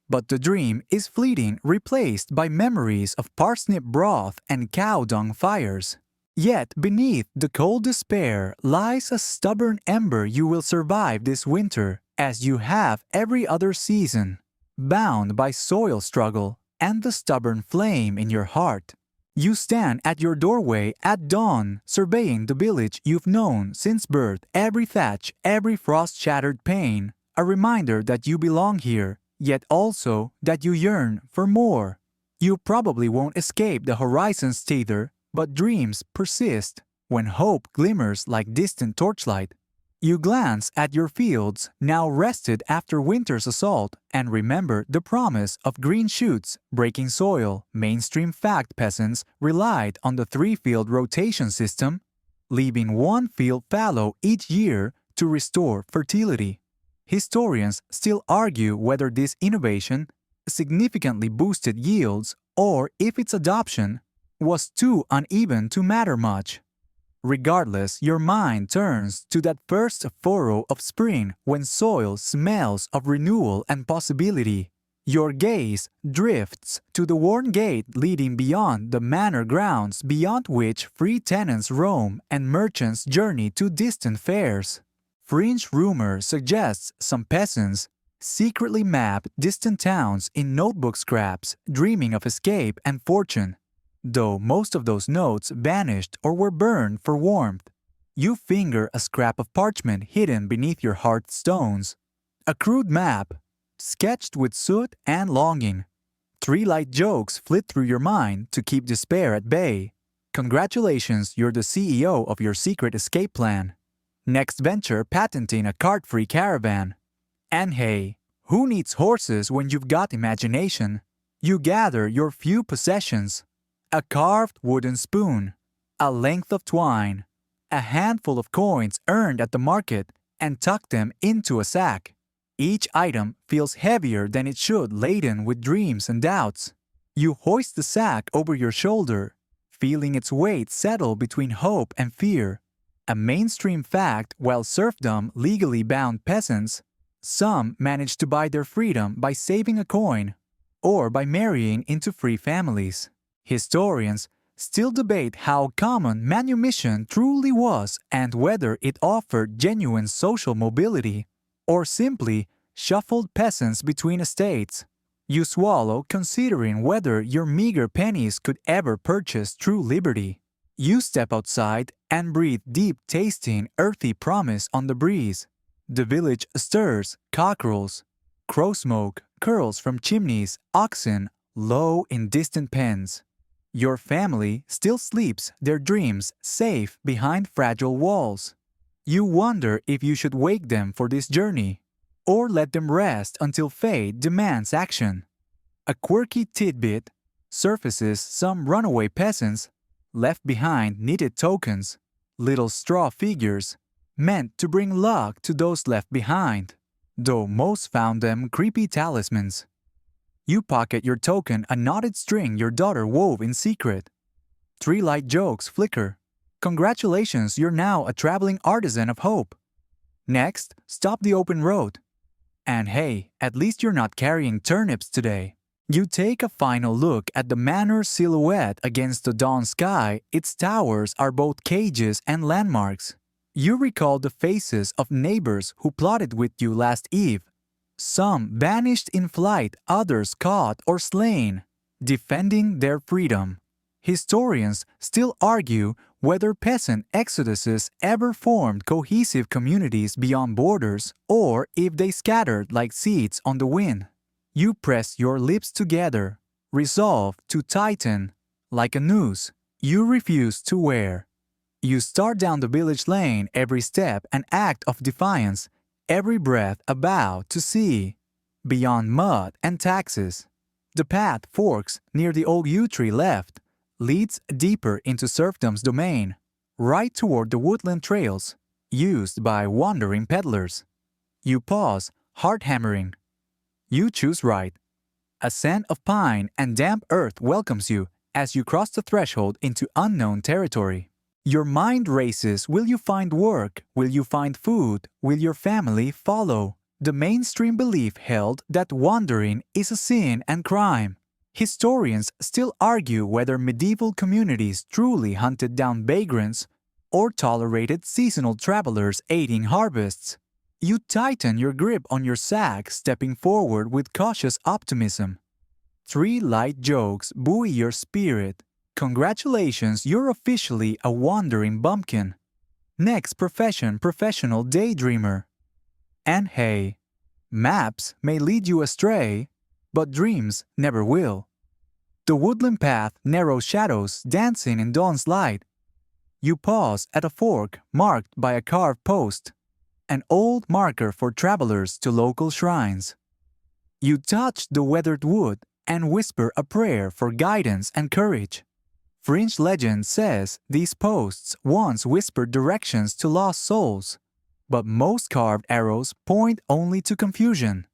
But the dream is fleeting, replaced by memories of parsnip broth and cow dung fires. Yet beneath the cold despair lies a stubborn ember. You will survive this winter, as you have every other season, bound by soil struggle and the stubborn flame in your heart. You stand at your doorway at dawn, surveying the village you've known since birth, every thatch, every frost-shattered pane, a reminder that you belong here, yet also that you yearn for more. You probably won't escape the horizon's tether, but dreams persist when hope glimmers like distant torchlight. You glance at your fields, now rested after winter's assault, and remember the promise of green shoots breaking soil. Mainstream fact peasants relied on the 3-field rotation system, leaving 1 field fallow each year to restore fertility. Historians still argue whether this innovation significantly boosted yields, or if its adoption was too uneven to matter much. Regardless, your mind turns to that first furrow of spring when soil smells of renewal and possibility. Your gaze drifts to the worn gate leading beyond the manor grounds beyond which free tenants roam and merchants journey to distant fairs. Fringe rumor suggests some peasants secretly map distant towns in notebook scraps, dreaming of escape and fortune. Though most of those notes vanished or were burned for warmth. You finger a scrap of parchment hidden beneath your hearthstones. A crude map, sketched with soot and longing. 3 light jokes flit through your mind to keep despair at bay. Congratulations, you're the CEO of your secret escape plan. Next venture patenting a cart-free caravan. And hey, who needs horses when you've got imagination? You gather your few possessions. A carved wooden spoon, a length of twine, a handful of coins earned at the market, and tuck them into a sack. Each item feels heavier than it should, laden with dreams and doubts. You hoist the sack over your shoulder, feeling its weight settle between hope and fear. A mainstream fact, while serfdom legally bound peasants, some manage to buy their freedom by saving a coin or by marrying into free families. Historians still debate how common manumission truly was and whether it offered genuine social mobility or simply shuffled peasants between estates. You swallow considering whether your meager pennies could ever purchase true liberty. You step outside and breathe deep tasting earthy promise on the breeze. The village stirs, cockerels, crow smoke curls from chimneys, oxen low in distant pens. Your family still sleeps their dreams safe behind fragile walls. You wonder if you should wake them for this journey, or let them rest until fate demands action. A quirky tidbit surfaces some runaway peasants left behind knitted tokens, little straw figures, meant to bring luck to those left behind, though most found them creepy talismans. You pocket your token, a knotted string your daughter wove in secret. 3 light jokes flicker. Congratulations, you're now a traveling artisan of hope. Next, stop the open road. And hey, at least you're not carrying turnips today. You take a final look at the manor's silhouette against the dawn sky. Its towers are both cages and landmarks. You recall the faces of neighbors who plotted with you last eve. Some vanished in flight, others caught or slain, defending their freedom. Historians still argue whether peasant exoduses ever formed cohesive communities beyond borders or if they scattered like seeds on the wind. You press your lips together, resolve to tighten like a noose you refuse to wear. You start down the village lane, every step an act of defiance, every breath a vow to see beyond mud and taxes. The path forks near the old yew tree left, leads deeper into serfdom's domain, right toward the woodland trails used by wandering peddlers. You pause, heart hammering. You choose right. A scent of pine and damp earth welcomes you as you cross the threshold into unknown territory. Your mind races. Will you find work? Will you find food? Will your family follow? The mainstream belief held that wandering is a sin and crime. Historians still argue whether medieval communities truly hunted down vagrants or tolerated seasonal travelers aiding harvests. You tighten your grip on your sack, stepping forward with cautious optimism. 3 light jokes buoy your spirit. Congratulations, you're officially a wandering bumpkin. Next profession, professional daydreamer. And hey, maps may lead you astray, but dreams never will. The woodland path narrows shadows dancing in dawn's light. You pause at a fork marked by a carved post, an old marker for travelers to local shrines. You touch the weathered wood and whisper a prayer for guidance and courage. Fringe legend says these posts once whispered directions to lost souls, but most carved arrows point only to confusion.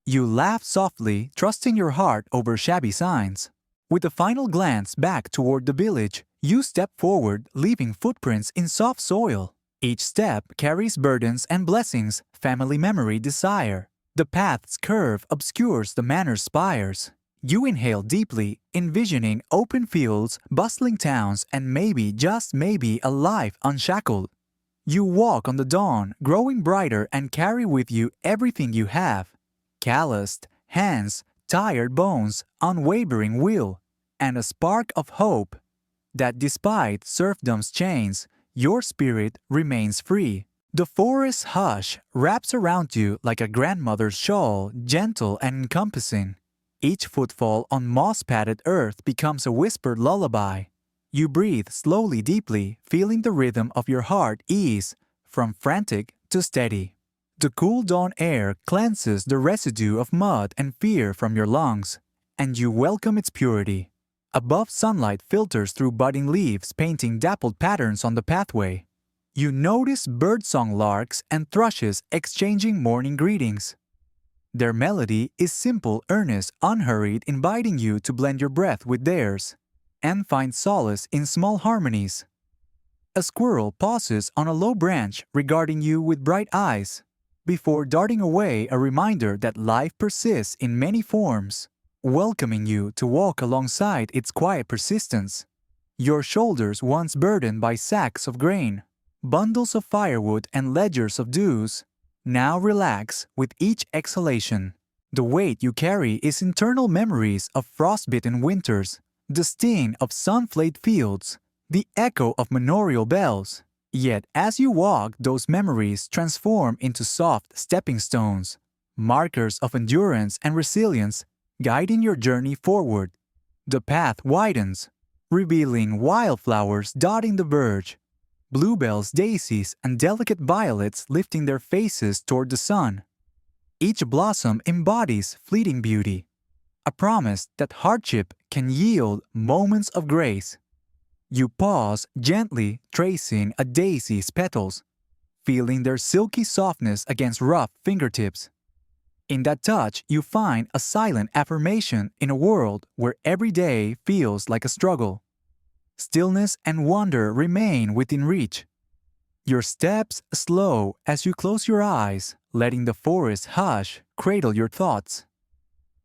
You laugh softly, trusting your heart over shabby signs. With a final glance back toward the village, you step forward, leaving footprints in soft soil. Each step carries burdens and blessings, family memory, desire. The path's curve obscures the manor's spires. You inhale deeply, envisioning open fields, bustling towns, and maybe, just maybe, a life unshackled. You walk on the dawn, growing brighter, and carry with you everything you have. Calloused hands, tired bones, unwavering will, and a spark of hope that despite serfdom's chains, your spirit remains free. The forest's hush wraps around you like a grandmother's shawl, gentle and encompassing. Each footfall on moss-padded earth becomes a whispered lullaby. You breathe slowly, deeply, feeling the rhythm of your heart ease from frantic to steady. The cool dawn air cleanses the residue of mud and fear from your lungs, and you welcome its purity. Above, sunlight filters through budding leaves, painting dappled patterns on the pathway. You notice birdsong larks and thrushes exchanging morning greetings. Their melody is simple, earnest, unhurried, inviting you to blend your breath with theirs and find solace in small harmonies. A squirrel pauses on a low branch, regarding you with bright eyes. Before darting away, a reminder that life persists in many forms, welcoming you to walk alongside its quiet persistence. Your shoulders, once burdened by sacks of grain, bundles of firewood and ledgers of dues, now relax with each exhalation. The weight you carry is internal memories of frostbitten winters, the sting of sun-flayed fields, the echo of manorial bells. Yet as you walk, those memories transform into soft stepping stones, markers of endurance and resilience, guiding your journey forward. The path widens, revealing wildflowers dotting the verge, bluebells, daisies, and delicate violets lifting their faces toward the sun. Each blossom embodies fleeting beauty, a promise that hardship can yield moments of grace. You pause, gently tracing a daisy's petals, feeling their silky softness against rough fingertips. In that touch, you find a silent affirmation in a world where every day feels like a struggle. Stillness and wonder remain within reach. Your steps slow as you close your eyes, letting the forest hush cradle your thoughts.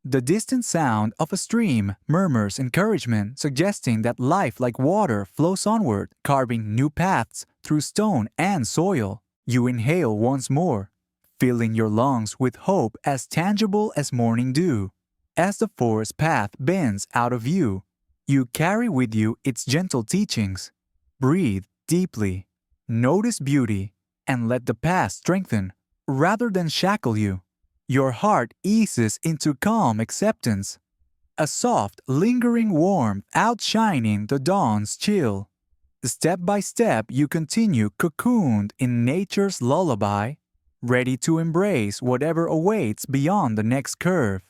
The distant sound of a stream murmurs encouragement, suggesting that life like water flows onward, carving new paths through stone and soil. You inhale once more, filling your lungs with hope as tangible as morning dew. As the forest path bends out of view, you carry with you its gentle teachings. Breathe deeply, notice beauty, and let the past strengthen rather than shackle you. Your heart eases into calm acceptance, a soft, lingering warmth outshining the dawn's chill. Step by step, you continue cocooned in nature's lullaby, ready to embrace whatever awaits beyond the next curve.